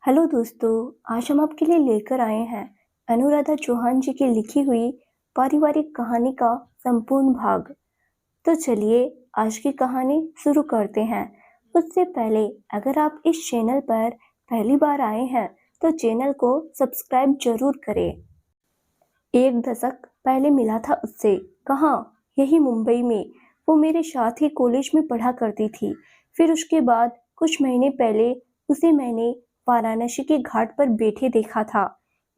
Hello दोस्तों, आज हम आपके लिए लेकर आए हैं अनुराधा चौहान जी की लिखी हुई पारिवारिक कहानी का संपूर्ण भाग। तो चलिए आज की कहानी शुरू करते हैं। उससे पहले अगर आप इस चैनल पर पहली बार आए हैं तो चैनल को सब्सक्राइब जरूर करें। एक दशक पहले मिला था उससे। कहाँ? यही मुंबई में। वो मेरे साथ ही कॉलेज में पढ़ा करती थी। फिर उसके बाद कुछ महीने पहले उसे मैंने वाराणसी के घाट पर बैठे देखा था।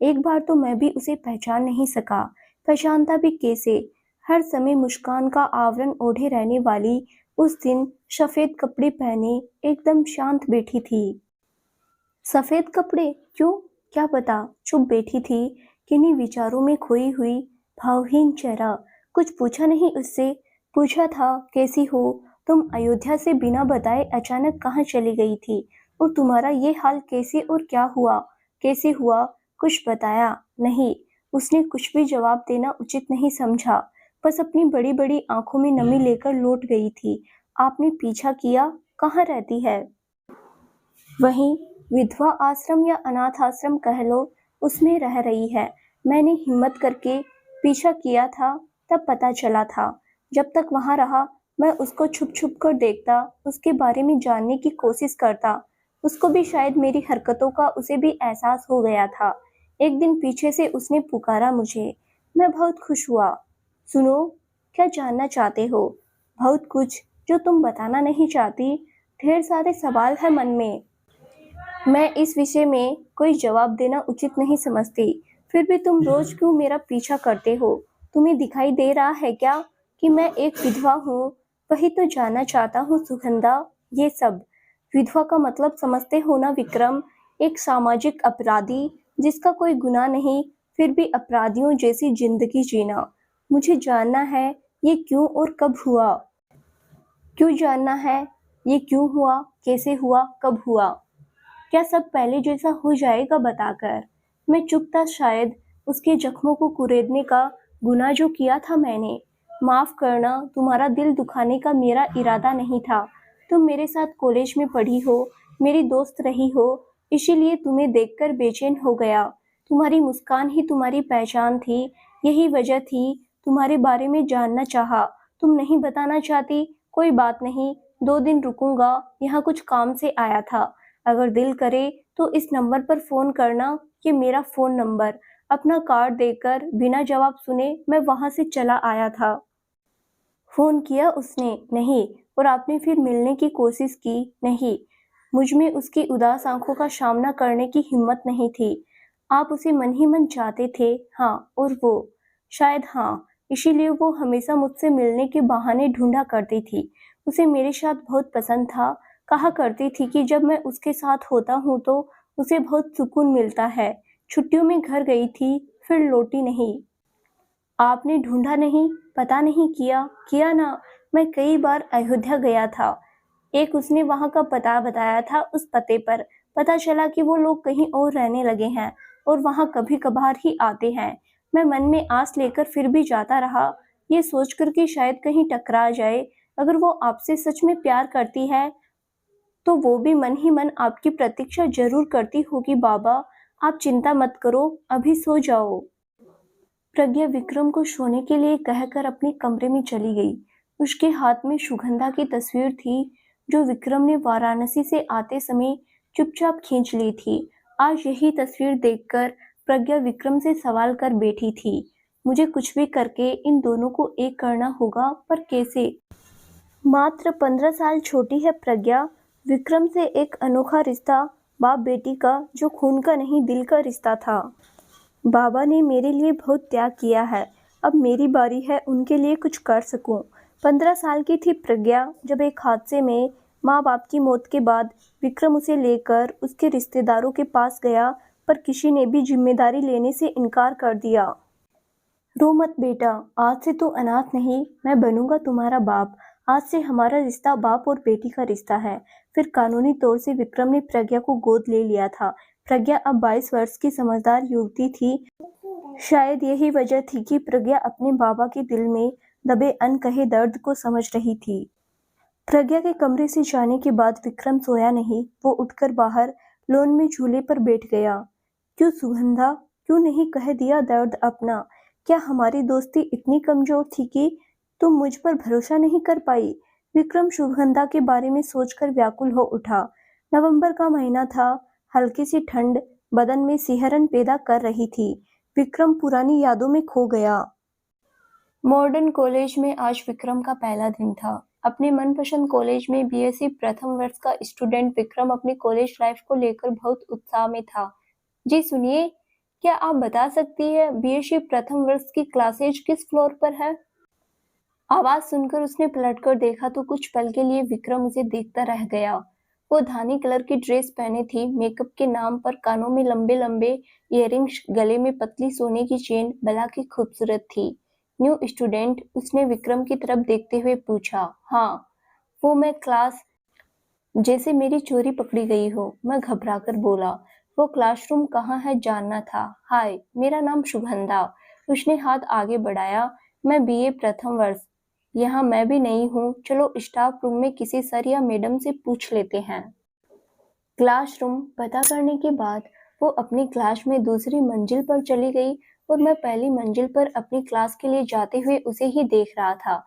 एक बार तो मैं भी उसे पहचान नहीं सका। पहचानता भी कैसे? हर समय मुस्कान का आवरण ओढ़े रहने वाली उस दिन सफेद कपड़े पहने एकदम शांत बैठी थी। सफेद कपड़े क्यों? क्या पता, चुप बैठी थी, किन्हीं विचारों में खोई हुई, भावहीन चेहरा। कुछ पूछा नहीं उससे। पूछा था कैसी हो? तुम अयोध्या से बिना बताए अचानक कहाँ चली गई थी? और तुम्हारा ये हाल कैसे और क्या हुआ? कैसे हुआ? कुछ बताया नहीं। उसने कुछ भी जवाब देना उचित नहीं समझा। बस अपनी बड़ी बड़ी आंखों में नमी लेकर लौट गई थी। आपने पीछा किया? कहाँ रहती है? वहीं विधवा आश्रम या अनाथ आश्रम कह लो, उसमें रह रही है। मैंने हिम्मत करके पीछा किया था, तब पता चला था। जब तक वहां रहा मैं उसको छुप छुप कर देखता, उसके बारे में जानने की कोशिश करता। उसको भी शायद मेरी हरकतों का उसे भी एहसास हो गया था। एक दिन पीछे से उसने पुकारा मुझे। मैं बहुत खुश हुआ। सुनो, क्या जानना चाहते हो? बहुत कुछ जो तुम बताना नहीं चाहती। ढेर सारे सवाल है मन में। मैं इस विषय में कोई जवाब देना उचित नहीं समझती। फिर भी तुम रोज क्यों मेरा पीछा करते हो? तुम्हें दिखाई दे रहा है क्या कि मैं एक विधवा हूँ? वही तो जानना चाहता हूँ सुगंधा। ये सब विधवा का मतलब समझते हो ना विक्रम? एक सामाजिक अपराधी जिसका कोई गुनाह नहीं, फिर भी अपराधियों जैसी जिंदगी जीना। मुझे जानना है ये क्यों और कब हुआ। क्यों जानना है? ये क्यों हुआ, कैसे हुआ, कब हुआ? क्या सब पहले जैसा हो जाएगा बताकर? मैं चुप था शायद उसके जख्मों को कुरेदने का गुनाह जो किया था मैंने। माफ करना, तुम्हारा दिल दुखाने का मेरा इरादा नहीं था। तुम मेरे साथ कॉलेज में पढ़ी हो, मेरी दोस्त रही हो, इसीलिए तुम्हें देखकर बेचैन हो गया। तुम्हारी मुस्कान ही तुम्हारी पहचान थी, यही वजह थी। तुम्हारे बारे में जानना चाहा। तुम नहीं बताना चाहती, कोई बात नहीं, 2 दिन रुकूंगा, यहाँ कुछ काम से आया था। अगर दिल करे तो इस नंबर पर फोन करना, ये मेरा फोन नंबर। अपना कार्ड देकर बिना जवाब सुने मैं वहां से चला आया था। फोन किया उसने? नहीं। और आपने फिर मिलने की कोशिश की? नहीं। मुझ में उसकी उदास आंखों का सामना करने की हिम्मत नहीं थी। आप उसे मन ही मन चाहते थे? हाँ। और वो? शायद हाँ, इसीलिए वो हमेशा मुझसे मिलने के बहाने ढूंढा करती थी। उसे मेरे साथ बहुत पसंद था। कहा करती थी कि जब मैं उसके साथ होता हूँ तो उसे बहुत सुकून मिलता है। छुट्टियों में घर गई थी, फिर लौटी नहीं। आपने ढूंढा नहीं, पता नहीं किया? किया ना। मैं कई बार अयोध्या गया था। एक उसने वहां का पता बताया था, उस पते पर पता चला कि वो लोग कहीं और रहने लगे हैं और वहां कभी कभार ही आते हैं। मैं मन में आस लेकर फिर भी जाता रहा, ये सोचकर कि शायद कहीं टकरा जाए। अगर वो आपसे सच में प्यार करती है तो वो भी मन ही मन आपकी प्रतीक्षा जरूर करती होगी बाबा। आप चिंता मत करो, अभी सो जाओ। प्रज्ञा विक्रम को सोने के लिए कहकर अपने कमरे में चली गई। उसके हाथ में सुगंधा की तस्वीर थी जो विक्रम ने वाराणसी से आते समय चुपचाप खींच ली थी। आज यही तस्वीर देखकर प्रज्ञा विक्रम से सवाल कर बैठी थी। मुझे कुछ भी करके इन दोनों को एक करना होगा, पर कैसे? मात्र 15 साल छोटी है प्रज्ञा। विक्रम से एक अनोखा रिश्ता, बाप बेटी का, जो खून का नहीं दिल का रिश्ता था। बाबा ने मेरे लिए बहुत त्याग किया है, अब मेरी बारी है उनके लिए कुछ कर सकूं। 15 साल की थी प्रज्ञा जब एक हादसे में माँ बाप की मौत के बाद विक्रम उसे लेकर उसके रिश्तेदारों के पास गया, पर किसी ने भी जिम्मेदारी लेने से इनकार कर दिया। रो मत बेटा, आज से तू अनाथ नहीं, मैं बनूंगा तुम्हारा बाप। आज से हमारा रिश्ता बाप और बेटी का रिश्ता है। फिर कानूनी तौर से विक्रम ने प्रज्ञा को गोद ले लिया था। प्रज्ञा अब 22 वर्ष की समझदार युवती थी। शायद यही वजह थी कि प्रज्ञा अपने बाबा के दिल में दबे अनकहे दर्द को समझ रही थी। प्रज्ञा के कमरे से जाने के बाद विक्रम सोया नहीं। वो उठकर बाहर लोन में झूले पर बैठ गया। क्यों सुगंधा, क्यों नहीं कह दिया दर्द अपना? क्या हमारी दोस्ती इतनी कमजोर थी कि तुम मुझ पर भरोसा नहीं कर पाई? विक्रम सुगंधा के बारे में सोचकर व्याकुल हो उठा। नवंबर का महीना था। हल्की सी ठंड बदन में सिहरन पैदा कर रही थी। विक्रम पुरानी यादों में खो गया। मॉडर्न कॉलेज में आज विक्रम का पहला दिन था। अपने मनपसंद कॉलेज में बीएससी प्रथम वर्ष का स्टूडेंट विक्रम अपनी कॉलेज लाइफ को लेकर बहुत उत्साह में था। जी सुनिए, क्या आप बता सकती है बीएससी प्रथम वर्ष की क्लासेज किस फ्लोर पर है? आवाज सुनकर उसने पलटकर देखा तो कुछ पल के लिए विक्रम उसे देखता रह गया। वो धानी कलर की ड्रेस पहने थी, मेकअप के नाम पर कानों में लंबे लंबे इयररिंग्स, गले में पतली सोने की चेन, भला की खूबसूरत थी। न्यू स्टूडेंट, उसने विक्रम की तरफ देखते हुए पूछा। हाँ, वो मैं क्लास जैसे मेरी चोरी पकड़ी गई हो, मैं घबराकर बोला। वो क्लासरूम कहाँ है जानना था। हाय, मेरा नाम सुगंधा। उसने हाथ आगे बढ़ाया। मैं बीए प्रथम वर्ष। यहाँ मैं भी नई हूँ। चलो स्टाफ रूम में किसी सर या मैडम से पूछ लेते हैं। क्लासरूम पता करने के बाद वो अपनी क्लास में दूसरी मंजिल पर चली गई और मैं पहली मंजिल पर अपनी क्लास के लिए जाते हुए उसे ही देख रहा था।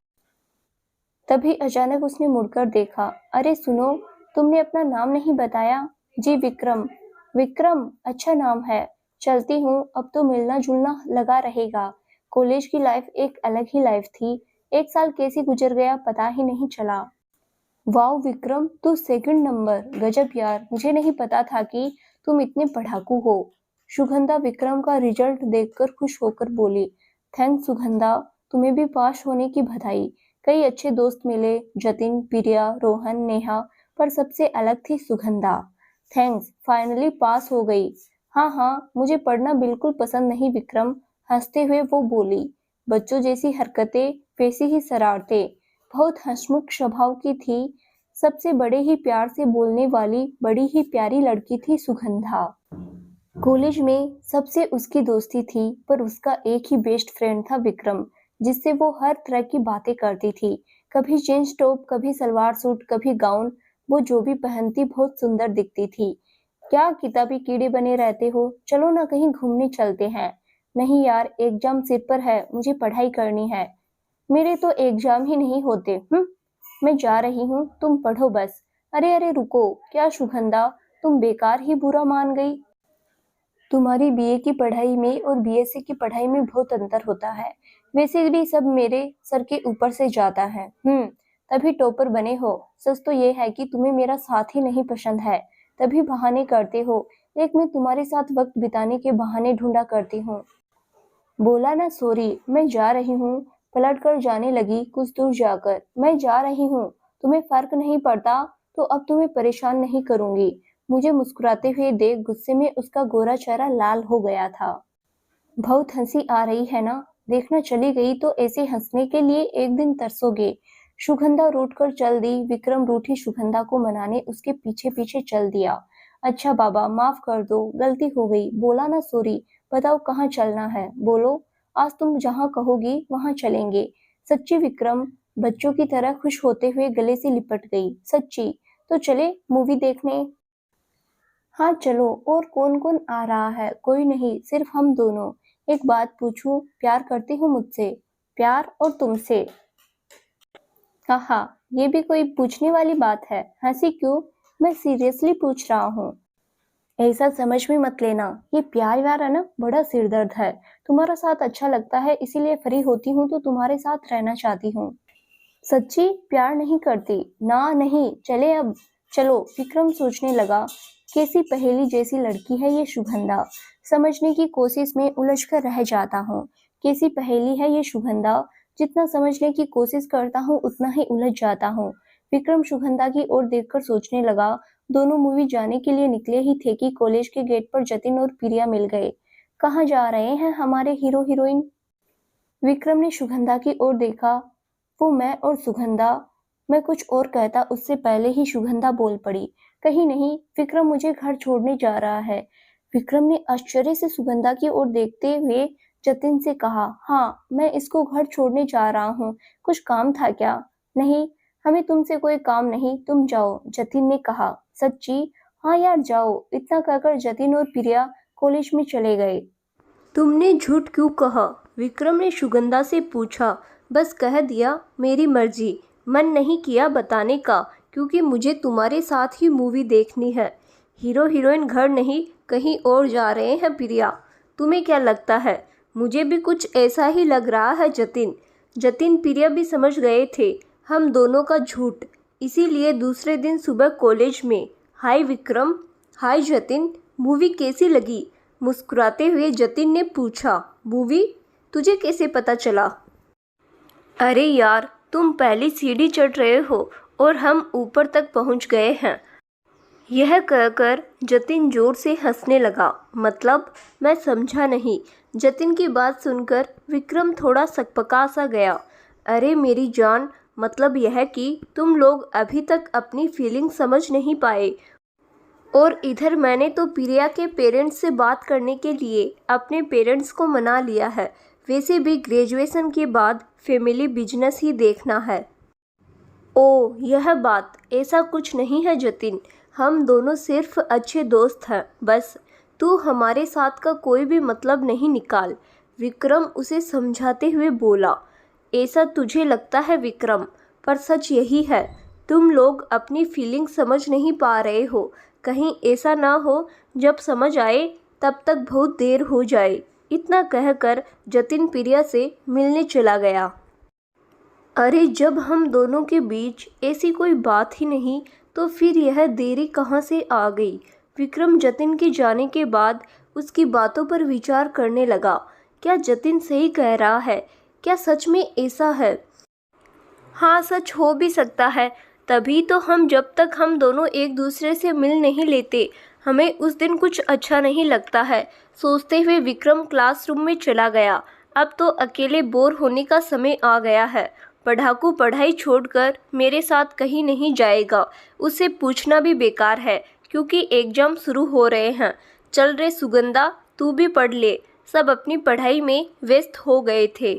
तभी अचानक उसने मुड़कर देखा। अरे सुनो, तुमने अपना नाम नहीं बताया। जी विक्रम। विक्रम अच्छा नाम है। चलती हूँ, अब तो मिलना जुलना लगा रहेगा। कॉलेज की लाइफ एक अलग ही लाइफ थी। एक साल कैसे गुजर गया पता ही नहीं चला। वाओ विक्रम, तू सेकंड नंबर, गजब यार, मुझे नहीं पता था कि तुम इतने पढ़ाकू हो। सुगंधा विक्रम का रिजल्ट देखकर खुश होकर बोली। थैंक्स सुगंधा, तुम्हें भी पास होने की बधाई। कई अच्छे दोस्त मिले, जतिन, प्रिया, रोहन, नेहा, पर सबसे अलग थी सुगंधा। थैंक्स, फाइनली पास हो गई। हाँ हाँ, मुझे पढ़ना बिल्कुल पसंद नहीं विक्रम, हंसते हुए वो बोली। बच्चों जैसी हरकतें, वैसी ही शरारतें। बहुत हंसमुख स्वभाव की थी। सबसे बड़े ही प्यार से बोलने वाली बड़ी ही प्यारी लड़की थी सुगंधा। कॉलेज में सबसे उसकी दोस्ती थी, पर उसका एक ही बेस्ट फ्रेंड था विक्रम, जिससे वो हर तरह की बातें करती थी। कभी जींस टॉप, कभी सलवार सूट, कभी गाउन। वो जो भी पहनती बहुत सुंदर दिखती थी। क्या किताबी कीड़े बने रहते हो, चलो ना कहीं घूमने चलते हैं। नहीं यार, एग्जाम सिर पर है, मुझे पढ़ाई करनी है। मेरे तो एग्जाम ही नहीं होते। मैं जा रही हूँ, तुम पढ़ो बस। अरे अरे रुको, क्या सुगंधा, तुम बेकार ही बुरा मान गई। तुम्हारी बीए की पढ़ाई में और बीएससी की पढ़ाई में बहुत अंतर होता है। वैसे भी सब मेरे सर के ऊपर से जाता है। तभी टॉपर बने हो। सच तो ये है कि तुम्हें मेरा साथ ही नहीं पसंद है, तभी बहाने करते हो। एक मैं तुम्हारे साथ वक्त बिताने के बहाने ढूंढा करती हूँ। बोला ना सॉरी, मैं जा रही हूँ। पलट कर जाने लगी कुछ दूर जाकर। मैं जा रही हूँ, तुम्हें फर्क नहीं पड़ता तो अब तुम्हें परेशान नहीं करूंगी। मुझे मुस्कुराते हुए देख गुस्से में उसका गोरा चेहरा लाल हो गया था। बहुत हंसी आ रही है ना? देखना चली गई तो ऐसे हंसने के लिए एक दिन तरसोगे। सुगंधा रूठ कर चल दी। विक्रम रूठी सुगंधा को मनाने उसके पीछे पीछे चल दिया। अच्छा बाबा, माफ कर दो, गलती हो गई। बोला ना सॉरी। बताओ कहाँ चलना है, बोलो। आज तुम जहाँ कहोगी वहां चलेंगे। सच्ची विक्रम बच्चों की तरह खुश होते हुए गले से लिपट गई। सच्ची? तो चले मूवी देखने। हाँ चलो, और कौन कौन आ रहा है? कोई नहीं, सिर्फ हम दोनों। एक बात पूछूं, प्यार करती हो मुझसे? प्यार और तुमसे? हाँ, ये भी कोई पूछने वाली बात है? हंसी क्यों? मैं सीरियसली पूछ रहा हूँ। ऐसा समझ में मत लेना, ये प्यार व्यार है ना, बड़ा सिरदर्द है। तुम्हारा साथ अच्छा लगता है, इसीलिए फ्री होती हूँ तो तुम्हारे साथ रहना चाहती हूँ। सच्ची प्यार नहीं करती ना? नहीं, चले अब। चलो। विक्रम सोचने लगा, कैसी पहेली जैसी लड़की है ये सुगंधा। समझने की कोशिश में उलझ कर रह जाता हूँ। कैसी पहेली है ये सुगंधा, जितना समझने की कोशिश करता हूँ उतना ही उलझ जाता हूँ। विक्रम सुगंधा की ओर देखकर सोचने लगा। दोनों मूवी जाने के लिए निकले ही थे कि कॉलेज के गेट पर जतिन और प्रिया मिल गए। कहाँ जा रहे हैं हमारे हीरो हीरोइन? विक्रम ने सुगंधा की ओर देखा। वो मैं और सुगंधा। मैं कुछ और कहता उससे पहले ही सुगंधा बोल पड़ी। कहीं नहीं, विक्रम मुझे घर छोड़ने जा रहा है। विक्रम ने आश्चर्य से सुगंधा की ओर देखते हुए जतिन से कहा। हाँ, मैं इसको घर छोड़ने जा रहा हूँ। कुछ काम था क्या? नहीं, हमें तुमसे कोई काम नहीं, तुम जाओ, जतिन ने कहा। सच्ची? हाँ यार जाओ, इतना कहकर जतिन और प्रिया कॉलेज में चले गए। तुमने झूठ क्यों कहा? विक्रम ने सुगंधा से पूछा। बस कह दिया, मेरी मर्जी। मन नहीं किया बताने का, क्योंकि मुझे तुम्हारे साथ ही मूवी देखनी है। हीरो हीरोइन घर नहीं कहीं और जा रहे हैं प्रिया। तुम्हें क्या लगता है? मुझे भी कुछ ऐसा ही लग रहा है जतिन। जतिन प्रिया भी समझ गए थे हम दोनों का झूठ। इसीलिए दूसरे दिन सुबह कॉलेज में, हाय विक्रम, हाय जतिन, मूवी कैसी लगी? मुस्कुराते हुए जतिन ने पूछा। मूवी? तुझे कैसे पता चला? अरे यार, तुम पहली सीढ़ी चढ़ रहे हो और हम ऊपर तक पहुंच गए हैं। यह कहकर जतिन जोर से हंसने लगा। मतलब? मैं समझा नहीं। जतिन की बात सुनकर विक्रम थोड़ा सकपका सा गया। अरे मेरी जान, मतलब यह कि तुम लोग अभी तक अपनी फीलिंग समझ नहीं पाए। और इधर मैंने तो प्रिया के पेरेंट्स से बात करने के लिए अपने पेरेंट्स को मना लिया है। वैसे भी ग्रेजुएशन के बाद फैमिली बिजनेस ही देखना है। ओ यह बात, ऐसा कुछ नहीं है जतिन। हम दोनों सिर्फ अच्छे दोस्त हैं बस। तू हमारे साथ का कोई भी मतलब नहीं निकाल। विक्रम उसे समझाते हुए बोला। ऐसा तुझे लगता है विक्रम, पर सच यही है। तुम लोग अपनी फीलिंग समझ नहीं पा रहे हो। कहीं ऐसा ना हो जब समझ आए तब तक बहुत देर हो जाए। इतना कहकर जतिन प्रिया से मिलने चला गया। अरे जब हम दोनों के बीच ऐसी कोई बात ही नहीं तो फिर यह देरी कहाँ से आ गई? विक्रम जतिन के जाने के बाद उसकी बातों पर विचार करने लगा। क्या जतिन सही कह रहा है? क्या सच में ऐसा है? हाँ, सच हो भी सकता है। तभी तो जब तक हम दोनों एक दूसरे से मिल नहीं लेते, हमें उस दिन कुछ अच्छा नहीं लगता है। सोचते हुए विक्रम क्लासरूम में चला गया। अब तो अकेले बोर होने का समय आ गया है। पढ़ाकू पढ़ाई छोड़कर मेरे साथ कहीं नहीं जाएगा। उससे पूछना भी बेकार है, क्योंकि एग्जाम शुरू हो रहे हैं। चल रे सुगंधा, तू भी पढ़ ले। सब अपनी पढ़ाई में व्यस्त हो गए थे।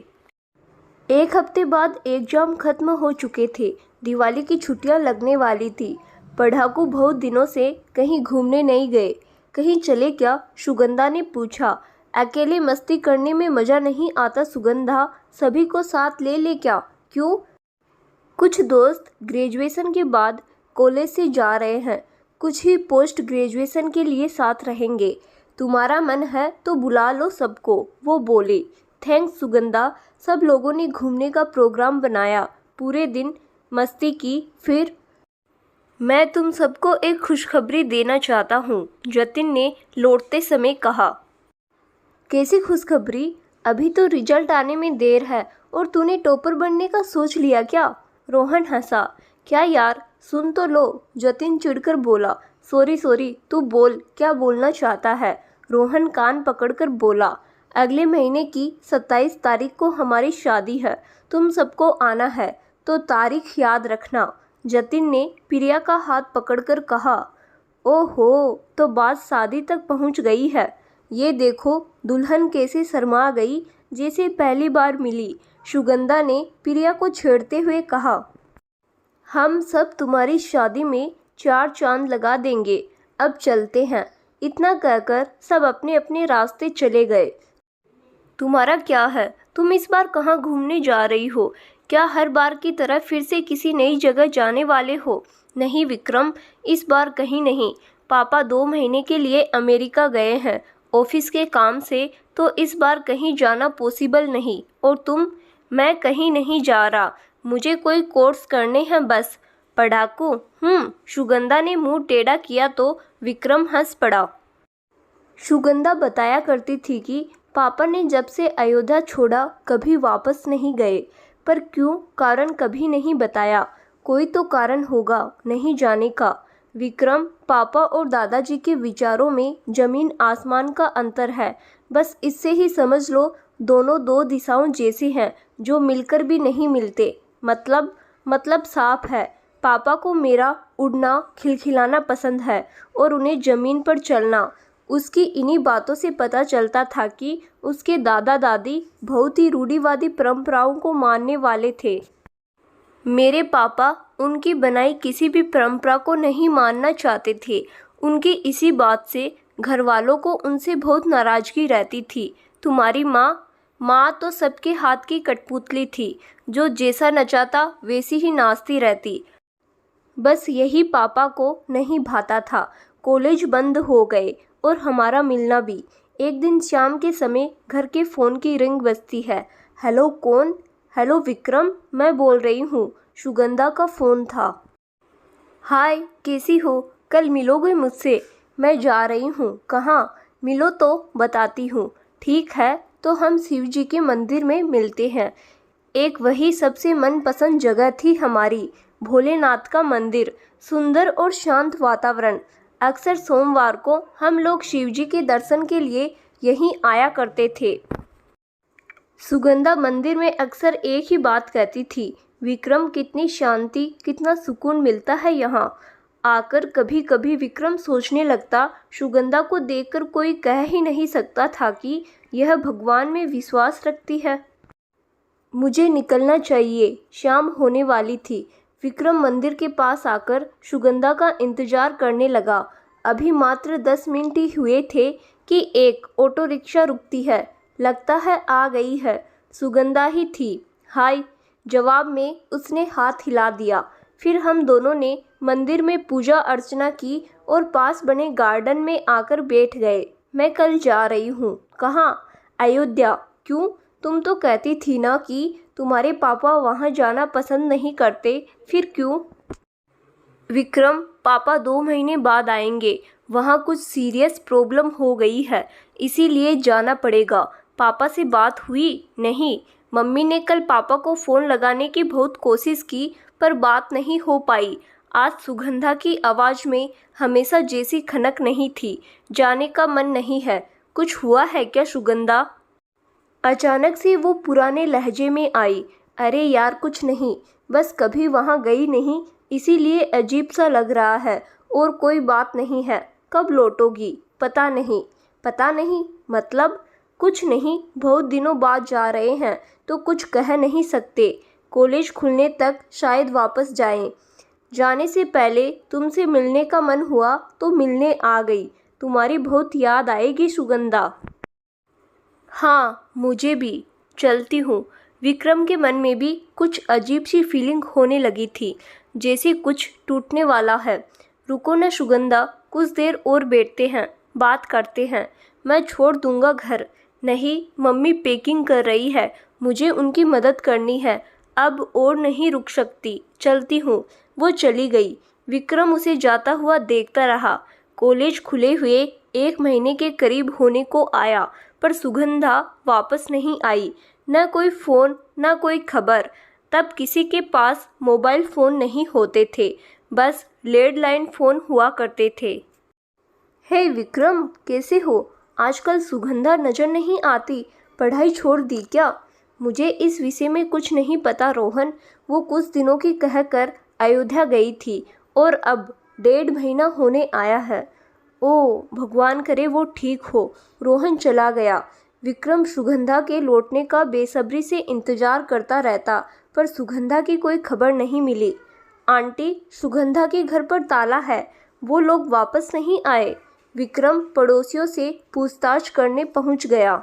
एक हफ्ते बाद एग्जाम खत्म हो चुके थे। दिवाली की छुट्टियां लगने वाली थी। पढ़ाकू बहुत दिनों से कहीं घूमने नहीं गए। कहीं चले क्या? सुगंधा ने पूछा। अकेले मस्ती करने में मज़ा नहीं आता सुगंधा, सभी को साथ ले ले क्या? क्यों? कुछ दोस्त ग्रेजुएशन के बाद कॉलेज से जा रहे हैं, कुछ ही पोस्ट ग्रेजुएशन के लिए साथ रहेंगे। तुम्हारा मन है तो बुला लो सबको, वो बोले। थैंक्स सुगंधा। सब लोगों ने घूमने का प्रोग्राम बनाया, पूरे दिन मस्ती की। फिर मैं तुम सबको एक खुशखबरी देना चाहता हूँ, जतिन ने लौटते समय कहा। कैसी खुशखबरी? अभी तो रिजल्ट आने में देर है और तूने टॉपर बनने का सोच लिया क्या? रोहन हंसा। क्या यार, सुन तो लो, जतिन चिढ़कर बोला। सॉरी सॉरी, तू बोल, क्या बोलना चाहता है? रोहन कान पकड़कर बोला। अगले महीने की 27 तारीख को हमारी शादी है। तुम सबको आना है, तो तारीख याद रखना। जतिन ने प्रिया का हाथ पकड़कर कहा। ओहो, तो बात शादी तक पहुंच गई है। ये देखो दुल्हन कैसे शर्मा गई, जैसे पहली बार मिली। सुगंधा ने प्रिया को छेड़ते हुए कहा। हम सब तुम्हारी शादी में 4 चांद लगा देंगे। अब चलते हैं। इतना कहकर सब अपने अपने रास्ते चले गए। तुम्हारा क्या है? तुम इस बार कहाँ घूमने जा रही हो? क्या हर बार की तरह फिर से किसी नई जगह जाने वाले हो? नहीं विक्रम, इस बार कहीं नहीं। पापा 2 महीने के लिए अमेरिका गए हैं ऑफिस के काम से, तो इस बार कहीं जाना पॉसिबल नहीं। और तुम? मैं कहीं नहीं जा रहा, मुझे कोई कोर्स करने हैं बस। पढ़ाकू? सुगंधा ने मुंह टेढ़ा किया तो विक्रम हंस पड़ा। सुगंधा बताया करती थी कि पापा ने जब से अयोध्या छोड़ा कभी वापस नहीं गए, पर क्यों, कारण कभी नहीं बताया। कोई तो कारण होगा नहीं जाने का। विक्रम, पापा और दादाजी के विचारों में जमीन आसमान का अंतर है। बस इससे ही समझ लो, दोनों 2 दिशाओं जैसे हैं जो मिलकर भी नहीं मिलते। मतलब साफ है। पापा को मेरा उड़ना खिलखिलाना पसंद है और उन्हें ज़मीन पर चलना। उसकी इन्हीं बातों से पता चलता था कि उसके दादा दादी बहुत ही रूढ़िवादी परंपराओं को मानने वाले थे। मेरे पापा उनकी बनाई किसी भी परंपरा को नहीं मानना चाहते थे। उनकी इसी बात से घर वालों को उनसे बहुत नाराज़गी रहती थी। तुम्हारी माँ तो सबके हाथ की कठपुतली थी, जो जैसा नचाता वैसी ही नाचती रहती। बस यही पापा को नहीं भाता था। कॉलेज बंद हो गए और हमारा मिलना भी। एक दिन शाम के समय घर के फ़ोन की रिंग बजती है। हेलो, कौन? हेलो विक्रम, मैं बोल रही हूँ। सुगंधा का फ़ोन था। हाय, कैसी हो? कल मिलोगे मुझसे? मैं जा रही हूँ। कहाँ? मिलो तो बताती हूँ। ठीक है, तो हम शिव जी के मंदिर में मिलते हैं। एक वही सबसे मनपसंद जगह थी हमारी, भोलेनाथ का मंदिर। सुंदर और शांत वातावरण। अक्सर सोमवार को हम लोग शिव जी के दर्शन के लिए यहीं आया करते थे। सुगंधा मंदिर में अक्सर एक ही बात कहती थी, विक्रम, कितनी शांति, कितना सुकून मिलता है यहाँ आकर। कभी कभी विक्रम सोचने लगता, सुगंधा को देखकर कोई कह ही नहीं सकता था कि यह भगवान में विश्वास रखती है। मुझे निकलना चाहिए, शाम होने वाली थी। विक्रम मंदिर के पास आकर सुगंधा का इंतजार करने लगा। अभी मात्र 10 मिनट ही हुए थे कि एक ऑटो रिक्शा रुकती है। लगता है आ गई है। सुगंधा ही थी। हाय, जवाब में उसने हाथ हिला दिया। फिर हम दोनों ने मंदिर में पूजा अर्चना की और पास बने गार्डन में आकर बैठ गए। मैं कल जा रही हूँ। कहाँ? अयोध्या। क्यों? तुम तो कहती थी ना कि तुम्हारे पापा वहाँ जाना पसंद नहीं करते, फिर क्यों? विक्रम, पापा 2 महीने बाद आएंगे। वहाँ कुछ सीरियस प्रॉब्लम हो गई है, इसीलिए जाना पड़ेगा। पापा से बात हुई? नहीं। मम्मी ने कल पापा को फ़ोन लगाने की बहुत कोशिश की, पर बात नहीं हो पाई। आज सुगंधा की आवाज़ में हमेशा जैसी खनक नहीं थी। जाने का मन नहीं है। कुछ हुआ है क्या सुगंधा? अचानक से वो पुराने लहजे में आई। अरे यार, कुछ नहीं, बस कभी वहाँ गई नहीं, इसीलिए अजीब सा लग रहा है। और कोई बात नहीं है। कब लौटोगी? पता नहीं। पता नहीं मतलब? कुछ नहीं, बहुत दिनों बाद जा रहे हैं तो कुछ कह नहीं सकते। कॉलेज खुलने तक शायद वापस जाएं। जाने से पहले तुमसे मिलने का मन हुआ तो मिलने आ गई। तुम्हारी बहुत याद आएगी सुगंधा। हाँ, मुझे भी। चलती हूँ। विक्रम के मन में भी कुछ अजीब सी फीलिंग होने लगी थी, जैसे कुछ टूटने वाला है। रुको न सुगंधा, कुछ देर और बैठते हैं, बात करते हैं। मैं छोड़ दूंगा घर। नहीं, मम्मी पैकिंग कर रही है, मुझे उनकी मदद करनी है। अब और नहीं रुक सकती, चलती हूँ। वो चली गई। विक्रम उसे जाता हुआ देखता रहा। कॉलेज खुले हुए 1 महीने के करीब होने को आया, पर सुगंधा वापस नहीं आई। न कोई फ़ोन, न कोई खबर। तब किसी के पास मोबाइल फ़ोन नहीं होते थे, बस लैंडलाइन फ़ोन हुआ करते थे। हे विक्रम, कैसे हो? आजकल सुगंधा नज़र नहीं आती। पढ़ाई छोड़ दी क्या? मुझे इस विषय में कुछ नहीं पता रोहन। वो कुछ दिनों की कहकर अयोध्या गई थी और अब 1.5 महीना होने आया है। ओह, भगवान करे वो ठीक हो। रोहन चला गया। विक्रम सुगंधा के लौटने का बेसब्री से इंतजार करता रहता, पर सुगंधा की कोई खबर नहीं मिली। आंटी, सुगंधा के घर पर ताला है, वो लोग वापस नहीं आए। विक्रम पड़ोसियों से पूछताछ करने पहुंच गया।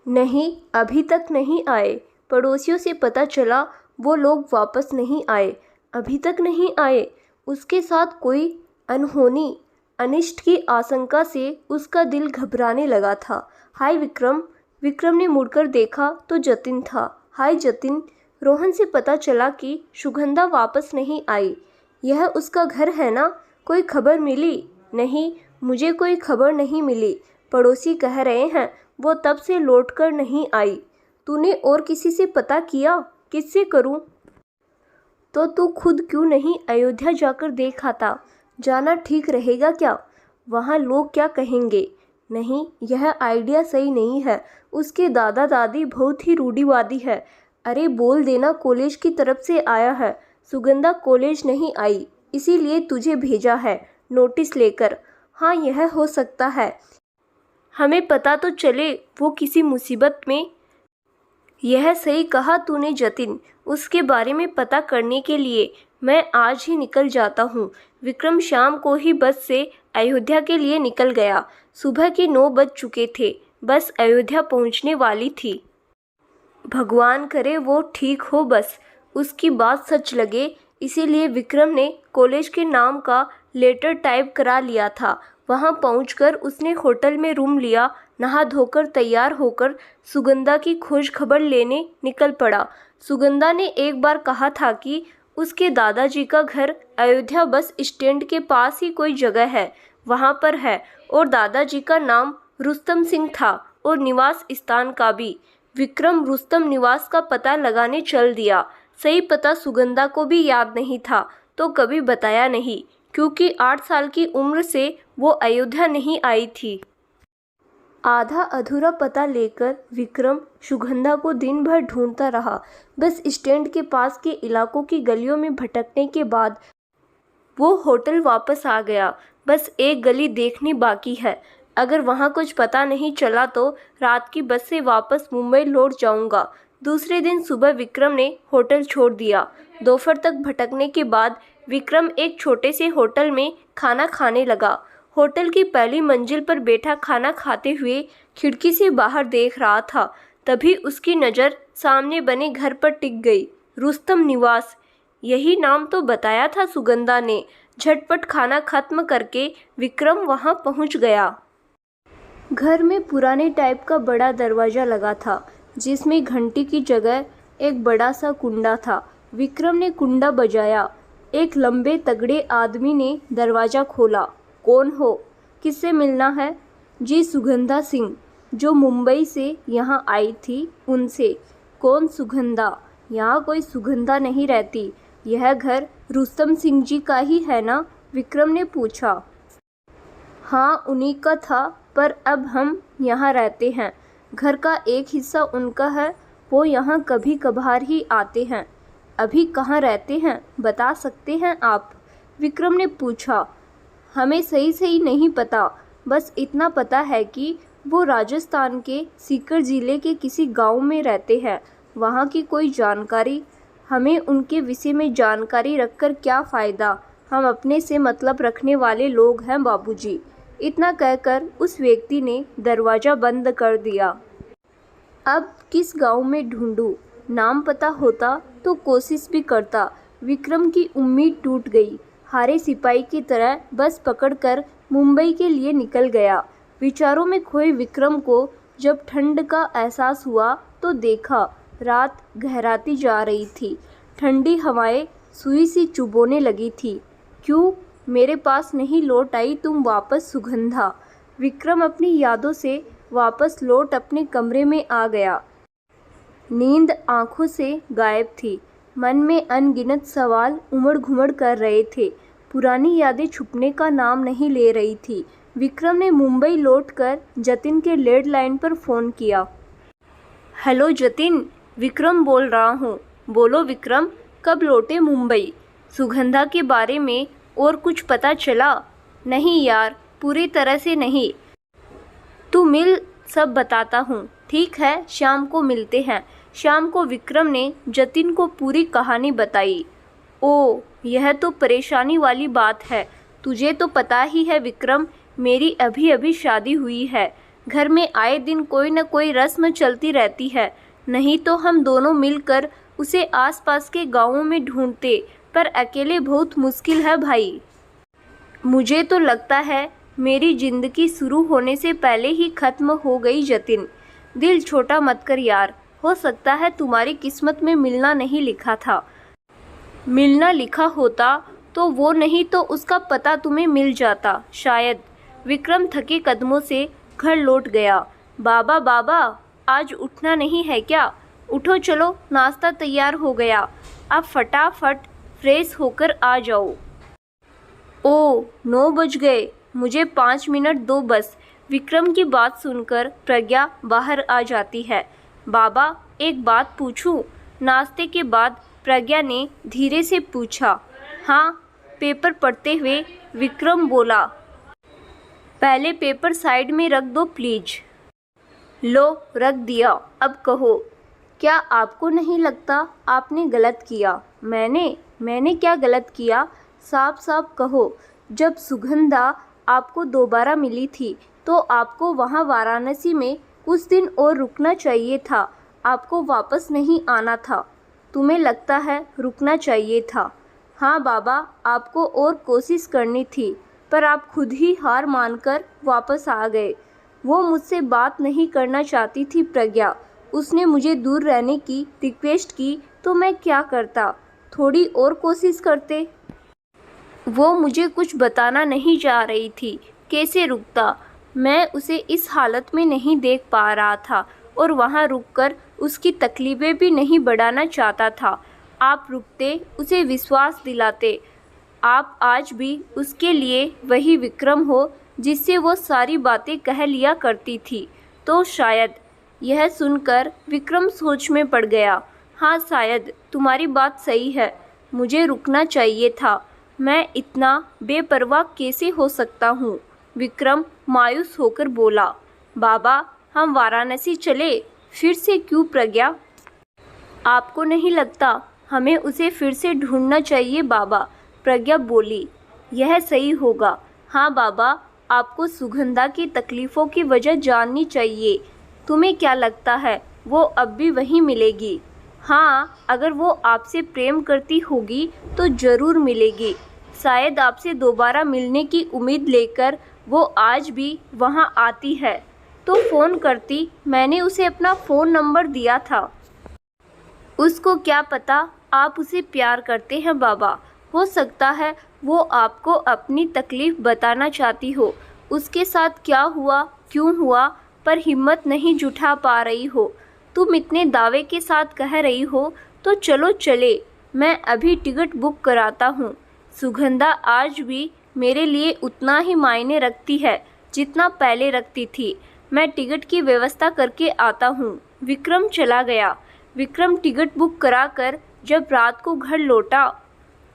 नहीं, अभी तक नहीं आए। पड़ोसियों से पता चला वो लोग वापस नहीं आए। अभी तक नहीं आए। उसके साथ कोई अनहोनी, अनिष्ट की आशंका से उसका दिल घबराने लगा था। हाय विक्रम। विक्रम ने मुड़कर देखा तो जतिन था। हाय जतिन। रोहन से पता चला कि सुगंधा वापस नहीं आई। यह उसका घर है ना? कोई खबर मिली? नहीं, मुझे कोई खबर नहीं मिली। पड़ोसी कह रहे हैं वो तब से लौटकर नहीं आई। तूने और किसी से पता किया? किससे करूं? तो तू खुद क्यों नहीं अयोध्या जाकर देख आता? जाना ठीक रहेगा क्या? वहाँ लोग क्या कहेंगे? नहीं, यह आइडिया सही नहीं है। उसके दादा दादी बहुत ही रूढ़िवादी है। अरे बोल देना कॉलेज की तरफ से आया है। सुगंधा कॉलेज नहीं आई, इसीलिए तुझे भेजा है नोटिस लेकर। हाँ, यह हो सकता है। हमें पता तो चले वो किसी मुसीबत में। यह सही कहा तूने जतिन। उसके बारे में पता करने के लिए मैं आज ही निकल जाता हूँ। विक्रम शाम को ही बस से अयोध्या के लिए निकल गया। सुबह के 9 बज चुके थे। बस अयोध्या पहुंचने वाली थी। भगवान करे वो ठीक हो, बस उसकी बात सच लगे। इसीलिए विक्रम ने कॉलेज के नाम का लेटर टाइप करा लिया था। वहां पहुंचकर उसने होटल में रूम लिया। नहा धोकर तैयार होकर सुगंधा की खोज खबर लेने निकल पड़ा। सुगंधा ने एक बार कहा था कि उसके दादाजी का घर अयोध्या बस स्टैंड के पास ही कोई जगह है, वहां पर है। और दादाजी का नाम रुस्तम सिंह था और निवास स्थान का भी। विक्रम रुस्तम निवास का पता लगाने चल दिया। सही पता सुगंधा को भी याद नहीं था तो कभी बताया नहीं, क्योंकि 8 साल की उम्र से वो अयोध्या नहीं आई थी। आधा अधूरा पता लेकर विक्रम सुगंधा को दिन भर ढूंढता रहा। बस स्टैंड के पास के इलाकों की गलियों में भटकने के बाद वो होटल वापस आ गया। बस एक गली देखनी बाकी है। अगर वहाँ कुछ पता नहीं चला तो रात की बस से वापस मुंबई लौट जाऊंगा। दूसरे दिन सुबह विक्रम ने होटल छोड़ दिया। दोपहर तक भटकने के बाद विक्रम एक छोटे से होटल में खाना खाने लगा। होटल की पहली मंजिल पर बैठा खाना खाते हुए खिड़की से बाहर देख रहा था। तभी उसकी नज़र सामने बने घर पर टिक गई। रुस्तम निवास, यही नाम तो बताया था सुगंधा ने। झटपट खाना खत्म करके विक्रम वहां पहुंच गया। घर में पुराने टाइप का बड़ा दरवाज़ा लगा था, जिसमें घंटी की जगह एक बड़ा सा कुंडा था। विक्रम ने कुंडा बजाया। एक लंबे तगड़े आदमी ने दरवाज़ा खोला। कौन हो? किससे मिलना है? जी सुगंधा सिंह, जो मुंबई से यहाँ आई थी, उनसे। कौन सुगंधा? यहाँ कोई सुगंधा नहीं रहती। यह घर रुस्तम सिंह जी का ही है ना? विक्रम ने पूछा। हाँ, उन्हीं का था, पर अब हम यहाँ रहते हैं। घर का एक हिस्सा उनका है। वो यहाँ कभी कभार ही आते हैं। अभी कहाँ रहते हैं, बता सकते हैं आप? विक्रम ने पूछा। हमें सही नहीं पता, बस इतना पता है कि वो राजस्थान के सीकर ज़िले के किसी गांव में रहते हैं। वहाँ की कोई जानकारी? हमें उनके विषय में जानकारी रखकर क्या फ़ायदा? हम अपने से मतलब रखने वाले लोग हैं बाबूजी। इतना कहकर उस व्यक्ति ने दरवाज़ा बंद कर दिया। अब किस गांव में ढूंढूं? नाम पता होता तो कोशिश भी करता। विक्रम की उम्मीद टूट गई। हारे सिपाही की तरह बस पकड़कर मुंबई के लिए निकल गया। विचारों में खोए विक्रम को जब ठंड का एहसास हुआ तो देखा रात गहराती जा रही थी। ठंडी हवाएं सुई सी चुभोने लगी थी। क्यों मेरे पास नहीं लौट आई तुम वापस सुगंधा? विक्रम अपनी यादों से वापस लौट अपने कमरे में आ गया। नींद आंखों से गायब थी। मन में अनगिनत सवाल उमड़ घुमड़ कर रहे थे। पुरानी यादें छुपने का नाम नहीं ले रही थी। विक्रम ने मुंबई लौटकर जतिन के लैंडलाइन पर फ़ोन किया। हेलो जतिन, विक्रम बोल रहा हूँ। बोलो विक्रम, कब लौटे मुंबई? सुगंधा के बारे में और कुछ पता चला? नहीं यार, पूरी तरह से नहीं। तू मिल, सब बताता हूँ। ठीक है, शाम को मिलते हैं। शाम को विक्रम ने जतिन को पूरी कहानी बताई। ओ, यह तो परेशानी वाली बात है। तुझे तो पता ही है विक्रम, मेरी अभी अभी शादी हुई है। घर में आए दिन कोई न कोई रस्म चलती रहती है। नहीं तो हम दोनों मिलकर उसे आसपास के गांवों में ढूंढते, पर अकेले बहुत मुश्किल है भाई। मुझे तो लगता है मेरी ज़िंदगी शुरू होने से पहले ही ख़त्म हो गई जतिन। दिल छोटा मत कर यार। हो सकता है तुम्हारी किस्मत में मिलना नहीं लिखा था। मिलना लिखा होता तो वो नहीं तो उसका पता तुम्हें मिल जाता शायद। विक्रम थके कदमों से घर लौट गया। बाबा बाबा, आज उठना नहीं है क्या? उठो चलो, नाश्ता तैयार हो गया। अब फटाफट फ्रेश होकर आ जाओ। ओ, 9 बज गए, मुझे 5 मिनट दो बस। विक्रम की बात सुनकर प्रज्ञा बाहर आ जाती है। बाबा, एक बात पूछूं? नाश्ते के बाद प्रज्ञा ने धीरे से पूछा। हाँ, पेपर पढ़ते हुए विक्रम बोला। पहले पेपर साइड में रख दो प्लीज। लो, रख दिया। अब कहो, क्या आपको नहीं लगता आपने गलत किया? मैंने क्या गलत किया? साफ साफ कहो, जब सुगंधा आपको दोबारा मिली थी तो आपको वहाँ वाराणसी में कुछ दिन और रुकना चाहिए था, आपको वापस नहीं आना था। तुम्हें लगता है रुकना चाहिए था। हाँ बाबा, आपको और कोशिश करनी थी, पर आप खुद ही हार मानकर वापस आ गए। वो मुझसे बात नहीं करना चाहती थी प्रज्ञा, उसने मुझे दूर रहने की रिक्वेस्ट की तो मैं क्या करता, थोड़ी और कोशिश करते। वो मुझे कुछ बताना नहीं चाह रही थी, कैसे रुकता। मैं उसे इस हालत में नहीं देख पा रहा था और वहाँ रुककर उसकी तकलीफ़ें भी नहीं बढ़ाना चाहता था। आप रुकते, उसे विश्वास दिलाते। आप आज भी उसके लिए वही विक्रम हो जिससे वो सारी बातें कह लिया करती थी। तो शायद। यह सुनकर विक्रम सोच में पड़ गया। हाँ, शायद तुम्हारी बात सही है, मुझे रुकना चाहिए था। मैं इतना बेपरवाह कैसे हो सकता हूँ? विक्रम मायूस होकर बोला। बाबा, हम वाराणसी चले? फिर से क्यों प्रज्ञा? आपको नहीं लगता हमें उसे फिर से ढूंढना चाहिए बाबा? प्रज्ञा बोली। यह सही होगा। हाँ बाबा, आपको सुगंधा की तकलीफ़ों की वजह जाननी चाहिए। तुम्हें क्या लगता है वो अब भी वहीं मिलेगी? हाँ, अगर वो आपसे प्रेम करती होगी तो ज़रूर मिलेगी। शायद आपसे दोबारा मिलने की उम्मीद लेकर वो आज भी वहाँ आती है तो फ़ोन करती। मैंने उसे अपना फ़ोन नंबर दिया था। उसको क्या पता आप उसे प्यार करते हैं बाबा। हो सकता है वो आपको अपनी तकलीफ़ बताना चाहती हो, उसके साथ क्या हुआ, क्यों हुआ, पर हिम्मत नहीं जुटा पा रही हो। तुम इतने दावे के साथ कह रही हो तो चलो चले, मैं अभी टिकट बुक कराता हूँ। सुगंधा आज भी मेरे लिए उतना ही मायने रखती है जितना पहले रखती थी। मैं टिकट की व्यवस्था करके आता हूँ। विक्रम चला गया। विक्रम टिकट बुक कराकर जब रात को घर लौटा।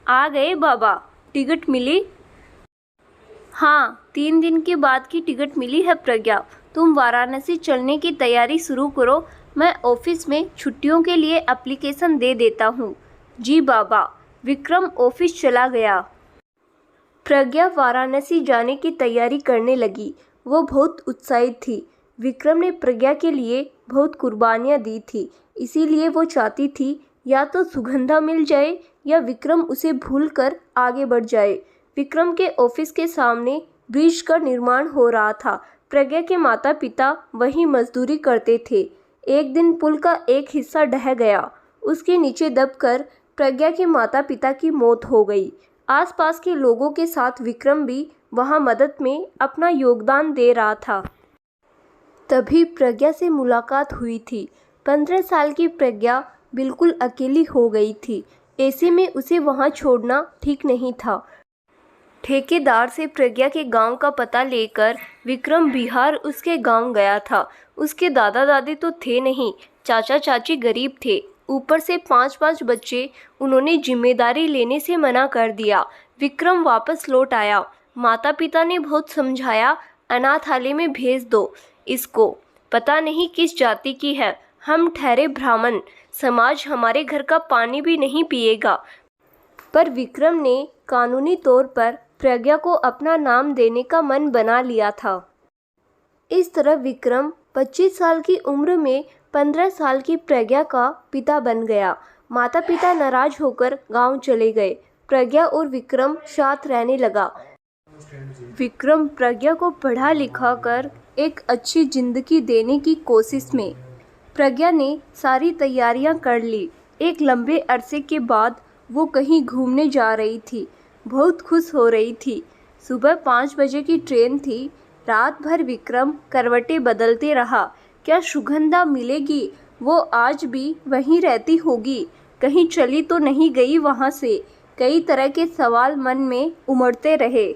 आ गए बाबा, टिकट मिली? हाँ, 3 दिन के बाद की टिकट मिली है प्रज्ञा। तुम वाराणसी चलने की तैयारी शुरू करो, मैं ऑफिस में छुट्टियों के लिए एप्लीकेशन दे देता हूँ। जी बाबा। विक्रम ऑफिस चला गया। प्रज्ञा वाराणसी जाने की तैयारी करने लगी। वो बहुत उत्साहित थी। विक्रम ने प्रज्ञा के लिए बहुत कुर्बानियाँ दी थी, इसीलिए वो चाहती थी या तो सुगंधा मिल जाए या विक्रम उसे भूलकर आगे बढ़ जाए। विक्रम के ऑफिस के सामने ब्रिज का निर्माण हो रहा था। प्रज्ञा के माता पिता वहीं मजदूरी करते थे। एक दिन पुल का एक हिस्सा ढह गया। उसके नीचे दबकर प्रज्ञा के माता पिता की मौत हो गई। आसपास के लोगों के साथ विक्रम भी वहां मदद में अपना योगदान दे रहा था। तभी प्रज्ञा से मुलाकात हुई थी। 15 साल की प्रज्ञा बिल्कुल अकेली हो गई थी। ऐसे में उसे वहां छोड़ना ठीक नहीं था। ठेकेदार से प्रज्ञा के गांव का पता लेकर विक्रम बिहार उसके गांव गया था। उसके दादा दादी तो थे नहीं, चाचा चाची गरीब थे, ऊपर से 5-5 बच्चे। उन्होंने जिम्मेदारी लेने से मना कर दिया। विक्रम वापस लौट आया। माता पिता ने बहुत समझाया, अनाथालय में भेज दो इसको, पता नहीं किस जाति की है, हम ठहरे ब्राह्मण, समाज हमारे घर का पानी भी नहीं पिएगा। पर विक्रम ने कानूनी तौर पर प्रज्ञा को अपना नाम देने का मन बना लिया था। इस तरह विक्रम 25 साल की उम्र में 15 साल की प्रज्ञा का पिता बन गया। माता पिता नाराज होकर गांव चले गए। प्रज्ञा और विक्रम साथ रहने लगा। विक्रम प्रज्ञा को पढ़ा लिखा कर एक अच्छी जिंदगी देने की कोशिश में। प्रज्ञा ने सारी तैयारियां कर ली। एक लंबे अरसे के बाद वो कहीं घूमने जा रही थी। बहुत खुश हो रही थी। सुबह 5 बजे की ट्रेन थी। रात भर विक्रम करवटें बदलते रहा। क्या सुगंधा मिलेगी? वो आज भी वहीं रहती होगी? कहीं चली तो नहीं गई वहाँ से? कई तरह के सवाल मन में उमड़ते रहे।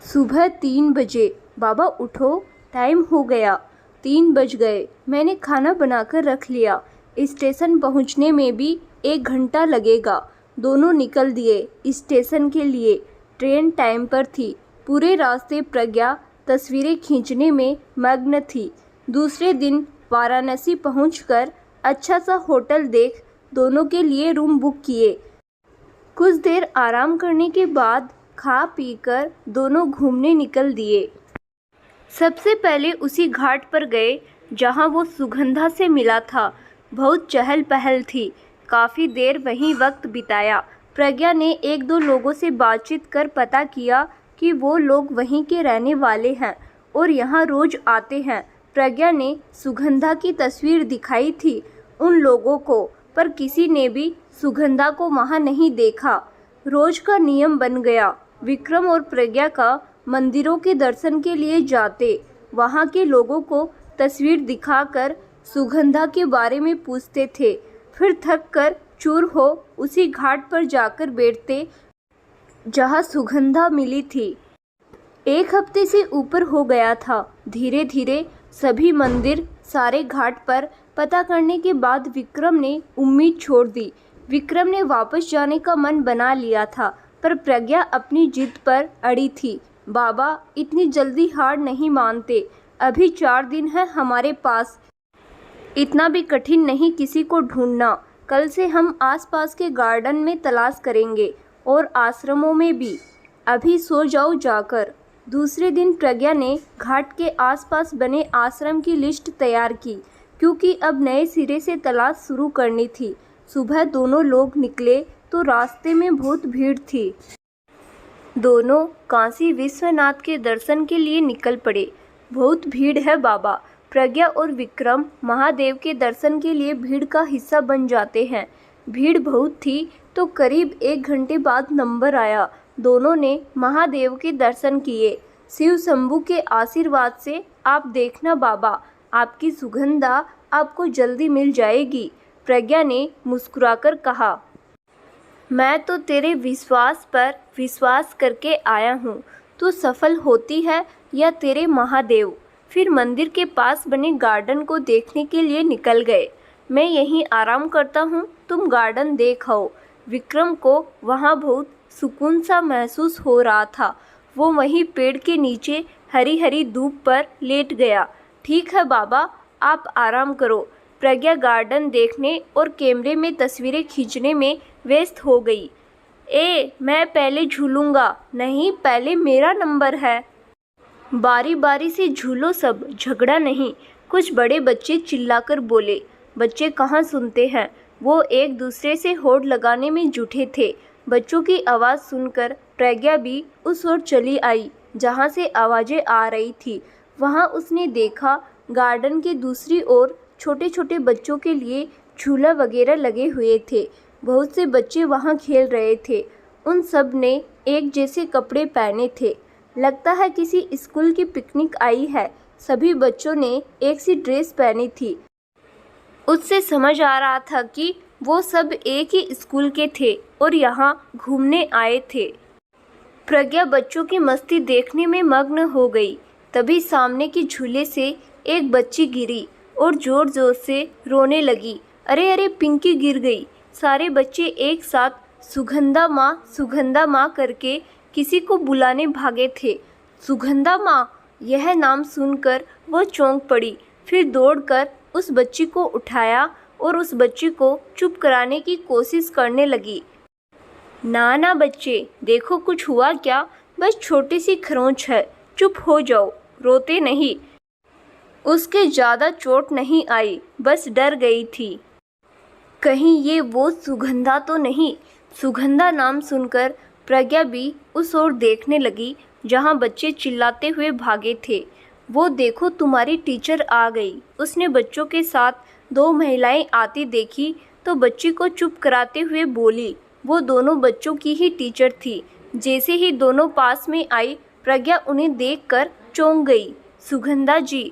सुबह 3 बजे। बाबा उठो, टाइम हो गया। 3 बज गए। मैंने खाना बनाकर रख लिया। स्टेशन पहुँचने में भी 1 घंटा लगेगा। दोनों निकल दिए स्टेशन के लिए। ट्रेन टाइम पर थी। पूरे रास्ते प्रज्ञा तस्वीरें खींचने में मग्न थी। दूसरे दिन वाराणसी पहुंचकर अच्छा सा होटल देख दोनों के लिए रूम बुक किए। कुछ देर आराम करने के बाद खा पीकर दोनों घूमने निकल दिए। सबसे पहले उसी घाट पर गए जहाँ वो सुगंधा से मिला था। बहुत चहल पहल थी। काफ़ी देर वहीं वक्त बिताया। प्रज्ञा ने एक दो लोगों से बातचीत कर पता किया कि वो लोग वहीं के रहने वाले हैं और यहाँ रोज आते हैं। प्रज्ञा ने सुगंधा की तस्वीर दिखाई थी उन लोगों को, पर किसी ने भी सुगंधा को वहाँ नहीं देखा। रोज का नियम बन गया। विक्रम और प्रज्ञा का मंदिरों के दर्शन के लिए जाते। वहाँ के लोगों को तस्वीर दिखाकर सुगंधा के बारे में पूछते थे। फिर थक कर चूर हो उसी घाट पर जाकर बैठते जहाँ सुगंधा मिली थी। 1 हफ्ते से ऊपर हो गया था। धीरे धीरे सभी मंदिर, सारे घाट पर पता करने के बाद विक्रम ने उम्मीद छोड़ दी। विक्रम ने वापस जाने का मन बना लिया था, पर प्रज्ञा अपनी जिद पर अड़ी थी। बाबा इतनी जल्दी हार नहीं मानते। अभी 4 दिन है हमारे पास। इतना भी कठिन नहीं किसी को ढूंढना। कल से हम आसपास के गार्डन में तलाश करेंगे और आश्रमों में भी। अभी सो जाओ जाकर। दूसरे दिन प्रज्ञा ने घाट के आसपास बने आश्रम की लिस्ट तैयार की, क्योंकि अब नए सिरे से तलाश शुरू करनी थी। सुबह दोनों लोग निकले तो रास्ते में बहुत भीड़ थी। दोनों काशी विश्वनाथ के दर्शन के लिए निकल पड़े। बहुत भीड़ है बाबा। प्रज्ञा और विक्रम महादेव के दर्शन के लिए भीड़ का हिस्सा बन जाते हैं। भीड़ बहुत थी तो करीब 1 घंटे बाद नंबर आया। दोनों ने महादेव के दर्शन किए। शिव शंभू के आशीर्वाद से आप देखना बाबा, आपकी सुगंधा आपको जल्दी मिल जाएगी। प्रज्ञा ने मुस्कुराकर कहा, मैं तो तेरे विश्वास पर विश्वास करके आया हूँ। तू सफल होती है या तेरे महादेव। फिर मंदिर के पास बने गार्डन को देखने के लिए निकल गए। मैं यहीं आराम करता हूँ, तुम गार्डन देख आओ। विक्रम को वहाँ बहुत सुकून सा महसूस हो रहा था। वो वहीं पेड़ के नीचे हरी हरी धूप पर लेट गया। ठीक है बाबा, आप आराम करो। प्रज्ञा गार्डन देखने और कैमरे में तस्वीरें खींचने में व्यस्त हो गई। मैं पहले झूलूंगा। नहीं, पहले मेरा नंबर है। बारी बारी से झूलो सब, झगड़ा नहीं। कुछ बड़े बच्चे चिल्लाकर बोले। बच्चे कहाँ सुनते हैं। वो एक दूसरे से होड़ लगाने में जुटे थे। बच्चों की आवाज़ सुनकर प्रज्ञा भी उस ओर चली आई जहाँ से आवाज़ें आ रही थी। वहाँ उसने देखा गार्डन के दूसरी ओर छोटे छोटे बच्चों के लिए झूला वगैरह लगे हुए थे। बहुत से बच्चे वहाँ खेल रहे थे। उन सब ने एक जैसे कपड़े पहने थे। लगता है किसी स्कूल की पिकनिक आई है। सभी बच्चों ने एक सी ड्रेस पहनी थी। उससे समझ आ रहा था कि वो सब एक ही स्कूल के थे और यहाँ घूमने आए थे। प्रज्ञा बच्चों की मस्ती देखने में मग्न हो गई। तभी सामने के झूले से एक बच्ची गिरी और ज़ोर ज़ोर से रोने लगी। अरे अरे, पिंकी गिर गई। सारे बच्चे एक साथ सुगंधा माँ करके किसी को बुलाने भागे थे। सुगंधा माँ, यह नाम सुनकर वो चौंक पड़ी। फिर दौड़कर उस बच्ची को उठाया और उस बच्ची को चुप कराने की कोशिश करने लगी। ना बच्चे, देखो कुछ हुआ क्या? बस छोटी सी खरोंच है, चुप हो जाओ, रोते नहीं। उसके ज़्यादा चोट नहीं आई, बस डर गई थी। कहीं ये वो सुगंधा तो नहीं। सुगंधा नाम सुनकर प्रज्ञा भी उस ओर देखने लगी जहाँ बच्चे चिल्लाते हुए भागे थे। वो देखो, तुम्हारी टीचर आ गई। उसने बच्चों के साथ 2 महिलाएं आती देखी तो बच्ची को चुप कराते हुए बोली। वो दोनों बच्चों की ही टीचर थी। जैसे ही दोनों पास में आई, प्रज्ञा उन्हें देखकर चौंक गई। सुगंधा जी।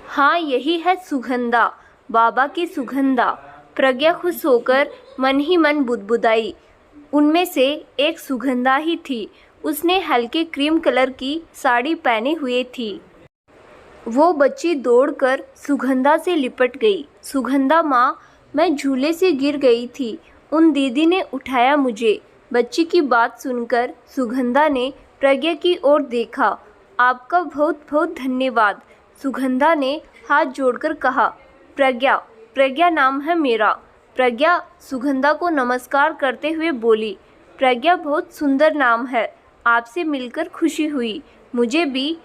हाँ, यही है सुगंधा, बाबा की सुगंधा। प्रज्ञा खुश होकर मन ही मन बुदबुदाई। उनमें से एक सुगंधा ही थी। उसने हल्के क्रीम कलर की साड़ी पहने हुए थी। वो बच्ची दौड़कर सुगंधा से लिपट गई। सुगंधा माँ, मैं झूले से गिर गई थी, उन दीदी ने उठाया मुझे। बच्ची की बात सुनकर सुगंधा ने प्रज्ञा की ओर देखा। आपका बहुत बहुत धन्यवाद। सुगंधा ने हाथ जोड़कर कहा। प्रज्ञा नाम है मेरा। प्रज्ञा सुगंधा को नमस्कार करते हुए बोली, प्रज्ञा बहुत सुंदर नाम है, आपसे मिलकर खुशी हुई। मुझे भी।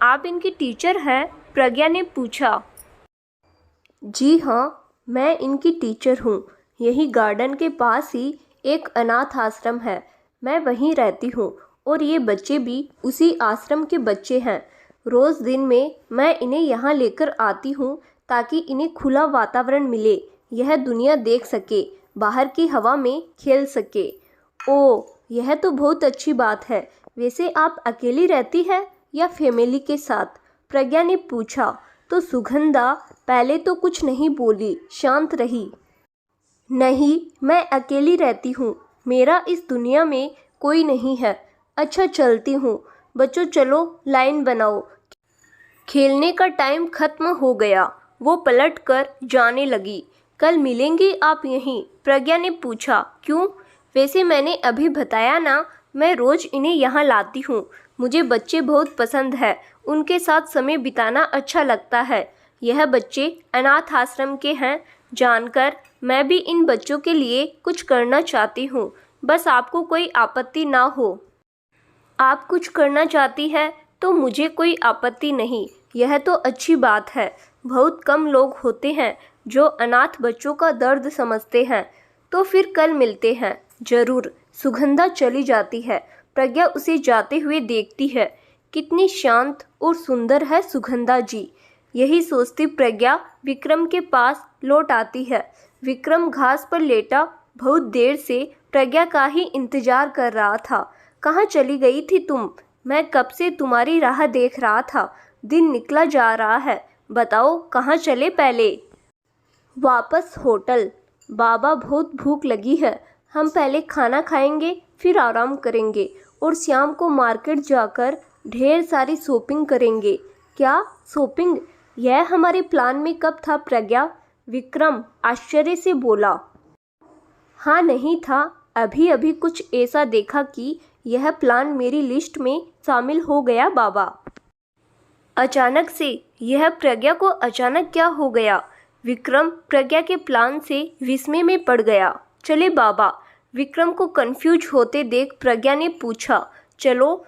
आप इनकी टीचर हैं? प्रज्ञा ने पूछा। जी हाँ, मैं इनकी टीचर हूँ। यही गार्डन के पास ही एक अनाथ आश्रम है, मैं वहीं रहती हूँ और ये बच्चे भी उसी आश्रम के बच्चे हैं। रोज़ दिन में मैं इन्हें यहाँ लेकर आती हूँ ताकि इन्हें खुला वातावरण मिले, यह दुनिया देख सके, बाहर की हवा में खेल सके। ओह, यह तो बहुत अच्छी बात है। वैसे आप अकेली रहती है या फैमिली के साथ? प्रज्ञा ने पूछा। तो सुगंधा पहले तो कुछ नहीं बोली, शांत रही। नहीं, मैं अकेली रहती हूँ, मेरा इस दुनिया में कोई नहीं है। अच्छा, चलती हूँ। बच्चों चलो, लाइन बनाओ, खेलने का टाइम खत्म हो गया। वो पलट कर जाने लगी। कल मिलेंगी आप यहीं? प्रज्ञा ने पूछा। क्यों? वैसे मैंने अभी बताया ना, मैं रोज़ इन्हें यहाँ लाती हूँ। मुझे बच्चे बहुत पसंद है, उनके साथ समय बिताना अच्छा लगता है। यह बच्चे अनाथ आश्रम के हैं जानकर मैं भी इन बच्चों के लिए कुछ करना चाहती हूँ, बस आपको कोई आपत्ति ना हो। आप कुछ करना चाहती है तो मुझे कोई आपत्ति नहीं, यह तो अच्छी बात है। बहुत कम लोग होते हैं जो अनाथ बच्चों का दर्द समझते हैं। तो फिर कल मिलते हैं, ज़रूर। सुगंधा चली जाती है। प्रज्ञा उसे जाते हुए देखती है। कितनी शांत और सुंदर है सुगंधा जी। यही सोचती प्रज्ञा विक्रम के पास लौट आती है। विक्रम घास पर लेटा बहुत देर से प्रज्ञा का ही इंतजार कर रहा था। कहाँ चली गई थी तुम? मैं कब से तुम्हारी राह देख रहा था। दिन निकला जा रहा है, बताओ कहाँ चले पहले? वापस होटल। बाबा, बहुत भूख लगी है, हम पहले खाना खाएंगे फिर आराम करेंगे और शाम को मार्केट जाकर ढेर सारी शॉपिंग करेंगे। क्या शॉपिंग? यह हमारे प्लान में कब था प्रज्ञा? विक्रम आश्चर्य से बोला। हाँ, नहीं था, अभी अभी कुछ ऐसा देखा कि यह प्लान मेरी लिस्ट में शामिल हो गया बाबा। अचानक से? यह प्रज्ञा को अचानक क्या हो गया? विक्रम प्रज्ञा के प्लान से विस्मय में पड़ गया। चले बाबा? विक्रम को कंफ्यूज होते देख प्रज्ञा ने पूछा। चलो।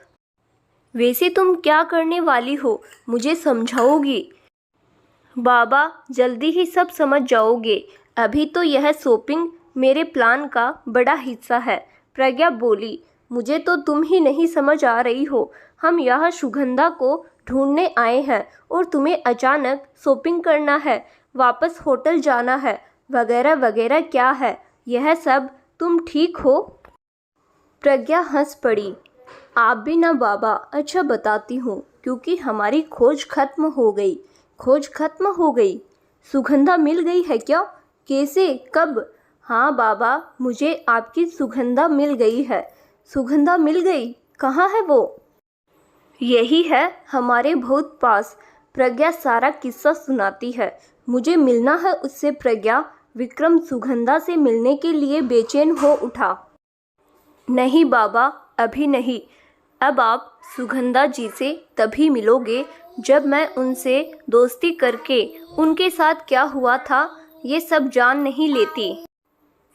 वैसे तुम क्या करने वाली हो, मुझे समझाओगी? बाबा, जल्दी ही सब समझ जाओगे, अभी तो यह शॉपिंग मेरे प्लान का बड़ा हिस्सा है। प्रज्ञा बोली। मुझे तो तुम ही नहीं समझ आ रही हो। हम यहाँ सुगंधा को ढूंढने आए हैं और तुम्हें अचानक शॉपिंग करना है, वापस होटल जाना है, वगैरह वगैरह क्या है यह सब? तुम ठीक हो? प्रज्ञा हंस पड़ी। आप भी ना बाबा। अच्छा, बताती हूँ, क्योंकि हमारी खोज खत्म हो गई। खोज खत्म हो गई? सुगंधा मिल गई है क्या? कैसे? कब? हाँ बाबा, मुझे आपकी सुगंधा मिल गई है। सुगंधा मिल गई? कहाँ है वो? यही है, हमारे बहुत पास। प्रज्ञा सारा किस्सा सुनाती है। मुझे मिलना है उससे प्रज्ञा। विक्रम सुगंधा से मिलने के लिए बेचैन हो उठा। नहीं बाबा, अभी नहीं। अब आप सुगंधा जी से तभी मिलोगे जब मैं उनसे दोस्ती करके उनके साथ क्या हुआ था ये सब जान नहीं लेती।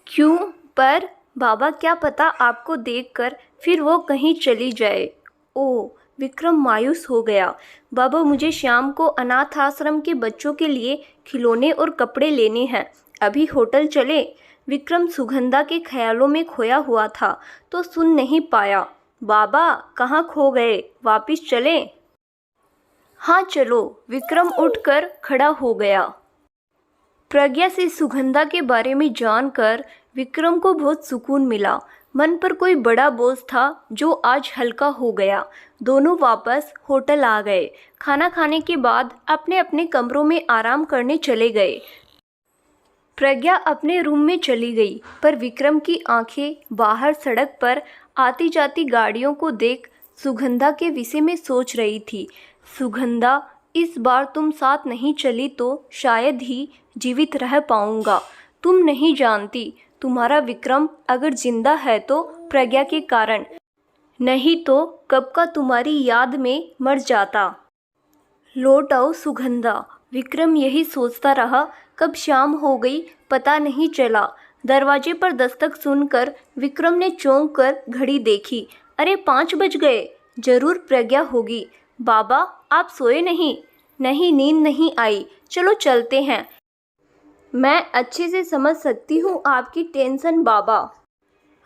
क्यों? पर बाबा, क्या पता आपको देखकर फिर वो कहीं चली जाए। ओह, विक्रम मायूस हो गया। बाबा, मुझे शाम को अनाथ आश्रम के बच्चों के लिए खिलौने और कपड़े लेने हैं, अभी होटल चले? विक्रम सुगंधा के ख्यालों में खोया हुआ था तो सुन नहीं पाया। बाबा, कहाँ खो गए? वापिस चलें? हाँ चलो। विक्रम उठकर खड़ा हो गया। प्रज्ञा से सुगंधा के बारे में जानकर विक्रम को बहुत सुकून मिला। मन पर कोई बड़ा बोझ था जो आज हल्का हो गया। दोनों वापस होटल आ गए। खाना खाने के बाद अपने अपने कमरों में आराम करने चले गए। प्रज्ञा अपने रूम में चली गई, पर विक्रम की आंखें बाहर सड़क पर आती जाती गाड़ियों को देख सुगंधा के विषय में सोच रही थी। सुगंधा, इस बार तुम साथ नहीं चली तो शायद ही जीवित रह पाऊंगा। तुम नहीं जानती, तुम्हारा विक्रम अगर जिंदा है तो प्रज्ञा के कारण, नहीं तो कब का तुम्हारी याद में मर जाता। लौट आओ सुगंधा। विक्रम यही सोचता रहा, कब शाम हो गई पता नहीं चला। दरवाजे पर दस्तक सुनकर विक्रम ने चौंक कर घड़ी देखी। अरे 5 बज गए, जरूर प्रज्ञा होगी। बाबा आप सोए नहीं? नहीं, नींद नहीं आई, चलो चलते हैं। मैं अच्छे से समझ सकती हूँ आपकी टेंशन बाबा।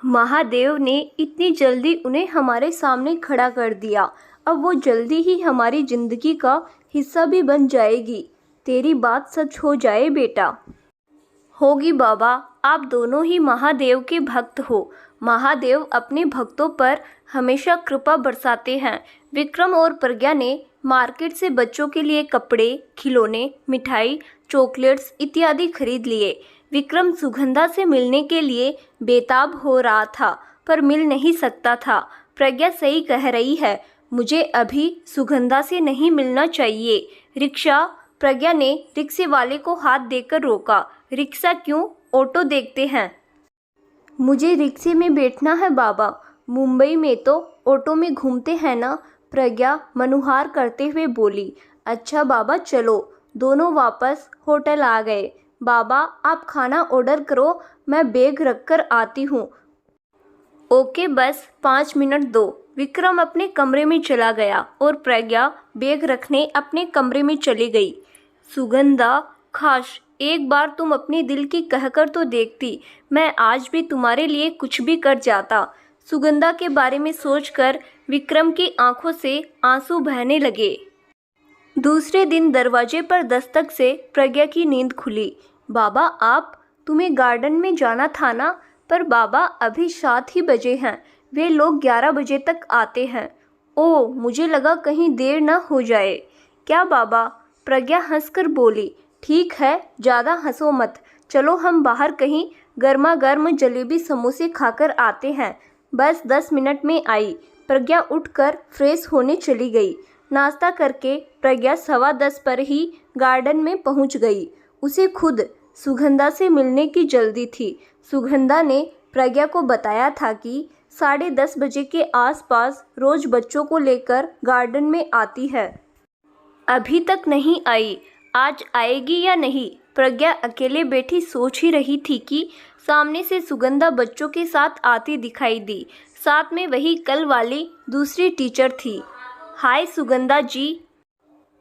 महादेव ने इतनी जल्दी उन्हें हमारे सामने खड़ा कर दिया, अब वो जल्दी ही हमारी जिंदगी का हिस्सा भी बन जाएगी। तेरी बात सच हो जाए बेटा। होगी बाबा, आप दोनों ही महादेव के भक्त हो। महादेव अपने भक्तों पर हमेशा कृपा बरसाते हैं। विक्रम और प्रज्ञा ने मार्केट से बच्चों के लिए कपड़े, खिलौने, मिठाई, चॉकलेट्स इत्यादि खरीद लिए। विक्रम सुगंधा से मिलने के लिए बेताब हो रहा था, पर मिल नहीं सकता था। प्रज्ञा सही कह रही है, मुझे अभी सुगंधा से नहीं मिलना चाहिए। रिक्शा। प्रज्ञा ने रिक्शे वाले को हाथ देकर रोका। रिक्शा क्यों, ऑटो देखते हैं। मुझे रिक्शे में बैठना है बाबा, मुंबई में तो ऑटो में घूमते हैं ना। प्रज्ञा मनुहार करते हुए बोली। अच्छा बाबा चलो। दोनों वापस होटल आ गए। बाबा आप खाना ऑर्डर करो, मैं बैग रखकर आती हूँ। ओके बस 5 मिनट दो। विक्रम अपने कमरे में चला गया और प्रज्ञा बैग रखने अपने कमरे में चली गई। सुगंधा खाश, एक बार तुम अपने दिल की कहकर तो देखती, मैं आज भी तुम्हारे लिए कुछ भी कर जाता। सुगंधा के बारे में सोचकर विक्रम की आंखों से आंसू बहने लगे। दूसरे दिन दरवाजे पर दस्तक से प्रज्ञा की नींद खुली। बाबा आप, तुम्हें गार्डन में जाना था ना? पर बाबा अभी 7 ही बजे हैं, वे लोग 11 बजे तक आते हैं। ओह मुझे लगा कहीं देर न हो जाए। क्या बाबा? प्रज्ञा हंसकर बोली। ठीक है, ज़्यादा हंसो मत, चलो हम बाहर कहीं गर्मा गर्म जलेबी समोसे खाकर आते हैं। बस 10 मिनट में आई। प्रज्ञा उठकर फ्रेश होने चली गई। नाश्ता करके प्रज्ञा 10:15 पर ही गार्डन में पहुंच गई। उसे खुद सुगंधा से मिलने की जल्दी थी। सुगंधा ने प्रज्ञा को बताया था कि 10:30 बजे के आसपास रोज बच्चों को लेकर गार्डन में आती है। अभी तक नहीं आई, आज आएगी या नहीं? प्रज्ञा अकेले बैठी सोच ही रही थी कि सामने से सुगंधा बच्चों के साथ आती दिखाई दी। साथ में वही कल वाली दूसरी टीचर थी। हाय सुगंधा जी,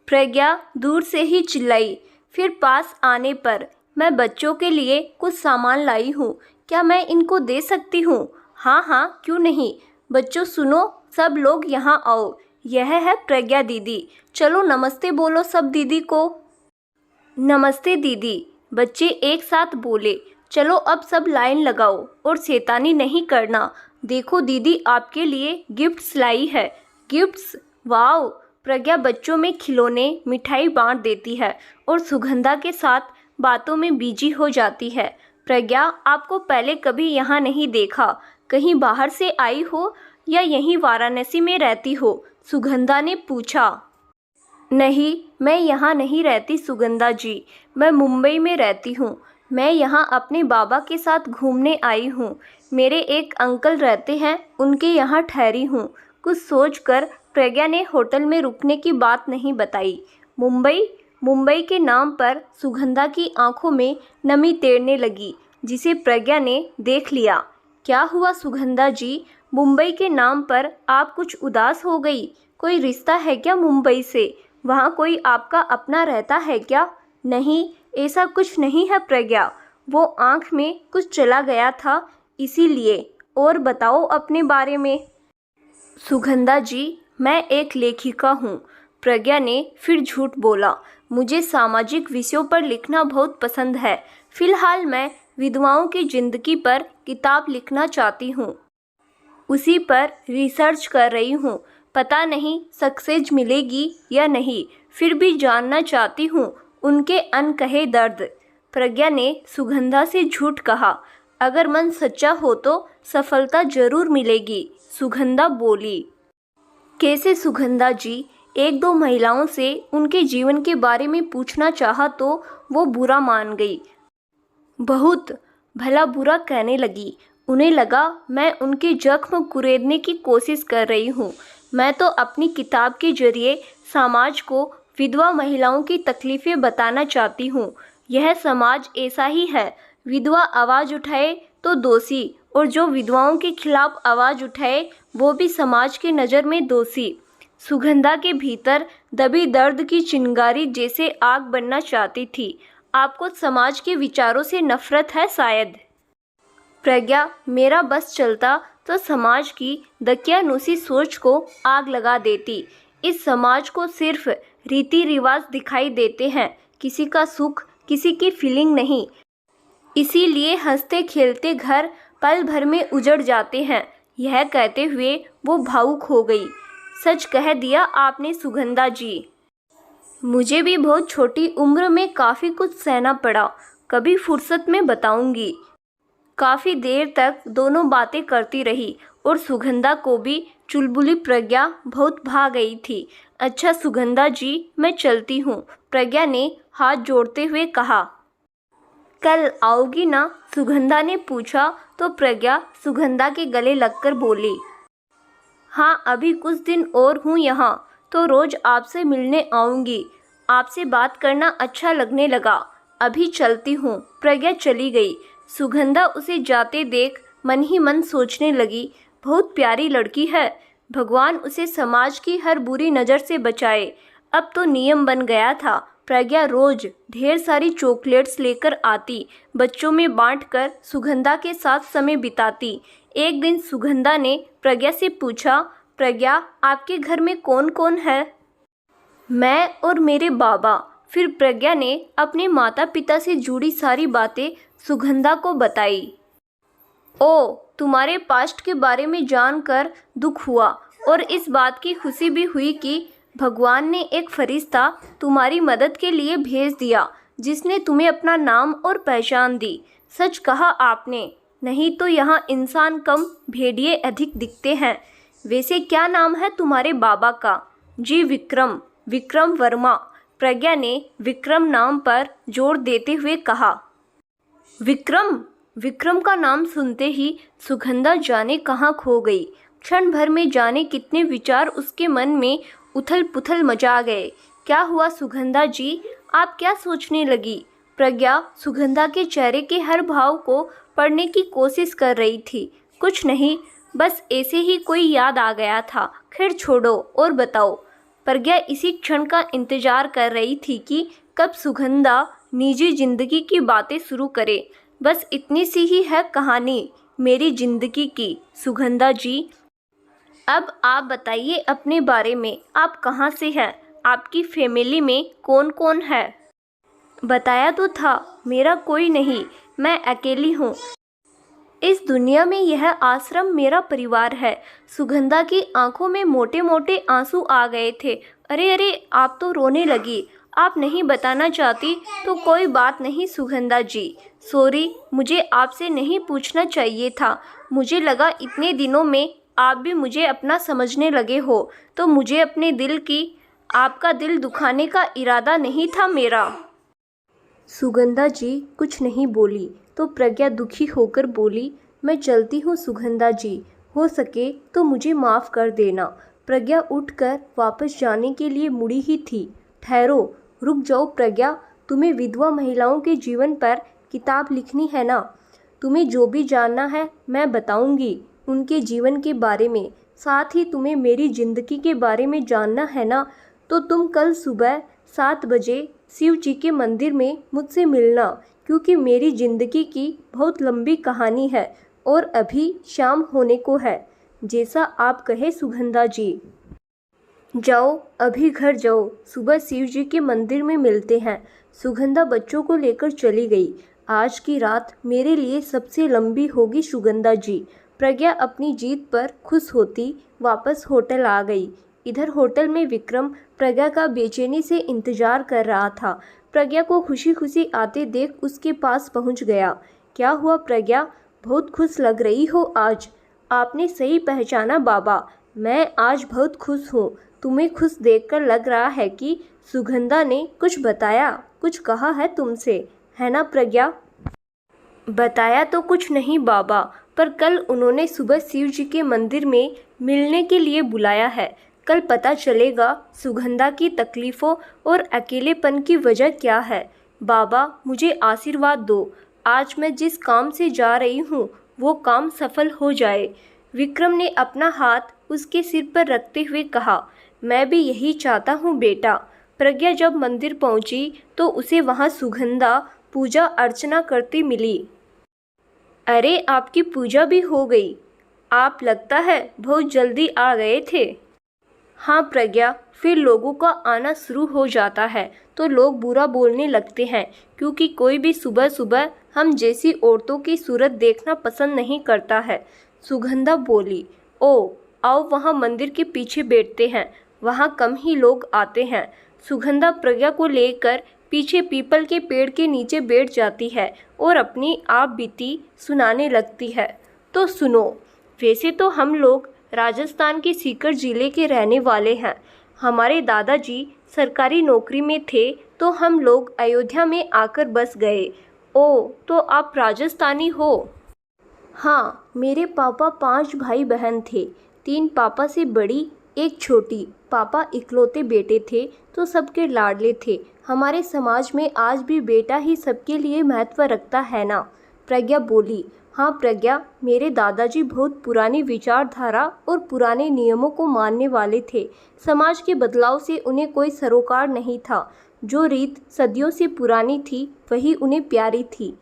प्रज्ञा दूर से ही चिल्लाई। फिर पास आने पर, मैं बच्चों के लिए कुछ सामान लाई हूँ, क्या मैं इनको दे सकती हूँ? हाँ हाँ क्यों नहीं। बच्चों सुनो, सब लोग यहाँ आओ, यह है प्रज्ञा दीदी। चलो नमस्ते बोलो सब दीदी को। नमस्ते दीदी, बच्चे एक साथ बोले। चलो अब सब लाइन लगाओ और शैतानी नहीं करना। देखो दीदी आपके लिए गिफ्ट्स लाई है। गिफ्ट्स? वाओ। प्रज्ञा बच्चों में खिलौने, मिठाई बांट देती है और सुगंधा के साथ बातों में बिजी हो जाती है। प्रज्ञा आपको पहले कभी यहाँ नहीं देखा, कहीं बाहर से आई हो या यहीं वाराणसी में रहती हो? सुगंधा ने पूछा। नहीं, मैं यहाँ नहीं रहती सुगंधा जी, मैं मुंबई में रहती हूँ। मैं यहाँ अपने बाबा के साथ घूमने आई हूँ। मेरे एक अंकल रहते हैं, उनके यहाँ ठहरी हूँ। कुछ सोचकर प्रज्ञा ने होटल में रुकने की बात नहीं बताई। मुंबई के नाम पर सुगंधा की आंखों में नमी तैरने लगी, जिसे प्रज्ञा ने देख लिया। क्या हुआ सुगंधा जी, मुंबई के नाम पर आप कुछ उदास हो गई? कोई रिश्ता है क्या मुंबई से? वहाँ कोई आपका अपना रहता है क्या? नहीं, ऐसा कुछ नहीं है प्रज्ञा, वो आँख में कुछ चला गया था इसीलिए। और बताओ अपने बारे में। सुगंधा जी, मैं एक लेखिका हूँ। प्रज्ञा ने फिर झूठ बोला। मुझे सामाजिक विषयों पर लिखना बहुत पसंद है। फिलहाल मैं विधवाओं की जिंदगी पर किताब लिखना चाहती हूँ, उसी पर रिसर्च कर रही हूँ। पता नहीं सक्सेस मिलेगी या नहीं, फिर भी जानना चाहती हूँ उनके अनकहे दर्द। प्रज्ञा ने सुगंधा से झूठ कहा। अगर मन सच्चा हो तो सफलता जरूर मिलेगी, सुगंधा बोली। कैसे सुगंधा जी? 1-2 महिलाओं से उनके जीवन के बारे में पूछना चाहा तो वो बुरा मान गई। बहुत भला बुरा कहने लगी। उन्हें लगा मैं उनके जख्म कुरेदने की कोशिश कर रही हूँ। मैं तो अपनी किताब के जरिए समाज को विधवा महिलाओं की तकलीफ़ें बताना चाहती हूँ। यह समाज ऐसा ही है, विधवा आवाज़ उठाए तो दोषी, और जो विधवाओं के खिलाफ आवाज़ उठाए वो भी समाज की नज़र में दोषी। सुगंधा के भीतर दबी दर्द की चिंगारी जैसे आग बनना चाहती थी। आपको समाज के विचारों से नफरत है शायद। प्रज्ञा, मेरा बस चलता तो समाज की दकियानूसी सोच को आग लगा देती। इस समाज को सिर्फ रीति रिवाज दिखाई देते हैं, किसी का सुख, किसी की फीलिंग नहीं। इसीलिए हंसते खेलते घर पल भर में उजड़ जाते हैं। यह कहते हुए वो भावुक हो गई। सच कह दिया आपने सुगंधा जी। मुझे भी बहुत छोटी उम्र में काफ़ी कुछ सहना पड़ा, कभी फुर्सत में बताऊंगी। काफ़ी देर तक दोनों बातें करती रही और सुगंधा को भी चुलबुली प्रज्ञा बहुत भा गई थी। अच्छा सुगंधा जी, मैं चलती हूँ, प्रज्ञा ने हाथ जोड़ते हुए कहा। कल आओगी ना? सुगंधा ने पूछा तो प्रज्ञा सुगंधा के गले लगकर बोली, हाँ अभी कुछ दिन और हूँ यहाँ, तो रोज़ आपसे मिलने आऊँगी। आपसे बात करना अच्छा लगने लगा। अभी चलती हूँ। प्रज्ञा चली गई। सुगंधा उसे जाते देख मन ही मन सोचने लगी, बहुत प्यारी लड़की है, भगवान उसे समाज की हर बुरी नज़र से बचाए। अब तो नियम बन गया था, प्रज्ञा रोज ढेर सारी चॉकलेट्स लेकर आती, बच्चों में बांटकर सुगंधा के साथ समय बिताती। एक दिन सुगंधा ने प्रज्ञा से पूछा, प्रज्ञा आपके घर में कौन कौन है? मैं और मेरे बाबा। फिर प्रज्ञा ने अपने माता पिता से जुड़ी सारी बातें सुगंधा को बताई। ओ, तुम्हारे पास्ट के बारे में जानकर दुख हुआ और इस बात की खुशी भी हुई कि भगवान ने एक फरिश्ता तुम्हारी मदद के लिए भेज दिया, जिसने तुम्हें अपना नाम और पहचान दी। सच कहा आपने, नहीं तो यहाँ इंसान कम भेड़िए अधिक दिखते हैं। वैसे क्या नाम है तुम्हारे बाबा का? जी विक्रम, विक्रम वर्मा। प्रज्ञा ने विक्रम नाम पर जोर देते हुए कहा। विक्रम? विक्रम का नाम सुनते ही सुगंधा जाने कहाँ खो गई। क्षण भर में जाने कितने विचार उसके मन में उथल पुथल मचा गए। क्या हुआ सुगंधा जी, आप क्या सोचने लगी? प्रज्ञा सुगंधा के चेहरे के हर भाव को पढ़ने की कोशिश कर रही थी। कुछ नहीं, बस ऐसे ही कोई याद आ गया था। खैर छोड़ो और बताओ। प्रज्ञा इसी क्षण का इंतजार कर रही थी कि कब सुगंधा निजी जिंदगी की बातें शुरू करे। बस इतनी सी ही है कहानी मेरी जिंदगी की, सुगंधा जी। अब आप बताइए अपने बारे में, आप कहाँ से हैं? आपकी फैमिली में कौन कौन है? बताया तो था, मेरा कोई नहीं, मैं अकेली हूँ। इस दुनिया में यह आश्रम मेरा परिवार है। सुगंधा की आंखों में मोटे मोटे आंसू आ गए थे। अरे अरे, आप तो रोने लगी। आप नहीं बताना चाहती तो कोई बात नहीं सुगंधा जी, सॉरी, मुझे आपसे नहीं पूछना चाहिए था। मुझे लगा इतने दिनों में आप भी मुझे अपना समझने लगे हो, तो मुझे अपने दिल की, आपका दिल दुखाने का इरादा नहीं था मेरा। सुगंधा जी कुछ नहीं बोली तो प्रज्ञा दुखी होकर बोली, मैं चलती हूँ सुगंधा जी, हो सके तो मुझे माफ़ कर देना। प्रज्ञा उठकर वापस जाने के लिए मुड़ी ही थी। ठहरो, रुक जाओ प्रज्ञा, तुम्हें विधवा महिलाओं के जीवन पर किताब लिखनी है ना? तुम्हें जो भी जानना है मैं बताऊंगी उनके जीवन के बारे में। साथ ही तुम्हें मेरी ज़िंदगी के बारे में जानना है ना, तो तुम कल सुबह 7 बजे शिव जी के मंदिर में मुझसे मिलना, क्योंकि मेरी ज़िंदगी की बहुत लंबी कहानी है और अभी शाम होने को है। जैसा आप कहे सुगंधा जी। जाओ, अभी घर जाओ, सुबह शिव जी के मंदिर में मिलते हैं। सुगंधा बच्चों को लेकर चली गई। आज की रात मेरे लिए सबसे लंबी होगी सुगंधा जी। प्रज्ञा अपनी जीत पर खुश होती वापस होटल आ गई। इधर होटल में विक्रम प्रज्ञा का बेचैनी से इंतजार कर रहा था। प्रज्ञा को खुशी खुशी आते देख उसके पास पहुंच गया। क्या हुआ प्रज्ञा, बहुत खुश लग रही हो आज? आपने सही पहचाना बाबा, मैं आज बहुत खुश हूँ। तुम्हें खुश देखकर लग रहा है कि सुगंधा ने कुछ बताया, कुछ कहा है तुमसे, है ना प्रज्ञा? बताया तो कुछ नहीं बाबा, पर कल उन्होंने सुबह शिव जी के मंदिर में मिलने के लिए बुलाया है। कल पता चलेगा सुगंधा की तकलीफ़ों और अकेलेपन की वजह क्या है। बाबा, मुझे आशीर्वाद दो। आज मैं जिस काम से जा रही हूँ वो काम सफल हो जाए। विक्रम ने अपना हाथ उसके सिर पर रखते हुए कहा, मैं भी यही चाहता हूँ बेटा। प्रज्ञा जब मंदिर पहुँची तो उसे वहाँ सुगंधा पूजा अर्चना करती मिली। अरे, आपकी पूजा भी हो गई। आप लगता है बहुत जल्दी आ गए थे। हाँ प्रज्ञा, फिर लोगों का आना शुरू हो जाता है तो लोग बुरा बोलने लगते हैं, क्योंकि कोई भी सुबह सुबह हम जैसी औरतों की सूरत देखना पसंद नहीं करता है। सुगंधा बोली, ओ आओ वहाँ मंदिर के पीछे बैठते हैं, वहाँ कम ही लोग आते हैं। सुगंधा प्रज्ञा को लेकर पीछे पीपल के पेड़ के नीचे बैठ जाती है और अपनी आप बीती सुनाने लगती है। तो सुनो, वैसे तो हम लोग राजस्थान के सीकर जिले के रहने वाले हैं। हमारे दादाजी सरकारी नौकरी में थे तो हम लोग अयोध्या में आकर बस गए। ओ, तो आप राजस्थानी हो? हाँ, मेरे पापा 5 भाई बहन थे। 3 पापा से बड़ी, 1 छोटी। पापा इकलौते बेटे थे तो सबके लाडले थे। हमारे समाज में आज भी बेटा ही सबके लिए महत्व रखता है ना? प्रज्ञा बोली। हाँ प्रज्ञा, मेरे दादाजी बहुत पुरानी विचारधारा और पुराने नियमों को मानने वाले थे। समाज के बदलाव से उन्हें कोई सरोकार नहीं था। जो रीत सदियों से पुरानी थी वही उन्हें प्यारी थी।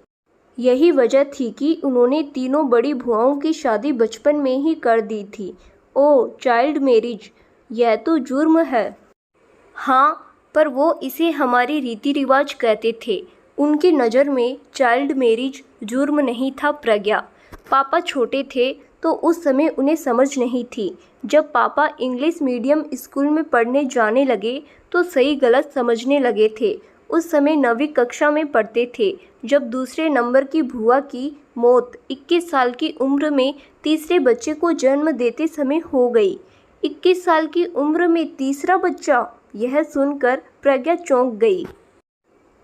यही वजह थी कि उन्होंने तीनों बड़ी बुआओं की शादी बचपन में ही कर दी थी। ओ, चाइल्ड मैरिज, यह तो जुर्म है। हाँ, पर वो इसे हमारी रीति रिवाज कहते थे। उनकी नज़र में चाइल्ड मैरिज जुर्म नहीं था प्रज्ञा। पापा छोटे थे तो उस समय उन्हें समझ नहीं थी। जब पापा इंग्लिश मीडियम स्कूल में पढ़ने जाने लगे तो सही गलत समझने लगे थे। उस समय 9वीं कक्षा में पढ़ते थे जब दूसरे नंबर की बुआ की मौत 21 साल की उम्र में तीसरे बच्चे को जन्म देते समय हो गई। 21 साल की उम्र में तीसरा बच्चा, यह सुनकर प्रज्ञा चौंक गई।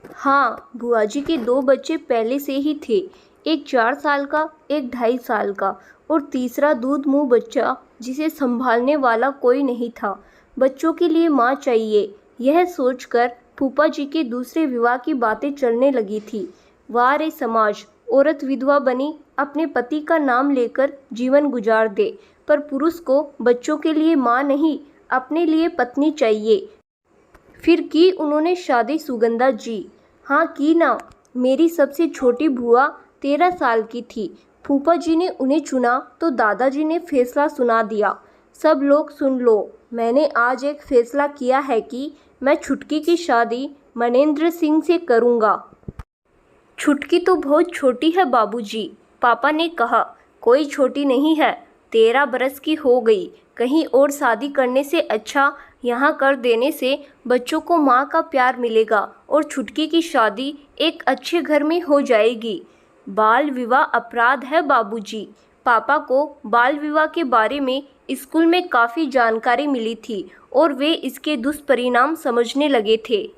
हाँ, बुआ जी के 2 बच्चे पहले से ही थे, एक 4 साल का, एक 2.5 साल का और तीसरा दूध मुंह बच्चा जिसे संभालने वाला कोई नहीं था। बच्चों के लिए माँ चाहिए, यह सोचकर फूफा जी के दूसरे विवाह की बातें चलने लगी थी। वाह रे समाज, औरत विधवा बनी अपने पति का नाम लेकर जीवन गुजार दे, पर पुरुष को बच्चों के लिए माँ नहीं, अपने लिए पत्नी चाहिए। फिर की उन्होंने शादी सुगंधा जी। हाँ की ना। मेरी सबसे छोटी बुआ 13 साल की थी। फूफा जी ने उन्हें चुना तो दादाजी ने फैसला सुना दिया। सब लोग सुन लो, मैंने आज एक फैसला किया है कि मैं छुटकी की शादी मनेंद्र सिंह से करूँगा। छुटकी तो बहुत छोटी है बाबूजी, पापा ने कहा। कोई छोटी नहीं है, 13 बरस की हो गई। कहीं और शादी करने से अच्छा यहाँ कर देने से बच्चों को माँ का प्यार मिलेगा और छुटकी की शादी एक अच्छे घर में हो जाएगी। बाल विवाह अपराध है बाबूजी। पापा को बाल विवाह के बारे में स्कूल में काफ़ी जानकारी मिली थी और वे इसके दुष्परिणाम समझने लगे थे।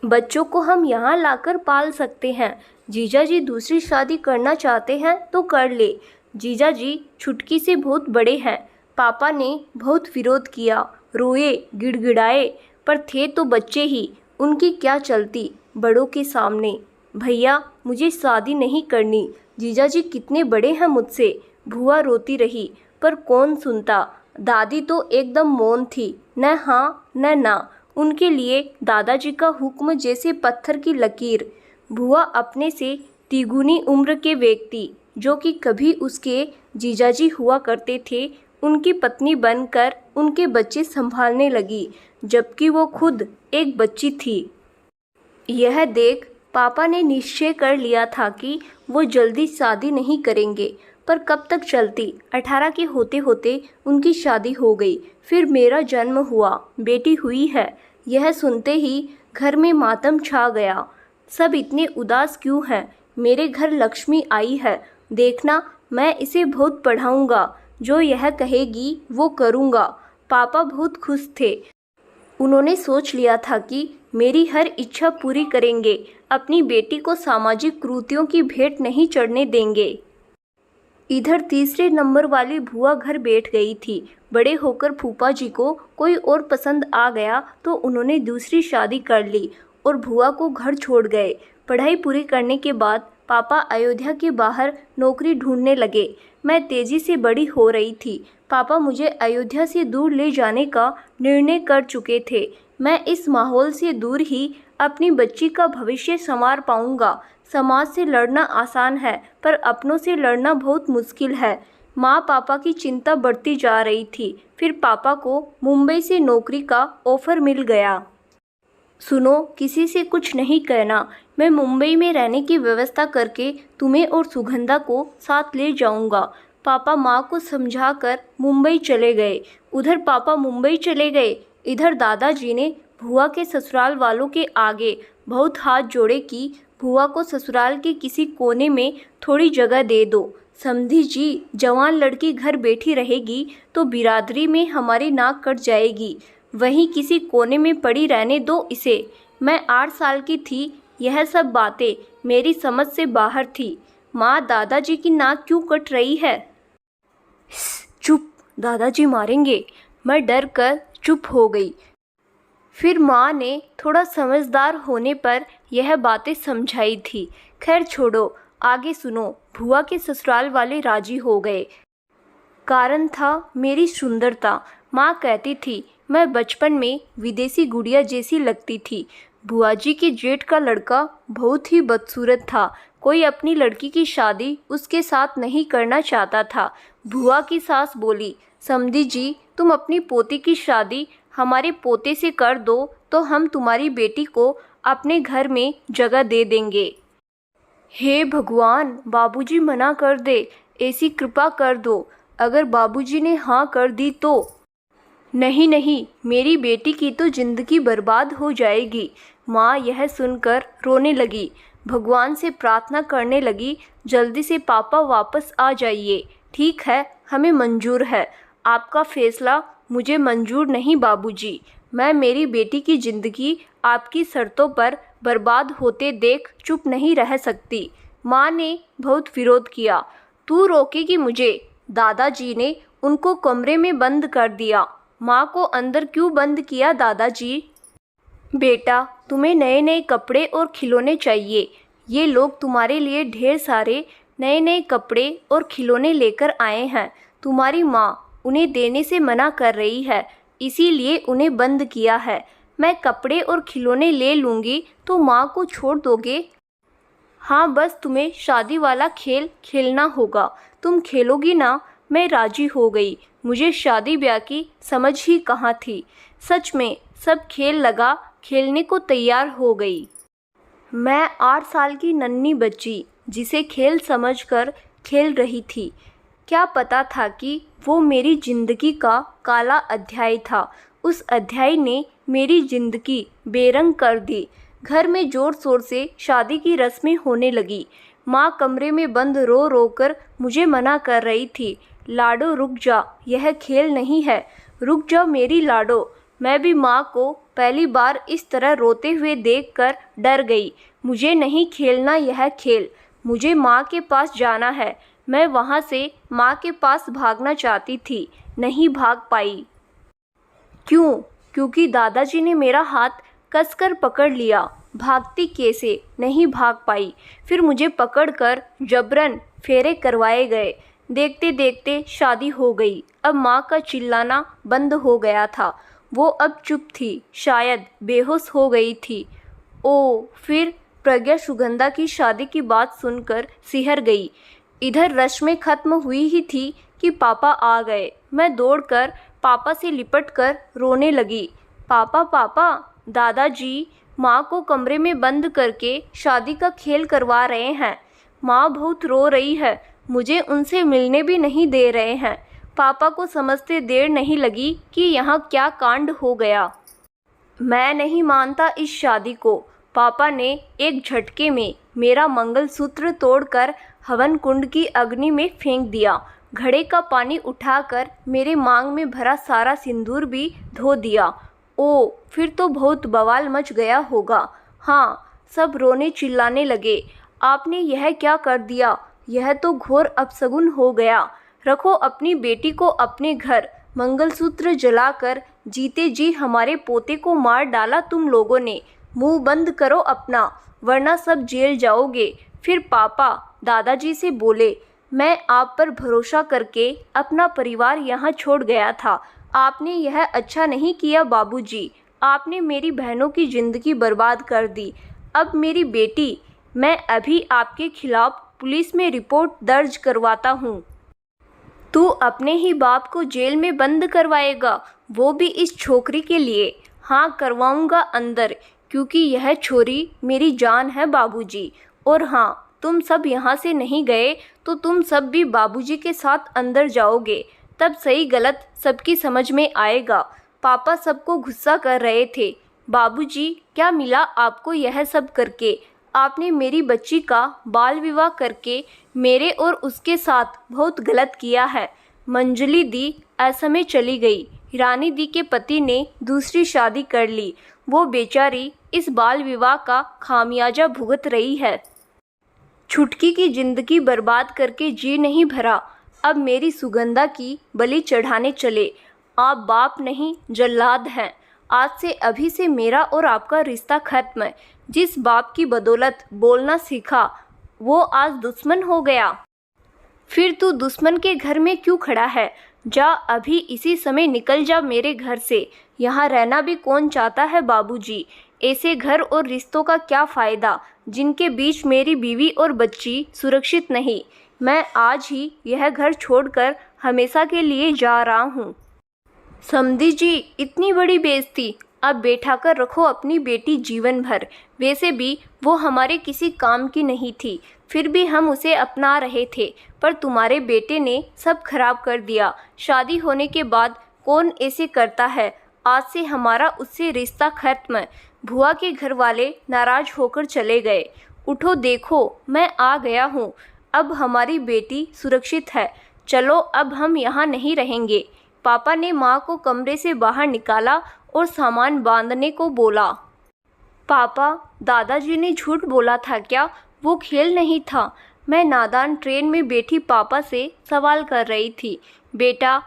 बच्चों को हम यहाँ लाकर पाल सकते हैं। जीजा जी दूसरी शादी करना चाहते हैं तो कर ले। जीजा जी छुटकी से बहुत बड़े हैं। पापा ने बहुत विरोध किया, रोए, गिड़गिड़ाए, पर थे तो बच्चे ही, उनकी क्या चलती बड़ों के सामने। भैया, मुझे शादी नहीं करनी, जीजा जी कितने बड़े हैं मुझसे। बुआ रोती रही, पर कौन सुनता। दादी तो एकदम मौन थी, न हाँ न ना। उनके लिए दादाजी का हुक्म जैसे पत्थर की लकीर। बुआ अपने से तिगुनी उम्र के व्यक्ति, जो कि कभी उसके जीजाजी हुआ करते थे, उनकी पत्नी बनकर उनके बच्चे संभालने लगी, जबकि वो खुद एक बच्ची थी। यह देख पापा ने निश्चय कर लिया था कि वो जल्दी शादी नहीं करेंगे, पर कब तक चलती। 18 के होते होते उनकी शादी हो गई। फिर मेरा जन्म हुआ, बेटी हुई है। यह सुनते ही घर में मातम छा गया। सब इतने उदास क्यों हैं? मेरे घर लक्ष्मी आई है, देखना मैं इसे बहुत पढ़ाऊँगा, जो यह कहेगी वो करूँगा। पापा बहुत खुश थे। उन्होंने सोच लिया था कि मेरी हर इच्छा पूरी करेंगे, अपनी बेटी को सामाजिक कुरीतियों की भेंट नहीं चढ़ने देंगे। इधर तीसरे नंबर वाली भुआ घर बैठ गई थी। बड़े होकर फूफा जी को कोई और पसंद आ गया तो उन्होंने दूसरी शादी कर ली और भुआ को घर छोड़ गए। पढ़ाई पूरी करने के बाद पापा अयोध्या के बाहर नौकरी ढूंढने लगे। मैं तेजी से बड़ी हो रही थी। पापा मुझे अयोध्या से दूर ले जाने का निर्णय कर चुके थे। मैं इस माहौल से दूर ही अपनी बच्ची का भविष्य संवार पाऊंगा। समाज से लड़ना आसान है पर अपनों से लड़ना बहुत मुश्किल है। माँ पापा की चिंता बढ़ती जा रही थी। फिर पापा को मुंबई से नौकरी का ऑफर मिल गया। सुनो, किसी से कुछ नहीं कहना। मैं मुंबई में रहने की व्यवस्था करके तुम्हें और सुगंधा को साथ ले जाऊंगा। पापा माँ को समझाकर मुंबई चले गए। उधर पापा मुंबई चले गए, इधर दादाजी ने भुआ के ससुराल वालों के आगे बहुत हाथ जोड़े कि भुआ को ससुराल के किसी कोने में थोड़ी जगह दे दो। समधी जी, जवान लड़की घर बैठी रहेगी तो बिरादरी में हमारी नाक कट जाएगी। वहीं किसी कोने में पड़ी रहने दो इसे। मैं 8 साल की थी। यह सब बातें मेरी समझ से बाहर थी। माँ, दादाजी की नाक क्यों कट रही है? चुप, दादाजी मारेंगे। मैं डर कर चुप हो गई। फिर माँ ने थोड़ा समझदार होने पर यह बातें समझाई थी। खैर छोड़ो, आगे सुनो। भुआ के ससुराल वाले राजी हो गए। कारण था मेरी सुंदरता। माँ कहती थी मैं बचपन में विदेशी गुड़िया जैसी लगती थी। बुआ जी के जेठ का लड़का बहुत ही बदसूरत था। कोई अपनी लड़की की शादी उसके साथ नहीं करना चाहता था। बुआ की सास बोली, समधी जी, तुम अपनी पोती की शादी हमारे पोते से कर दो तो हम तुम्हारी बेटी को अपने घर में जगह दे देंगे। हे भगवान, बाबूजी मना कर दे, ऐसी कृपा कर दो। अगर बाबूजी ने हाँ कर दी तो? नहीं नहीं, मेरी बेटी की तो जिंदगी बर्बाद हो जाएगी। माँ यह सुनकर रोने लगी। भगवान से प्रार्थना करने लगी, जल्दी से पापा वापस आ जाइए। ठीक है, हमें मंजूर है। आपका फैसला मुझे मंजूर नहीं बाबूजी। मैं मेरी बेटी की ज़िंदगी आपकी शर्तों पर बर्बाद होते देख चुप नहीं रह सकती। माँ ने बहुत विरोध किया। तू रोकेगी मुझे? दादाजी ने उनको कमरे में बंद कर दिया। माँ को अंदर क्यों बंद किया दादाजी? बेटा, तुम्हें नए नए कपड़े और खिलौने चाहिए। ये लोग तुम्हारे लिए ढेर सारे नए नए कपड़े और खिलौने लेकर आए हैं। तुम्हारी माँ उन्हें देने से मना कर रही है, इसीलिए उन्हें बंद किया है। मैं कपड़े और खिलौने ले लूँगी तो माँ को छोड़ दोगे? हाँ, बस तुम्हें शादी वाला खेल खेलना होगा। तुम खेलोगी ना? मैं राजी हो गई। मुझे शादी ब्याह की समझ ही कहाँ थी। सच में सब खेल लगा खेलने को तैयार हो गई। मैं 8 साल की नन्ही बच्ची जिसे खेल समझकर खेल रही थी। क्या पता था कि वो मेरी ज़िंदगी का काला अध्याय था। उस अध्याय ने मेरी ज़िंदगी बेरंग कर दी। घर में ज़ोर शोर से शादी की रस्में होने लगी। माँ कमरे में बंद रो रो कर मुझे मना कर रही थी। लाडो रुक जा, यह खेल नहीं है। रुक जा मेरी लाडो। मैं भी माँ को पहली बार इस तरह रोते हुए देखकर डर गई। मुझे नहीं खेलना यह खेल। मुझे माँ के पास जाना है। मैं वहाँ से माँ के पास भागना चाहती थी, नहीं भाग पाई। क्यों? क्योंकि दादाजी ने मेरा हाथ कसकर पकड़ लिया। भागती कैसे? नहीं भाग पाई। फिर मुझे पकड़कर जबरन फेरे करवाए गए। देखते देखते शादी हो गई। अब माँ का चिल्लाना बंद हो गया था। वो अब चुप थी, शायद बेहोश हो गई थी। फिर प्रज्ञा सुगंधा की शादी की बात सुनकर सिहर गई। इधर रस्में खत्म हुई ही थी कि पापा आ गए। मैं दौड़कर पापा से लिपटकर रोने लगी। पापा पापा, दादाजी माँ को कमरे में बंद करके शादी का खेल करवा रहे हैं। माँ बहुत रो रही है। मुझे उनसे मिलने भी नहीं दे रहे हैं। पापा को समझते देर नहीं लगी कि यहाँ क्या कांड हो गया। मैं नहीं मानता इस शादी को। पापा ने एक झटके में मेरा मंगलसूत्र तोड़कर हवन कुंड की अग्नि में फेंक दिया। घड़े का पानी उठाकर मेरे मांग में भरा सारा सिंदूर भी धो दिया। फिर तो बहुत बवाल मच गया होगा। हाँ, सब रोने चिल्लाने लगे। आपने यह क्या कर दिया? यह तो घोर अपशगुन हो गया। रखो अपनी बेटी को अपने घर, मंगलसूत्र जलाकर जीते जी हमारे पोते को मार डाला तुम लोगों ने। मुंह बंद करो अपना, वरना सब जेल जाओगे। फिर पापा दादाजी से बोले, मैं आप पर भरोसा करके अपना परिवार यहाँ छोड़ गया था। आपने यह अच्छा नहीं किया बाबूजी। आपने मेरी बहनों की ज़िंदगी बर्बाद कर दी। अब मेरी बेटी, मैं अभी आपके खिलाफ पुलिस में रिपोर्ट दर्ज करवाता हूँ। तू अपने ही बाप को जेल में बंद करवाएगा, वो भी इस छोकरी के लिए? हाँ, करवाऊंगा अंदर, क्योंकि यह छोरी मेरी जान है बाबूजी। और हाँ, तुम सब यहाँ से नहीं गए तो तुम सब भी बाबूजी के साथ अंदर जाओगे। तब सही गलत सबकी समझ में आएगा। पापा सबको गुस्सा कर रहे थे। बाबूजी, क्या मिला आपको यह सब करके? आपने मेरी बच्ची का बाल विवाह करके मेरे और उसके साथ बहुत गलत किया है। मंजली दी असमय चली गई। रानी दी के पति ने दूसरी शादी कर ली। वो बेचारी इस बाल विवाह का खामियाजा भुगत रही है। छुटकी की जिंदगी बर्बाद करके जी नहीं भरा। अब मेरी सुगंधा की बलि चढ़ाने चले। आप बाप नहीं, जल्लाद हैं। आज से अभी से मेरा और आपका रिश्ता खत्म है। जिस बाप की बदौलत बोलना सीखा, वो आज दुश्मन हो गया। फिर तू दुश्मन के घर में क्यों खड़ा है? जा, अभी इसी समय निकल जा मेरे घर से। यहाँ रहना भी कौन चाहता है बाबूजी? ऐसे घर और रिश्तों का क्या फ़ायदा जिनके बीच मेरी बीवी और बच्ची सुरक्षित नहीं। मैं आज ही यह घर छोड़कर हमेशा के लिए जा रहा हूँ। समधी जी, इतनी बड़ी बेइज्जती। अब बैठा कर रखो अपनी बेटी जीवन भर। वैसे भी वो हमारे किसी काम की नहीं थी, फिर भी हम उसे अपना रहे थे। पर तुम्हारे बेटे ने सब खराब कर दिया। शादी होने के बाद कौन ऐसे करता है? आज से हमारा उससे रिश्ता खत्म है। भुआ के घर वाले नाराज होकर चले गए। उठो, देखो मैं आ गया हूँ। अब हमारी बेटी सुरक्षित है। चलो, अब हम यहाँ नहीं रहेंगे। पापा ने माँ को कमरे से बाहर निकाला और सामान बांधने को बोला। पापा, दादाजी ने झूठ बोला था क्या? वो खेल नहीं था। मैं नादान ट्रेन में बैठी पापा से सवाल कर रही थी। बेटा,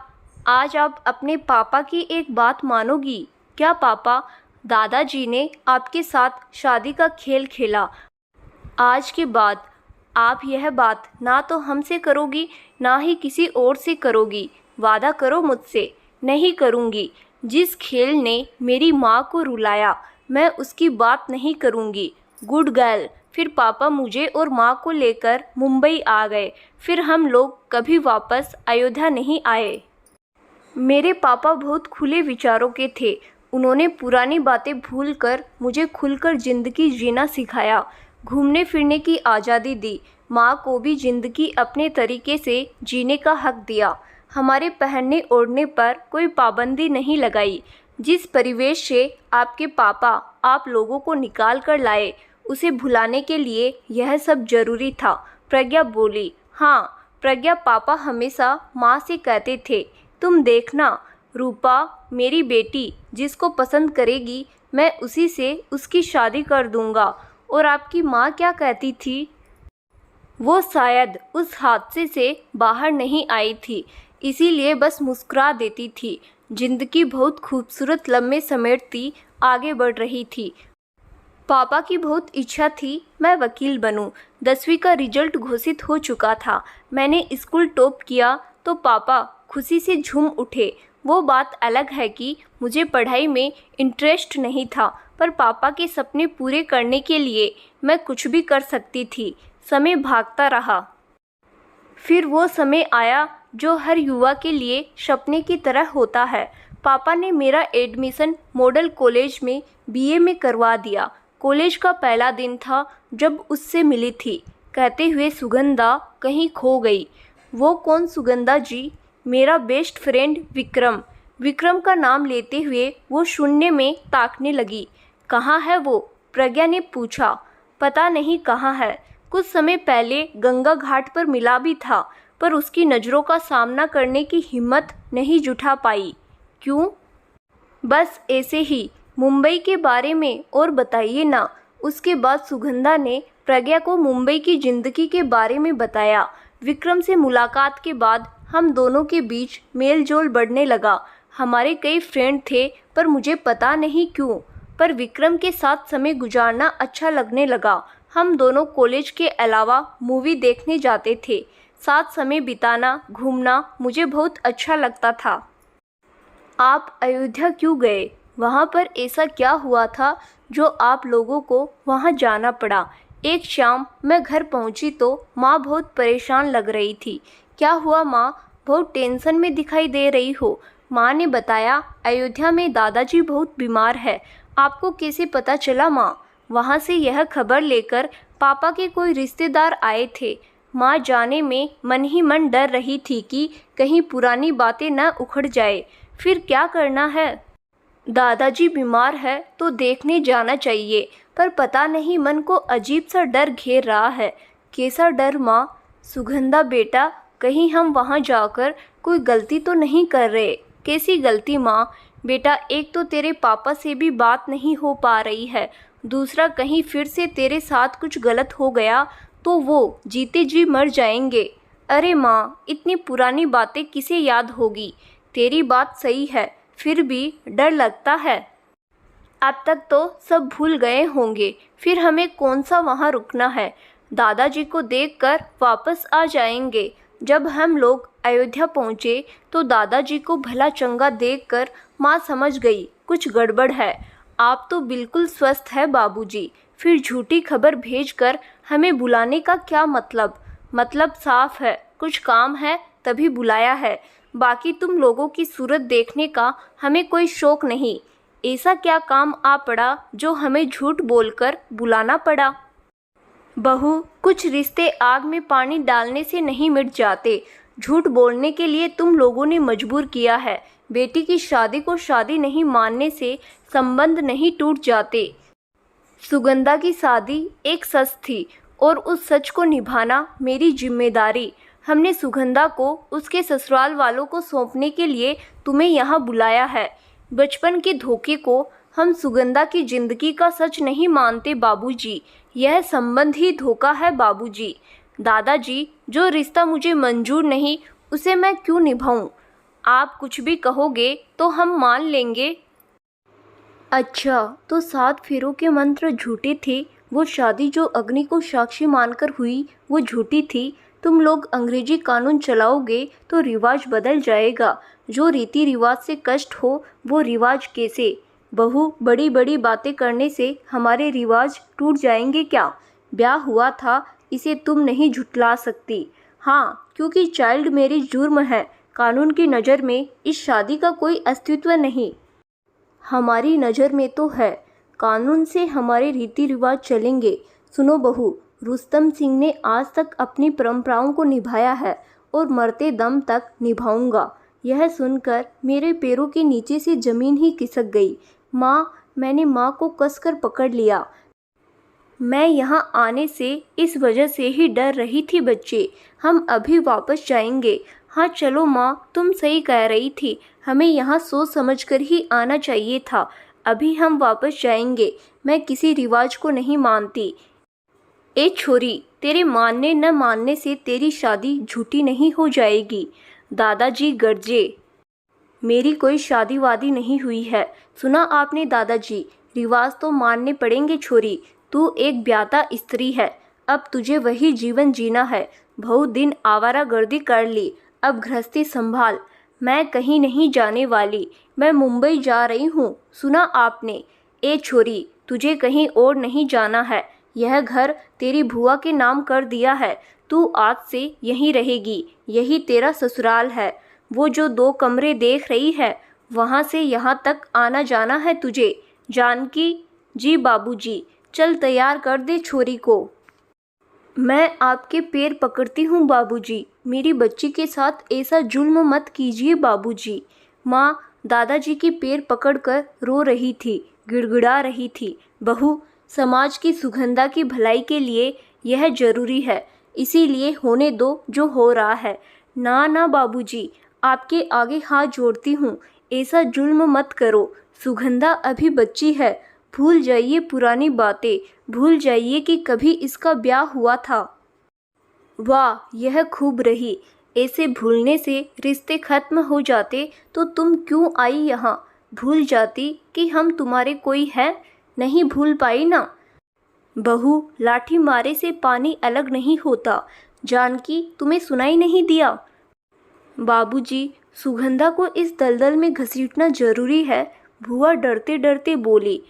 आज आप अपने पापा की एक बात मानोगी क्या? पापा, दादाजी ने आपके साथ शादी का खेल खेला। आज के बाद आप यह बात ना तो हमसे करोगी, ना ही किसी और से करोगी। वादा करो मुझसे। नहीं करूँगी। जिस खेल ने मेरी माँ को रुलाया, मैं उसकी बात नहीं करूँगी। Good girl. फिर पापा मुझे और माँ को लेकर मुंबई आ गए। फिर हम लोग कभी वापस अयोध्या नहीं आए। मेरे पापा बहुत खुले विचारों के थे। उन्होंने पुरानी बातें भूलकर मुझे खुलकर ज़िंदगी जीना सिखाया, घूमने फिरने की आज़ादी दी। माँ को भी ज़िंदगी अपने तरीके से जीने का हक दिया। हमारे पहनने ओढ़ने पर कोई पाबंदी नहीं लगाई। जिस परिवेश से आपके पापा आप लोगों को निकाल कर लाए, उसे भुलाने के लिए यह सब जरूरी था। प्रज्ञा बोली। हाँ, प्रज्ञा, पापा हमेशा माँ से कहते थे, तुम देखना रूपा मेरी बेटी जिसको पसंद करेगी, मैं उसी से उसकी शादी कर दूंगा। और आपकी माँ क्या कहती थी? वो शायद उस हादसे से बाहर नहीं आई थी, इसीलिए बस मुस्कुरा देती थी। जिंदगी बहुत खूबसूरत लम्हे समेटती आगे बढ़ रही थी। पापा की बहुत इच्छा थी मैं वकील बनूं। 10वीं का रिजल्ट घोषित हो चुका था। मैंने स्कूल टॉप किया तो पापा खुशी से झूम उठे। वो बात अलग है कि मुझे पढ़ाई में इंटरेस्ट नहीं था, पर पापा के सपने पूरे करने के लिए मैं कुछ भी कर सकती थी। समय भागता रहा। फिर वो समय आया जो हर युवा के लिए सपने की तरह होता है। पापा ने मेरा एडमिशन मॉडल कॉलेज में बीए में करवा दिया। कॉलेज का पहला दिन था जब उससे मिली थी। कहते हुए सुगंधा कहीं खो गई। वो कौन सुगंधा जी? मेरा बेस्ट फ्रेंड विक्रम। विक्रम का नाम लेते हुए वो शून्य में ताकने लगी। कहाँ है वो? प्रज्ञा ने पूछा। पता नहीं कहाँ है। कुछ समय पहले गंगा घाट पर मिला भी था, पर उसकी नज़रों का सामना करने की हिम्मत नहीं जुटा पाई। क्यों? बस ऐसे ही। मुंबई के बारे में और बताइए ना। उसके बाद सुगंधा ने प्रज्ञा को मुंबई की ज़िंदगी के बारे में बताया। विक्रम से मुलाकात के बाद हम दोनों के बीच मेल जोल बढ़ने लगा। हमारे कई फ्रेंड थे, पर मुझे पता नहीं क्यों, पर विक्रम के साथ समय गुजारना अच्छा लगने लगा। हम दोनों कॉलेज के अलावा मूवी देखने जाते थे। साथ समय बिताना, घूमना मुझे बहुत अच्छा लगता था। आप अयोध्या क्यों गए? वहाँ पर ऐसा क्या हुआ था जो आप लोगों को वहाँ जाना पड़ा? एक शाम मैं घर पहुँची तो माँ बहुत परेशान लग रही थी। क्या हुआ माँ? बहुत टेंशन में दिखाई दे रही हो। माँ ने बताया, अयोध्या में दादाजी बहुत बीमार है। आपको कैसे पता चला माँ? वहाँ से यह खबर लेकर पापा के कोई रिश्तेदार आए थे। माँ जाने में मन ही मन डर रही थी कि कहीं पुरानी बातें न उखड़ जाए। फिर क्या करना है? दादाजी बीमार है तो देखने जाना चाहिए, पर पता नहीं मन को अजीब सा डर घेर रहा है। कैसा डर माँ? सुगंधा बेटा, कहीं हम वहाँ जाकर कोई गलती तो नहीं कर रहे? कैसी गलती माँ? बेटा, एक तो तेरे पापा से भी बात नहीं हो पा रही है, दूसरा कहीं फिर से तेरे साथ कुछ गलत हो गया तो वो जीते जी मर जाएंगे। अरे माँ, इतनी पुरानी बातें किसे याद होगी? तेरी बात सही है, फिर भी डर लगता है। अब तक तो सब भूल गए होंगे, फिर हमें कौन सा वहाँ रुकना है? दादाजी को देखकर वापस आ जाएंगे। जब हम लोग अयोध्या पहुँचे तो दादाजी को भला चंगा देखकर माँ समझ गई कुछ गड़बड़ है। आप तो बिल्कुल स्वस्थ है बाबूजी। फिर झूठी खबर भेजकर हमें बुलाने का क्या मतलब? मतलब साफ है, कुछ काम है तभी बुलाया है। बाकी तुम लोगों की सूरत देखने का हमें कोई शौक नहीं। ऐसा क्या काम आ पड़ा जो हमें झूठ बोलकर बुलाना पड़ा? बहू, कुछ रिश्ते आग में पानी डालने से नहीं मिट जाते। झूठ बोलने के लिए तुम लोगों ने मजबूर किया है। बेटी की शादी को शादी नहीं मानने से संबंध नहीं टूट जाते। सुगंधा की शादी एक सच थी और उस सच को निभाना मेरी जिम्मेदारी। हमने सुगंधा को उसके ससुराल वालों को सौंपने के लिए तुम्हें यहाँ बुलाया है। बचपन के धोखे को हम सुगंधा की जिंदगी का सच नहीं मानते बाबूजी। यह संबंध ही धोखा है बाबूजी। दादाजी, जो रिश्ता मुझे मंजूर नहीं उसे मैं क्यों निभाऊं? आप कुछ भी कहोगे तो हम मान लेंगे। अच्छा, तो 7 फेरों के मंत्र झूठे थे। वो शादी जो अग्नि को साक्षी मानकर हुई वो झूठी थी। तुम लोग अंग्रेजी कानून चलाओगे तो रिवाज बदल जाएगा। जो रीति रिवाज से कष्ट हो वो रिवाज कैसे? बहू, बड़ी बड़ी बातें करने से हमारे रिवाज टूट जाएंगे क्या? ब्याह हुआ था, इसे तुम नहीं झुठला सकती। हाँ, क्योंकि चाइल्ड मैरिज जुर्म है। कानून की नज़र में इस शादी का कोई अस्तित्व नहीं। हमारी नज़र में तो है। कानून से हमारे रीति रिवाज चलेंगे। सुनो बहू, रुस्तम सिंह ने आज तक अपनी परंपराओं को निभाया है और मरते दम तक निभाऊंगा। यह सुनकर मेरे पैरों के नीचे से ज़मीन ही खिसक गई। माँ, मैंने माँ को कसकर पकड़ लिया। मैं यहाँ आने से इस वजह से ही डर रही थी। बच्चे, हम अभी वापस जाएंगे। हाँ चलो माँ, तुम सही कह रही थी, हमें यहाँ सोच समझ कर ही आना चाहिए था। अभी हम वापस जाएंगे। मैं किसी रिवाज को नहीं मानती। ए छोरी, तेरे मानने न मानने से तेरी शादी झूठी नहीं हो जाएगी। दादाजी गरजे। मेरी कोई शादी वादी नहीं हुई है। सुना आपने दादाजी, रिवाज तो मानने पड़ेंगे छोरी। तू एक ब्याता स्त्री है, अब तुझे वही जीवन जीना है। बहुत दिन आवारागर्दी कर ली, अब गृहस्थी संभाल। मैं कहीं नहीं जाने वाली, मैं मुंबई जा रही हूँ। सुना आपने? ए छोरी, तुझे कहीं और नहीं जाना है। यह घर तेरी भुआ के नाम कर दिया है। तू आज से यहीं रहेगी। यही तेरा ससुराल है। वो जो 2 कमरे देख रही है, वहाँ से यहाँ तक आना जाना है तुझे। जानकी? जी बाबूजी। चल तैयार कर दे छोरी को। मैं आपके पैर पकड़ती हूँ बाबूजी। मेरी बच्ची के साथ ऐसा जुल्म मत कीजिए बाबूजी। माँ दादाजी की पैर पकड़कर रो रही थी, गिड़गिड़ा रही थी। बहू, समाज की सुगंधा की भलाई के लिए यह जरूरी है, इसीलिए होने दो जो हो रहा है। ना ना बाबूजी, आपके आगे हाथ जोड़ती हूँ, ऐसा जुल्म मत करो। सुगंधा अभी बच्ची है, भूल जाइए पुरानी बातें, भूल जाइए कि कभी इसका ब्याह हुआ था। वाह, यह खूब रही। ऐसे भूलने से रिश्ते खत्म हो जाते तो तुम क्यों आई यहाँ? भूल जाती कि हम तुम्हारे कोई हैं? नहीं भूल पाई ना? बहू, लाठी मारे से पानी अलग नहीं होता। जानकी, तुम्हें सुनाई नहीं दिया? बाबूजी, सुगंधा को इस दलदल में घसीटना जरूरी है। भुआ डरते डरते बोली।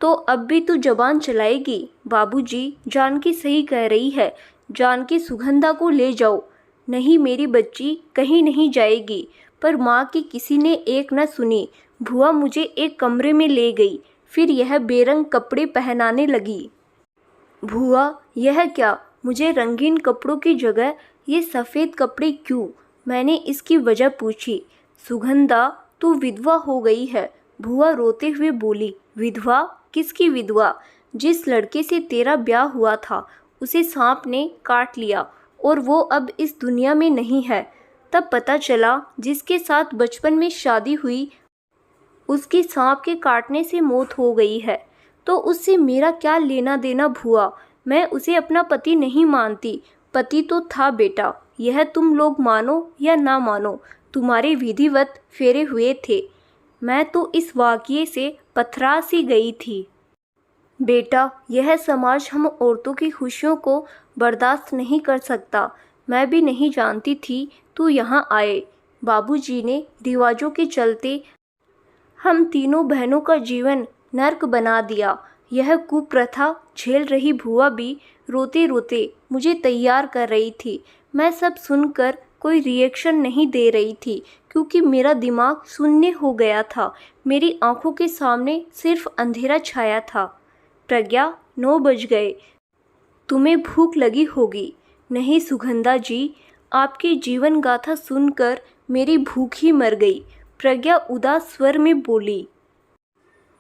तो अब भी तू जबान चलाएगी? बाबूजी, जानकी सही कह रही है। जानकी, सुगंधा को ले जाओ। नहीं मेरी बच्ची कहीं नहीं जाएगी। पर माँ की किसी ने एक न सुनी। भुआ मुझे एक कमरे में ले गई, फिर यह बेरंग कपड़े पहनाने लगी। भुआ, यह क्या? मुझे रंगीन कपड़ों की जगह ये सफ़ेद कपड़े क्यों? मैंने इसकी वजह पूछी। सुगंधा, तू विधवा हो गई है। भुआ रोते हुए बोली। विधवा? किसकी विधवा? जिस लड़के से तेरा ब्याह हुआ था उसे सांप ने काट लिया और वो अब इस दुनिया में नहीं है। तब पता चला जिसके साथ बचपन में शादी हुई उसकी सांप के काटने से मौत हो गई है। तो उससे मेरा क्या लेना देना भुआ? मैं उसे अपना पति नहीं मानती। पति तो था बेटा, यह तुम लोग मानो या ना मानो, तुम्हारे विधिवत फेरे हुए थे। मैं तो इस वाक़ये से पथरा सी गई थी। बेटा, यह समाज हम औरतों की खुशियों को बर्दाश्त नहीं कर सकता। मैं भी नहीं जानती थी तू यहाँ आए। बाबूजी ने रिवाजों के चलते हम तीनों बहनों का जीवन नर्क बना दिया। यह कुप्रथा झेल रही भुआ भी रोते रोते मुझे तैयार कर रही थी। मैं सब सुनकर कोई रिएक्शन नहीं दे रही थी क्योंकि मेरा दिमाग शून्य हो गया था। मेरी आंखों के सामने सिर्फ अंधेरा छाया था। प्रज्ञा, 9 बज गए। तुम्हें भूख लगी होगी। नहीं सुगंधा जी, आपकी जीवन गाथा सुनकर मेरी भूख ही मर गई। प्रज्ञा उदास स्वर में बोली।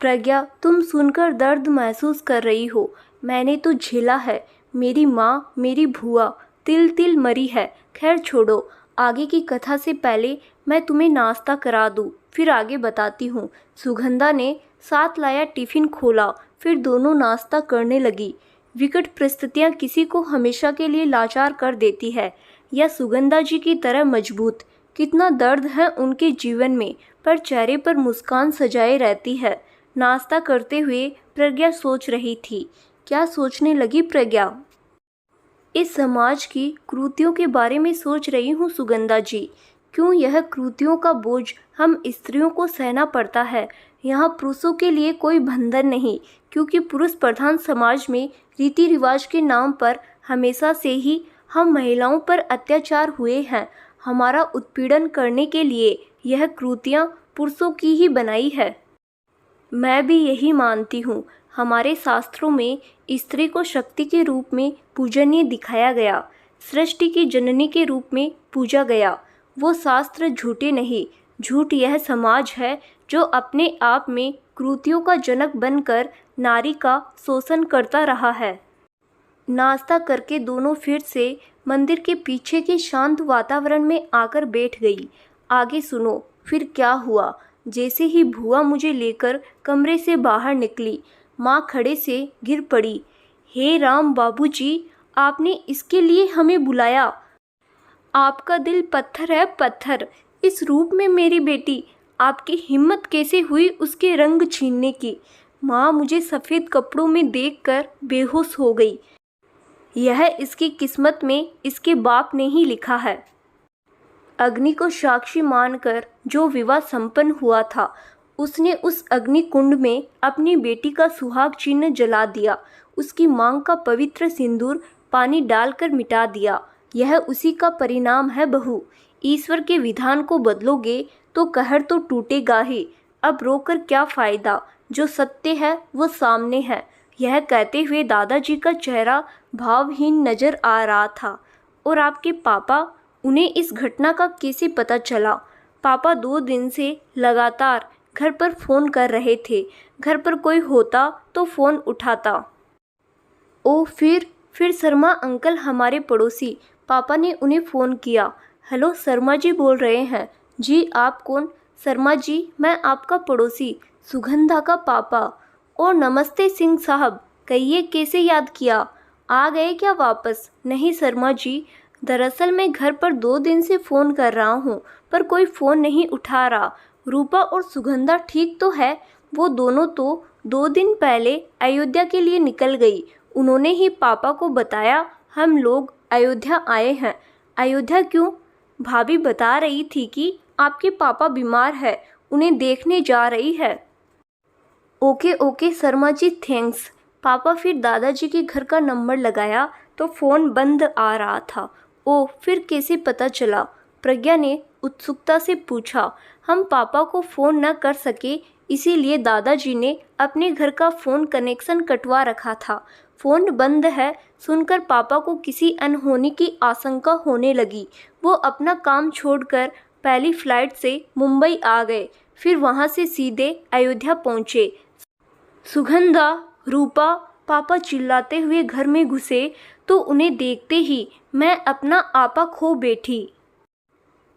प्रज्ञा, तुम सुनकर दर्द महसूस कर रही हो। मैंने तो झेला है। मेरी माँ, मेरी भुआ तिल तिल मरी है। खैर छोड़ो, आगे की कथा से पहले मैं तुम्हें नाश्ता करा दूँ, फिर आगे बताती हूँ। सुगंधा ने साथ लाया टिफ़िन खोला, फिर दोनों नाश्ता करने लगी। विकट परिस्थितियाँ किसी को हमेशा के लिए लाचार कर देती है, या सुगंधा जी की तरह मजबूत। कितना दर्द है उनके जीवन में, पर चेहरे पर मुस्कान सजाए रहती है। नाश्ता करते हुए प्रज्ञा सोच रही थी। क्या सोचने लगी प्रज्ञा? इस समाज की क्रूतियों के बारे में सोच रही हूँ सुगंधा जी। क्यों यह क्रूतियों का बोझ हम स्त्रियों को सहना पड़ता है? यहाँ पुरुषों के लिए कोई बंधन नहीं, क्योंकि पुरुष प्रधान समाज में रीति रिवाज के नाम पर हमेशा से ही हम महिलाओं पर अत्याचार हुए हैं। हमारा उत्पीड़न करने के लिए यह क्रूतियाँ पुरुषों की ही बनाई है। मैं भी यही मानती हूँ। हमारे शास्त्रों में स्त्री को शक्ति के रूप में पूजनीय दिखाया गया, सृष्टि की जननी के रूप में पूजा गया। वो शास्त्र झूठे नहीं, झूठ यह समाज है जो अपने आप में क्रूतियों का जनक बनकर नारी का शोषण करता रहा है। नाश्ता करके दोनों फिर से मंदिर के पीछे के शांत वातावरण में आकर बैठ गई। आगे सुनो, फिर क्या हुआ। जैसे ही भुआ मुझे लेकर कमरे से बाहर निकली, माँ खड़े से गिर पड़ी। हे राम बाबूजी, आपने इसके लिए हमें बुलाया? आपका दिल पत्थर है, पत्थर। इस रूप में मेरी बेटी, आपकी हिम्मत कैसे हुई उसके रंग छीनने की? माँ मुझे सफ़ेद कपड़ों में देखकर बेहोश हो गई। यह इसकी किस्मत में इसके बाप ने ही लिखा है। अग्नि को साक्षी मानकर जो विवाह संपन्न हुआ था, उसने उस अग्नि कुंड में अपनी बेटी का सुहाग चिन्ह जला दिया। उसकी मांग का पवित्र सिंदूर पानी डालकर मिटा दिया। यह उसी का परिणाम है बहू। ईश्वर के विधान को बदलोगे तो कहर तो टूटेगा ही। अब रोकर क्या फ़ायदा? जो सत्य है वो सामने है। यह कहते हुए दादाजी का चेहरा भावहीन नजर आ रहा था। और आपके पापा, उन्हें इस घटना का कैसे पता चला? पापा 2 दिन से लगातार घर पर फ़ोन कर रहे थे। घर पर कोई होता तो फ़ोन उठाता। ओ फिर शर्मा अंकल, हमारे पड़ोसी। पापा ने उन्हें फ़ोन किया। हेलो, शर्मा जी बोल रहे हैं। जी, आप कौन? शर्मा जी, मैं आपका पड़ोसी, सुगंधा का पापा। और नमस्ते सिंह साहब, कहिए कैसे याद किया? आ गए क्या वापस? नहीं शर्मा जी, दरअसल मैं घर पर 2 दिन से फ़ोन कर रहा हूँ पर कोई फ़ोन नहीं उठा रहा। रूपा और सुगंधा ठीक तो है, वो दोनों तो 2 दिन पहले अयोध्या के लिए निकल गई। उन्होंने ही पापा को बताया हम लोग अयोध्या आए हैं। अयोध्या क्यों? भाभी बता रही थी कि आपके पापा बीमार है, उन्हें देखने जा रही है। Okay okay Sharma ji, thanks. पापा फिर दादाजी के घर का नंबर लगाया तो फ़ोन बंद आ रहा था। ओह, फिर कैसे पता चला? प्रज्ञा ने उत्सुकता से पूछा। हम पापा को फ़ोन न कर सके, इसीलिए दादाजी ने अपने घर का फ़ोन कनेक्शन कटवा रखा था। फ़ोन बंद है सुनकर पापा को किसी अनहोनी की आशंका होने लगी। वो अपना काम छोड़कर पहली फ्लाइट से मुंबई आ गए, फिर वहाँ से सीधे अयोध्या पहुँचे। सुगंधा, रूपा, पापा चिल्लाते हुए घर में घुसे तो उन्हें देखते ही मैं अपना आपा खो बैठी।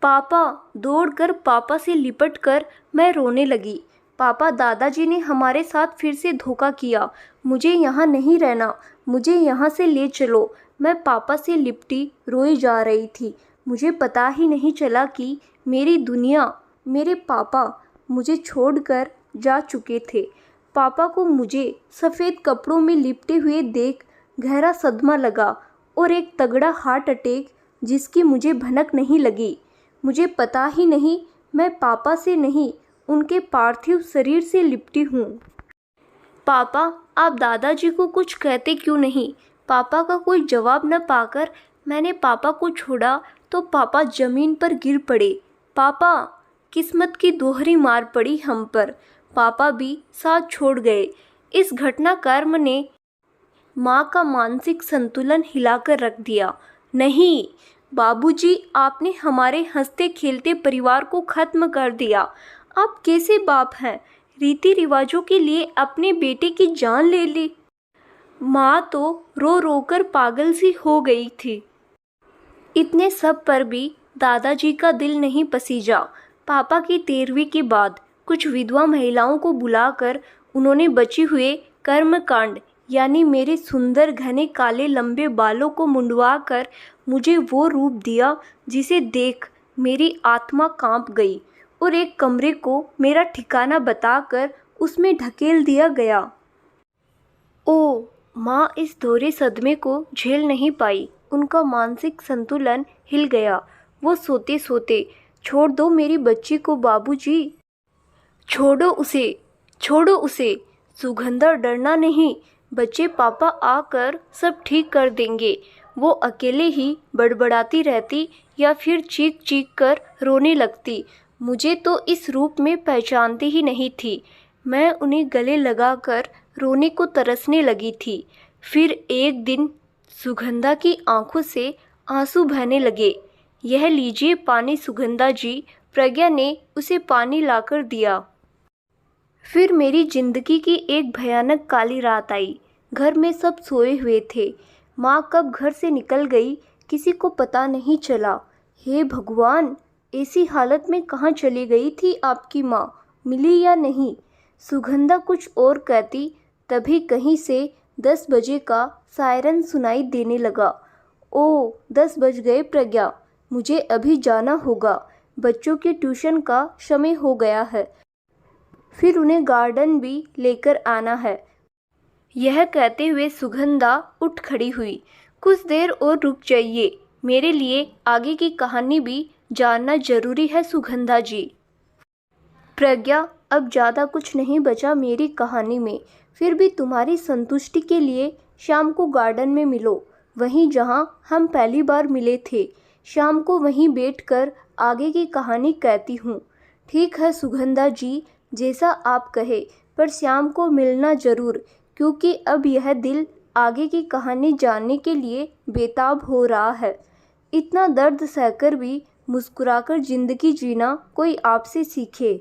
पापा, दौड़कर पापा से लिपटकर मैं रोने लगी। पापा, दादाजी ने हमारे साथ फिर से धोखा किया। मुझे यहाँ नहीं रहना, मुझे यहाँ से ले चलो। मैं पापा से लिपटी रोई जा रही थी। मुझे पता ही नहीं चला कि मेरी दुनिया, मेरे पापा मुझे छोड़कर जा चुके थे। पापा को मुझे सफ़ेद कपड़ों में लिपटे हुए देख गहरा सदमा लगा और एक तगड़ा हार्ट अटैक जिसकी मुझे भनक नहीं लगी। मुझे पता ही नहीं मैं पापा से नहीं, उनके पार्थिव शरीर से लिपटी हूँ। पापा, आप दादाजी को कुछ कहते क्यों नहीं? पापा का कोई जवाब न पाकर मैंने पापा को छोड़ा तो पापा ज़मीन पर गिर पड़े। पापा, किस्मत की दोहरी मार पड़ी हम पर। पापा भी साथ छोड़ गए। इस घटनाक्रम ने माँ का मानसिक संतुलन हिलाकर रख दिया। नहीं बाबूजी, आपने हमारे हंसते खेलते परिवार को ख़त्म कर दिया। आप कैसे बाप हैं? रीति रिवाजों के लिए अपने बेटे की जान ले ली। माँ तो रो रो कर पागल सी हो गई थी। इतने सब पर भी दादाजी का दिल नहीं पसीजा। पापा की 13वीं के बाद कुछ विधवा महिलाओं को बुलाकर उन्होंने बचे हुए कर्मकांड यानी मेरे सुंदर घने काले लंबे बालों को मुंडवा कर मुझे वो रूप दिया जिसे देख मेरी आत्मा कांप गई और एक कमरे को मेरा ठिकाना बताकर उसमें ढकेल दिया गया। ओ माँ इस दोहरे सदमे को झेल नहीं पाई। उनका मानसिक संतुलन हिल गया। वो सोते सोते, छोड़ दो मेरी बच्ची को बाबूजी, छोड़ो उसे, छोड़ो उसे। सुगंधा, डरना नहीं, बच्चे पापा आकर सब ठीक कर देंगे। वो अकेले ही बड़बड़ाती रहती या फिर चीख चीख कर रोने लगती। मुझे तो इस रूप में पहचानती ही नहीं थी। मैं उन्हें गले लगाकर रोने को तरसने लगी थी। फिर एक दिन सुगंधा की आंखों से आंसू बहने लगे। यह लीजिए पानी सुगंधा जी, प्रज्ञा ने उसे पानी लाकर दिया। फिर मेरी जिंदगी की एक भयानक काली रात आई। घर में सब सोए हुए थे। माँ कब घर से निकल गई किसी को पता नहीं चला। हे भगवान, ऐसी हालत में कहाँ चली गई थी आपकी माँ? मिली या नहीं? सुगंधा कुछ और कहती तभी कहीं से 10 बजे का सायरन सुनाई देने लगा। ओ 10 बज गए प्रज्ञा, मुझे अभी जाना होगा। बच्चों के ट्यूशन का समय हो गया है, फिर उन्हें गार्डन भी लेकर आना है। यह कहते हुए सुगंधा उठ खड़ी हुई। कुछ देर और रुक जाइए, मेरे लिए आगे की कहानी भी जानना जरूरी है सुगंधा जी। प्रज्ञा, अब ज़्यादा कुछ नहीं बचा मेरी कहानी में। फिर भी तुम्हारी संतुष्टि के लिए शाम को गार्डन में मिलो, वहीं जहां हम पहली बार मिले थे। शाम को वहीं बैठकर आगे की कहानी कहती हूँ। ठीक है सुगंधा जी, जैसा आप कहे, पर शाम को मिलना ज़रूर, क्योंकि अब यह दिल आगे की कहानी जानने के लिए बेताब हो रहा है। इतना दर्द सहकर भी मुस्कुराकर ज़िंदगी जीना कोई आपसे सीखे।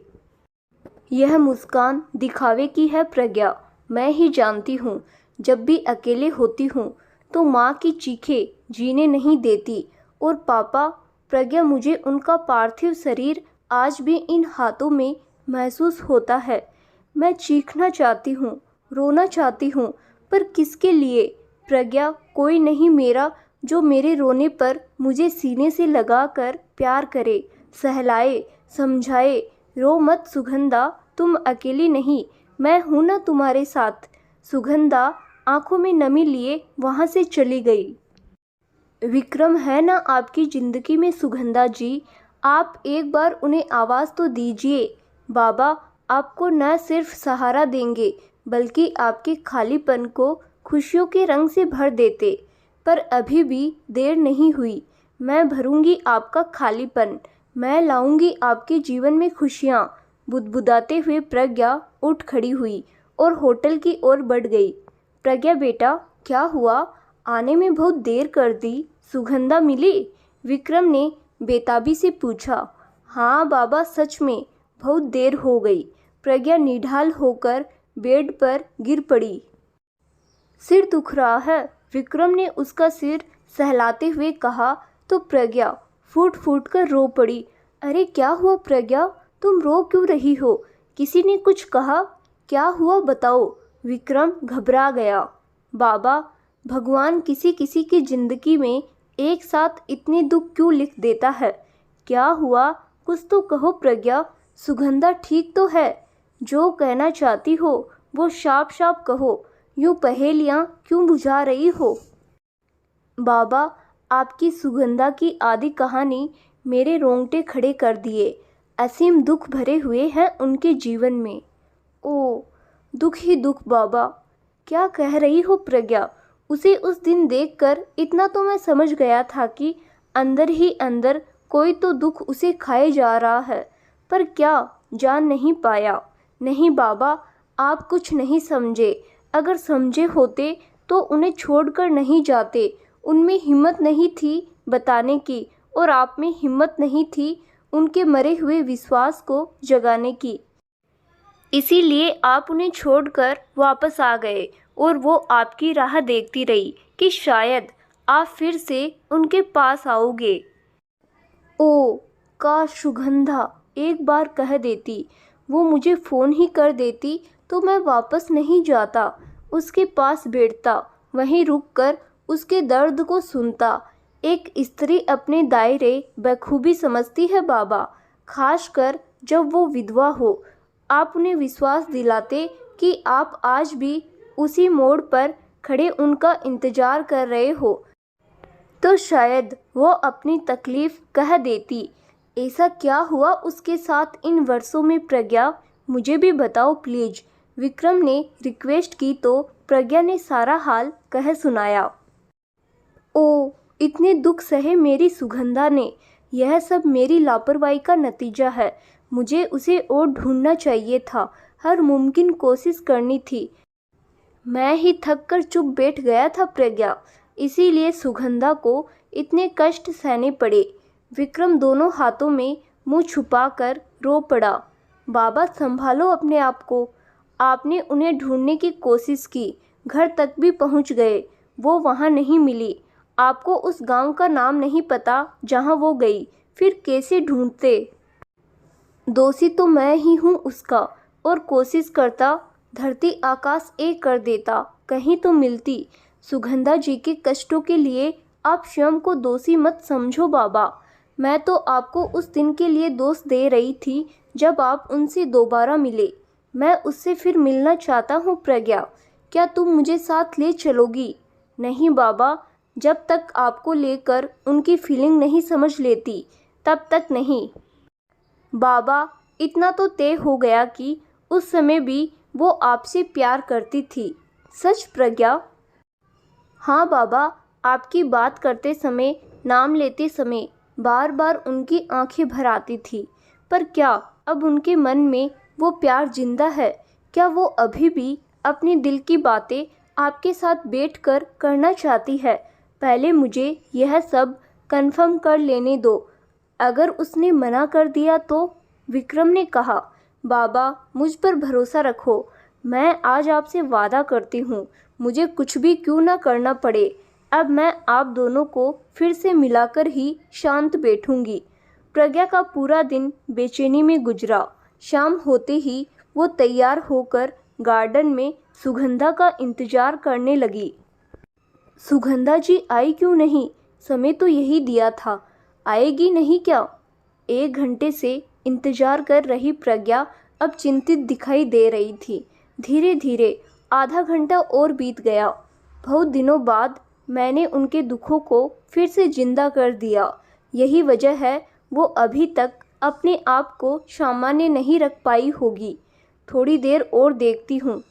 यह मुस्कान दिखावे की है प्रज्ञा, मैं ही जानती हूँ। जब भी अकेले होती हूँ तो माँ की चीखें जीने नहीं देती। और पापा, प्रज्ञा, मुझे उनका पार्थिव शरीर आज भी इन हाथों में महसूस होता है। मैं चीखना चाहती हूँ रोना चाहती हूँ, पर किसके लिए? प्रज्ञा, कोई नहीं मेरा जो मेरे रोने पर मुझे सीने से लगाकर प्यार करे, सहलाए, समझाए। रो मत सुगंधा, तुम अकेली नहीं, मैं हूँ ना तुम्हारे साथ। सुगंधा आंखों में नमी लिए वहाँ से चली गई। विक्रम है ना आपकी ज़िंदगी में सुगंधा जी, आप एक बार उन्हें आवाज़ तो दीजिए। बाबा आपको न सिर्फ सहारा देंगे बल्कि आपके खालीपन को खुशियों के रंग से भर देते। पर अभी भी देर नहीं हुई, मैं भरूंगी आपका खालीपन, मैं लाऊंगी आपके जीवन में खुशियाँ। बुदबुदाते हुए प्रज्ञा उठ खड़ी हुई और होटल की ओर बढ़ गई। प्रज्ञा बेटा, क्या हुआ? आने में बहुत देर कर दी। सुगंधा मिली? विक्रम ने बेताबी से पूछा। हाँ बाबा, सच में बहुत देर हो गई। प्रज्ञा निढाल होकर बेड पर गिर पड़ी। सिर दुख रहा है? विक्रम ने उसका सिर सहलाते हुए कहा तो प्रज्ञा फूट फूट कर रो पड़ी। अरे क्या हुआ प्रज्ञा, तुम रो क्यों रही हो? किसी ने कुछ कहा? क्या हुआ बताओ? विक्रम घबरा गया। बाबा, भगवान किसी किसी की जिंदगी में एक साथ इतने दुख क्यों लिख देता है? क्या हुआ, कुछ तो कहो प्रज्ञा। सुगंधा ठीक तो है? जो कहना चाहती हो वो साफ साफ कहो, यूँ पहेलियाँ क्यों बुझा रही हो? बाबा, आपकी सुगंधा की आधी कहानी मेरे रोंगटे खड़े कर दिए। असीम दुख भरे हुए हैं उनके जीवन में। ओ, दुख ही दुख बाबा। क्या कह रही हो प्रज्ञा? उसे उस दिन देखकर इतना तो मैं समझ गया था कि अंदर ही अंदर कोई तो दुख उसे खाए जा रहा है, पर क्या जान नहीं पाया। नहीं बाबा, आप कुछ नहीं समझे। अगर समझे होते तो उन्हें छोड़कर नहीं जाते। उनमें हिम्मत नहीं थी बताने की और आप में हिम्मत नहीं थी उनके मरे हुए विश्वास को जगाने की। इसीलिए आप उन्हें छोड़कर वापस आ गए और वो आपकी राह देखती रही कि शायद आप फिर से उनके पास आओगे। ओ, काश सुगंधा एक बार कह देती, वो मुझे फ़ोन ही कर देती तो मैं वापस नहीं जाता, उसके पास बैठता, वहीं रुककर उसके दर्द को सुनता। एक स्त्री अपने दायरे बखूबी समझती है बाबा, खासकर जब वो विधवा हो। आप उन्हें विश्वास दिलाते कि आप आज भी उसी मोड़ पर खड़े उनका इंतज़ार कर रहे हो, तो शायद वो अपनी तकलीफ़ कह देती। ऐसा क्या हुआ उसके साथ इन वर्षों में प्रज्ञा? मुझे भी बताओ प्लीज़। विक्रम ने रिक्वेस्ट की तो प्रज्ञा ने सारा हाल कह सुनाया। ओ, इतने दुख सहे मेरी सुगंधा ने। यह सब मेरी लापरवाही का नतीजा है। मुझे उसे और ढूंढना चाहिए था, हर मुमकिन कोशिश करनी थी। मैं ही थक कर चुप बैठ गया था प्रज्ञा, इसीलिए सुगंधा को इतने कष्ट सहने पड़े। विक्रम दोनों हाथों में मुंह छुपाकर रो पड़ा। बाबा संभालो अपने आप को। आपने उन्हें ढूंढने की कोशिश की, घर तक भी पहुंच गए, वो वहां नहीं मिली। आपको उस गांव का नाम नहीं पता जहां वो गई, फिर कैसे ढूंढते? दोषी तो मैं ही हूँ उसका, और कोशिश करता धरती आकाश एक कर देता, कहीं तो मिलती। सुगंधा जी के कष्टों के लिए आप स्वयं को दोषी मत समझो बाबा। मैं तो आपको उस दिन के लिए दोष दे रही थी जब आप उनसे दोबारा मिले। मैं उससे फिर मिलना चाहता हूँ प्रज्ञा, क्या तुम मुझे साथ ले चलोगी? नहीं बाबा, जब तक आपको लेकर उनकी फीलिंग नहीं समझ लेती तब तक नहीं। बाबा, इतना तो तय हो गया कि उस समय भी वो आपसे प्यार करती थी। सच प्रज्ञा? हाँ बाबा, आपकी बात करते समय, नाम लेते समय बार बार उनकी आंखें भर आती थी। पर क्या अब उनके मन में वो प्यार जिंदा है? क्या वो अभी भी अपने दिल की बातें आपके साथ बैठकर करना चाहती है? पहले मुझे यह सब कंफर्म कर लेने दो। अगर उसने मना कर दिया तो? विक्रम ने कहा। बाबा, मुझ पर भरोसा रखो। मैं आज आपसे वादा करती हूँ, मुझे कुछ भी क्यों ना करना पड़े, अब मैं आप दोनों को फिर से मिलाकर ही शांत बैठूंगी। प्रज्ञा का पूरा दिन बेचैनी में गुजरा। शाम होते ही वो तैयार होकर गार्डन में सुगंधा का इंतजार करने लगी। सुगंधा जी आई क्यों नहीं? समय तो यही दिया था, आएगी नहीं क्या? 1 घंटे से इंतजार कर रही प्रज्ञा अब चिंतित दिखाई दे रही थी। धीरे धीरे आधा घंटा और बीत गया। बहुत दिनों बाद मैंने उनके दुखों को फिर से जिंदा कर दिया। यही वजह है वो अभी तक अपने आप को सामान्य नहीं रख पाई होगी। थोड़ी देर और देखती हूँ,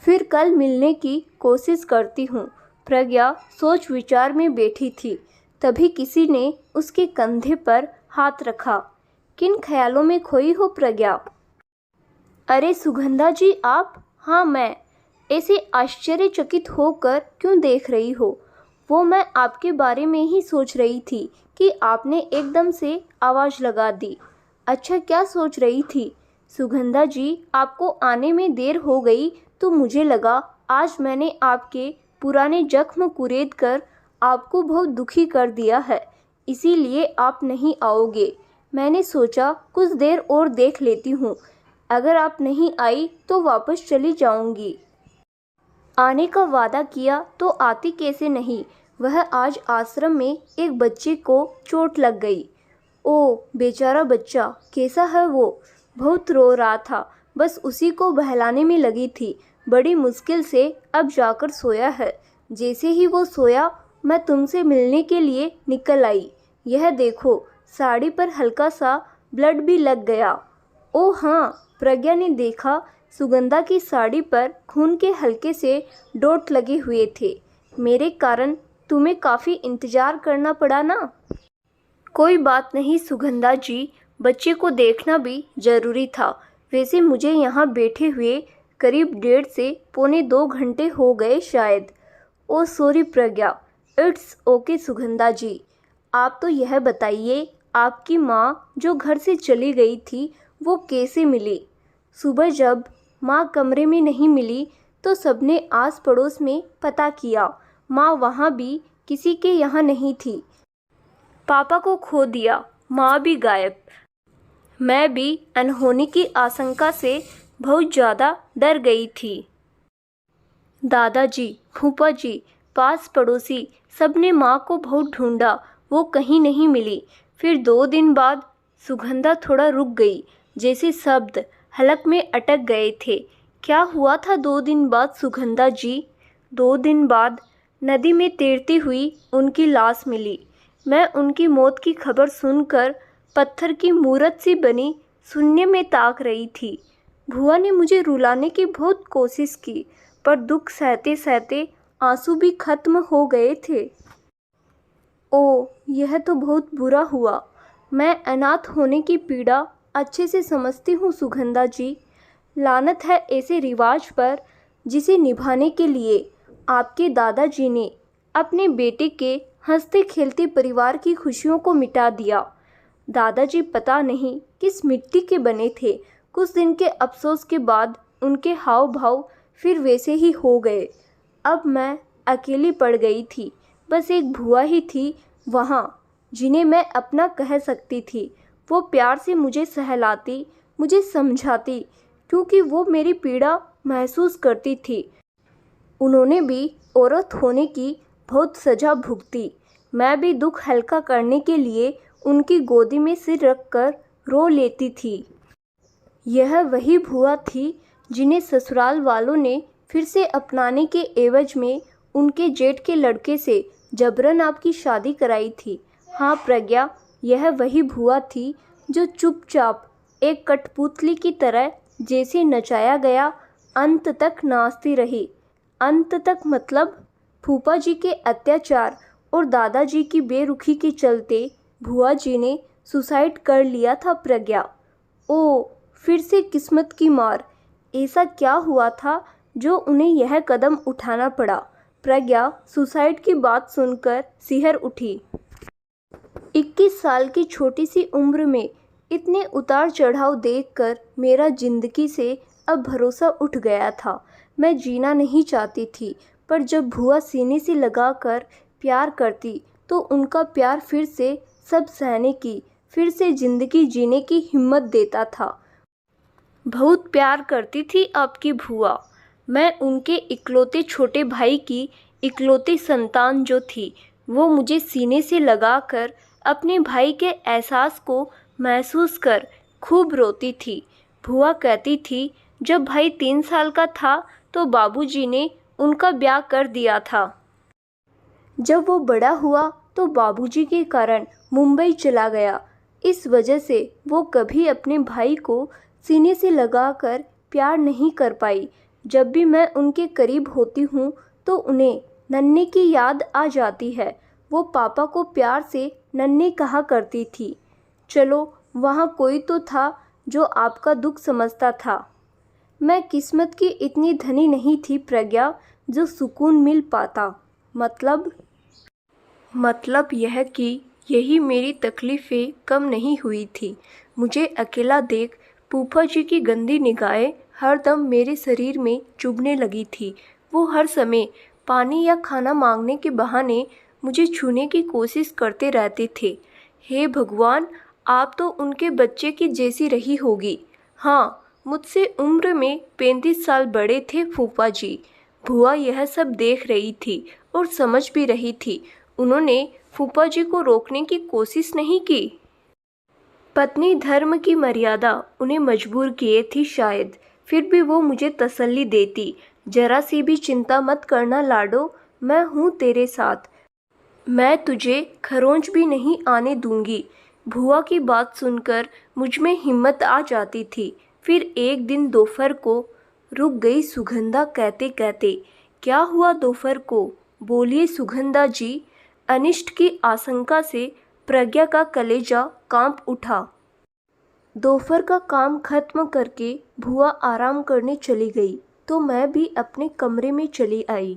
फिर कल मिलने की कोशिश करती हूँ। प्रज्ञा सोच विचार में बैठी थी, तभी किसी ने उसके कंधे पर हाथ रखा। किन ख्यालों में खोई हो प्रज्ञा? अरे सुगंधा जी आप? हाँ मैं। ऐसे आश्चर्यचकित होकर क्यों देख रही हो? वो मैं आपके बारे में ही सोच रही थी कि आपने एकदम से आवाज़ लगा दी। अच्छा क्या सोच रही थी? सुगंधा जी आपको आने में देर हो गई तो मुझे लगा आज मैंने आपके पुराने जख्म कुरेद कर आपको बहुत दुखी कर दिया है, इसीलिए आप नहीं आओगे। मैंने सोचा कुछ देर और देख लेती हूँ, अगर आप नहीं आई तो वापस चली जाऊँगी। आने का वादा किया तो आती कैसे नहीं? वह आज आश्रम में एक बच्चे को चोट लग गई। ओ बेचारा बच्चा, कैसा है वो? बहुत रो रहा था, बस उसी को बहलाने में लगी थी। बड़ी मुश्किल से अब जाकर सोया है। जैसे ही वो सोया मैं तुमसे मिलने के लिए निकल आई। यह देखो साड़ी पर हल्का सा ब्लड भी लग गया। ओ हाँ, प्रज्ञा ने देखा सुगंधा की साड़ी पर खून के हल्के से डॉट लगे हुए थे। मेरे कारण तुम्हें काफ़ी इंतज़ार करना पड़ा ना? कोई बात नहीं सुगंधा जी, बच्चे को देखना भी ज़रूरी था। वैसे मुझे यहाँ बैठे हुए करीब 1.5 से पौने 2 घंटे हो गए शायद। Oh sorry Pragya. It's okay Sugandha ji. आप तो यह बताइए आपकी माँ जो घर से चली गई थी वो कैसे मिली? सुबह जब माँ कमरे में नहीं मिली तो सबने आस पड़ोस में पता किया। माँ वहाँ भी किसी के यहाँ नहीं थी। पापा को खो दिया, माँ भी गायब। मैं भी अनहोनी की आशंका से बहुत ज़्यादा डर गई थी। दादाजी, फूफा जी, पास पड़ोसी सबने माँ को बहुत ढूंढा, वो कहीं नहीं मिली। फिर 2 दिन बाद सुगंधा थोड़ा रुक गई, जैसे शब्द हलक में अटक गए थे। क्या हुआ था 2 दिन बाद सुगंधा जी? 2 दिन बाद नदी में तैरती हुई उनकी लाश मिली। मैं उनकी मौत की खबर सुनकर पत्थर की मूरत सी बनी शून्य में ताक रही थी। भुआ ने मुझे रुलाने की बहुत कोशिश की, पर दुख सहते सहते आंसू भी खत्म हो गए थे। ओ, यह तो बहुत बुरा हुआ। मैं अनाथ होने की पीड़ा अच्छे से समझती हूँ सुगंधा जी। लानत है ऐसे रिवाज पर जिसे निभाने के लिए आपके दादाजी ने अपने बेटे के हंसते खेलते परिवार की खुशियों को मिटा दिया। दादाजी पता नहीं किस मिट्टी के बने थे। कुछ दिन के अफसोस के बाद उनके हाव भाव फिर वैसे ही हो गए। अब मैं अकेली पड़ गई थी। बस एक भुआ ही थी वहाँ जिन्हें मैं अपना कह सकती थी। वो प्यार से मुझे सहलाती, मुझे समझाती, क्योंकि वो मेरी पीड़ा महसूस करती थी। उन्होंने भी औरत होने की बहुत सज़ा भुगती। मैं भी दुख हल्का करने के लिए उनकी गोदी में सिर रखकर रो लेती थी। यह वही भुआ थी जिन्हें ससुराल वालों ने फिर से अपनाने के एवज में उनके जेठ के लड़के से जबरन आपकी शादी कराई थी। हाँ प्रज्ञा, यह वही भुआ थी जो चुपचाप एक कठपुतली की तरह जैसे नचाया गया अंत तक नाचती रही। अंत तक मतलब फूफा जी के अत्याचार और दादाजी की बेरुखी के चलते भुआ जी ने सुसाइड कर लिया था प्रज्ञा। ओ, फिर से किस्मत की मार। ऐसा क्या हुआ था जो उन्हें यह कदम उठाना पड़ा? प्रज्ञा सुसाइड की बात सुनकर सिहर उठी। 21 साल की छोटी सी उम्र में इतने उतार चढ़ाव देखकर मेरा जिंदगी से अब भरोसा उठ गया था। मैं जीना नहीं चाहती थी, पर जब भुआ सीने से लगाकर प्यार करती तो उनका प्यार फिर से सब सहने की, फिर से ज़िंदगी जीने की हिम्मत देता था। बहुत प्यार करती थी आपकी भुआ। मैं उनके इकलौते छोटे भाई की इकलौती संतान जो थी, वो मुझे सीने से लगाकर अपने भाई के एहसास को महसूस कर खूब रोती थी। भुआ कहती थी, जब भाई 3 साल का था तो बाबूजी ने उनका ब्याह कर दिया था। जब वो बड़ा हुआ तो बाबूजी के कारण मुंबई चला गया। इस वजह से वो कभी अपने भाई को सीने से लगाकर प्यार नहीं कर पाई। जब भी मैं उनके करीब होती हूँ तो उन्हें नन्हे की याद आ जाती है। वो पापा को प्यार से नन्हे कहा करती थी। चलो, वहाँ कोई तो था जो आपका दुख समझता था। मैं किस्मत की इतनी धनी नहीं थी प्रज्ञा, जो सुकून मिल पाता। मतलब यह कि यही मेरी तकलीफ़ें कम नहीं हुई थी। मुझे अकेला देख फूफा जी की गंदी निगाहें हर दम मेरे शरीर में चुभने लगी थी। वो हर समय पानी या खाना मांगने के बहाने मुझे छूने की कोशिश करते रहते थे। हे भगवान, आप तो उनके बच्चे की जैसी रही होगी। हाँ, मुझसे उम्र में 35 साल बड़े थे फूफा जी। भुआ यह सब देख रही थी और समझ भी रही थी। उन्होंने फूफा जी को रोकने की कोशिश नहीं की। पत्नी धर्म की मर्यादा उन्हें मजबूर किए थी शायद। फिर भी वो मुझे तसल्ली देती, जरा सी भी चिंता मत करना लाडो, मैं हूँ तेरे साथ। मैं तुझे खरोंच भी नहीं आने दूंगी। भुआ की बात सुनकर मुझ में हिम्मत आ जाती थी। फिर एक दिन दोपहर को रुक गई सुगंधा कहते कहते। क्या हुआ दोपहर को? बोलिए सुगंधा जी। अनिष्ट की आशंका से प्रज्ञा का कलेजा कांप उठा। दोपहर का काम खत्म करके भुआ आराम करने चली गई तो मैं भी अपने कमरे में चली आई।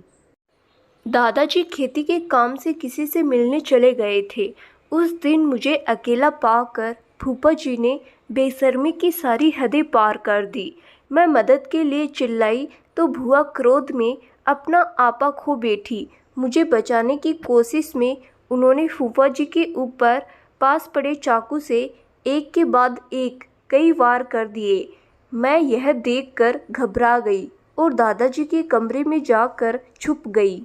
दादाजी खेती के काम से किसी से मिलने चले गए थे। उस दिन मुझे अकेला पाकर फूफा जी ने बेशर्मी की सारी हदें पार कर दी। मैं मदद के लिए चिल्लाई तो भुआ क्रोध में अपना आपा खो बैठी। मुझे बचाने की कोशिश में उन्होंने फूफा जी के ऊपर पास पड़े चाकू से एक के बाद एक कई वार कर दिए। मैं यह देखकर घबरा गई और दादाजी के कमरे में जाकर छुप गई।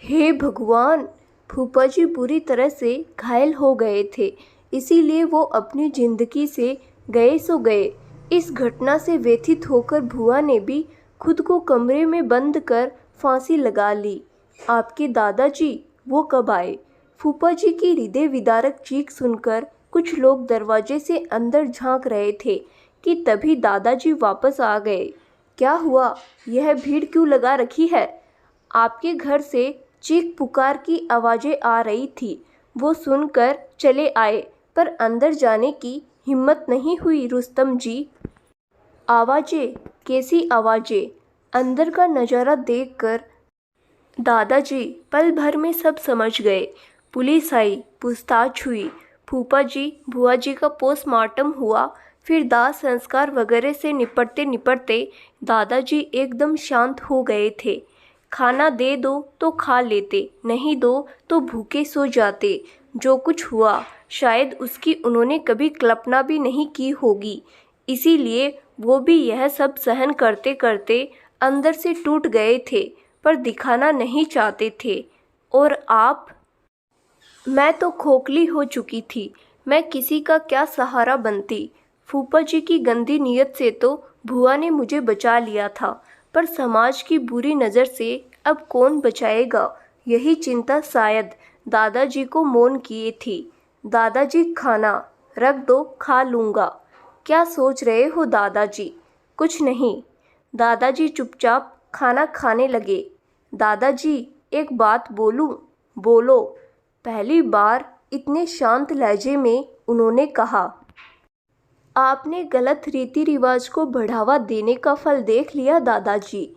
हे भगवान! फूफा जी बुरी तरह से घायल हो गए थे, इसीलिए वो अपनी जिंदगी से गए सो गए। इस घटना से व्यथित होकर भुआ ने भी खुद को कमरे में बंद कर फांसी लगा ली। आपके दादाजी वो कब आए? फूफा जी की हृदय विदारक चीख सुनकर कुछ लोग दरवाजे से अंदर झांक रहे थे कि तभी दादाजी वापस आ गए। क्या हुआ? यह भीड़ क्यों लगा रखी है? आपके घर से चीख पुकार की आवाज़ें आ रही थी। वो सुनकर चले आए, पर अंदर जाने की हिम्मत नहीं हुई रुस्तम जी। आवाज़ें? कैसी आवाज़ें? अंदर का नज़ारा देखकर दादाजी पल भर में सब समझ गए। पुलिस आई, पूछताछ हुई, फूफा जी भुआ जी का पोस्टमार्टम हुआ, फिर दाह संस्कार वगैरह से निपटते निपटते दादाजी एकदम शांत हो गए थे। खाना दे दो तो खा लेते, नहीं दो तो भूखे सो जाते। जो कुछ हुआ शायद उसकी उन्होंने कभी कल्पना भी नहीं की होगी, इसीलिए वो भी यह सब सहन करते करते अंदर से टूट गए थे, पर दिखाना नहीं चाहते थे। और आप? मैं तो खोखली हो चुकी थी। मैं किसी का क्या सहारा बनती? फूफा जी की गंदी नीयत से तो भुआ ने मुझे बचा लिया था, पर समाज की बुरी नज़र से अब कौन बचाएगा, यही चिंता शायद दादाजी को मौन किए थी। दादाजी खाना रख दो, खा लूँगा। क्या सोच रहे हो दादाजी? कुछ नहीं। दादाजी चुपचाप खाना खाने लगे। दादाजी एक बात बोलूं? बोलो। पहली बार इतने शांत लहजे में उन्होंने कहा। आपने गलत रीति रिवाज को बढ़ावा देने का फल देख लिया दादाजी।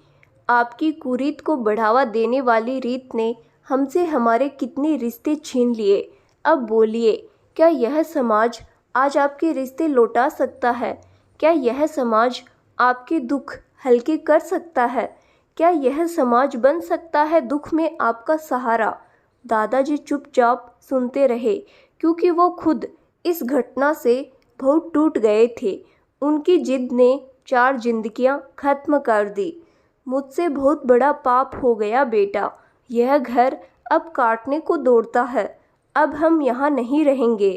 आपकी कुरीत को बढ़ावा देने वाली रीत ने हमसे हमारे कितने रिश्ते छीन लिए। अब बोलिए, क्या यह समाज आज आपके रिश्ते लौटा सकता है? क्या यह समाज आपके दुख हल्के कर सकता है? क्या यह समाज बन सकता है दुख में आपका सहारा? दादाजी चुपचाप सुनते रहे, क्योंकि वो खुद इस घटना से बहुत टूट गए थे। उनकी जिद ने 4 जिंदगियां खत्म कर दी। मुझसे बहुत बड़ा पाप हो गया बेटा। यह घर अब काटने को दौड़ता है। अब हम यहाँ नहीं रहेंगे।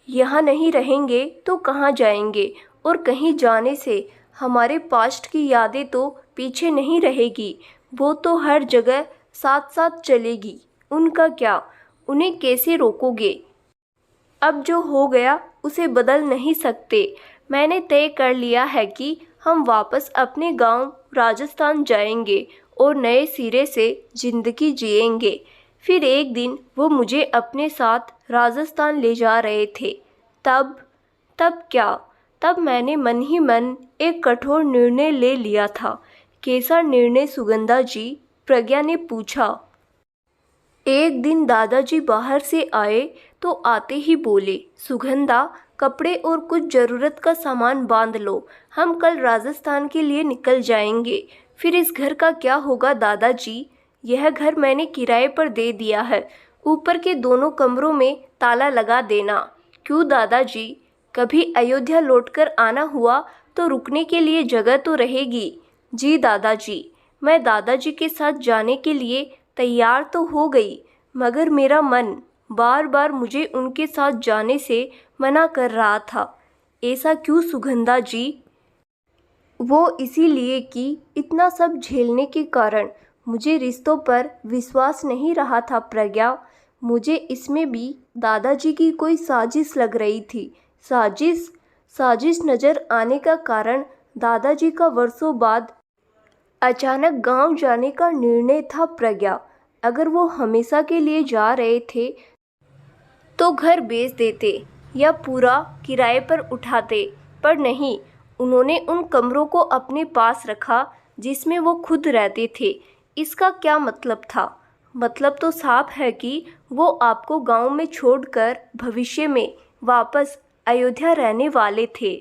यहाँ नहीं रहेंगे तो कहाँ जाएंगे? और कहीं जाने से हमारे पास्ट की यादें तो पीछे नहीं रहेगी, वो तो हर जगह साथ साथ चलेगी। उनका क्या? उन्हें कैसे रोकोगे? अब जो हो गया उसे बदल नहीं सकते। मैंने तय कर लिया है कि हम वापस अपने गांव राजस्थान जाएंगे और नए सिरे से ज़िंदगी जिएंगे। फिर एक दिन वो मुझे अपने साथ राजस्थान ले जा रहे थे। तब तब क्या? तब मैंने मन ही मन एक कठोर निर्णय ले लिया था। कैसा निर्णय सुगंधा जी? प्रज्ञा ने पूछा। एक दिन दादाजी बाहर से आए तो आते ही बोले, सुगंधा, कपड़े और कुछ ज़रूरत का सामान बांध लो, हम कल राजस्थान के लिए निकल जाएंगे। फिर इस घर का क्या होगा दादाजी? यह घर मैंने किराए पर दे दिया है। ऊपर के दोनों कमरों में ताला लगा देना। क्यों दादाजी? कभी अयोध्या लौटकर आना हुआ तो रुकने के लिए जगह तो रहेगी। जी दादाजी। मैं दादाजी के साथ जाने के लिए तैयार तो हो गई, मगर मेरा मन बार बार मुझे उनके साथ जाने से मना कर रहा था। ऐसा क्यों सुगंधा जी? वो इसीलिए कि इतना सब झेलने के कारण मुझे रिश्तों पर विश्वास नहीं रहा था प्रज्ञा। मुझे इसमें भी दादाजी की कोई साजिश लग रही थी। साजिश? साजिश नज़र आने का कारण दादाजी का वर्षों बाद अचानक गांव जाने का निर्णय था प्रज्ञा। अगर वो हमेशा के लिए जा रहे थे तो घर बेच देते या पूरा किराए पर उठाते, पर नहीं, उन्होंने उन कमरों को अपने पास रखा जिसमें वो खुद रहते थे। इसका क्या मतलब था? मतलब तो साफ है कि वो आपको गांव में छोड़कर भविष्य में वापस अयोध्या रहने वाले थे।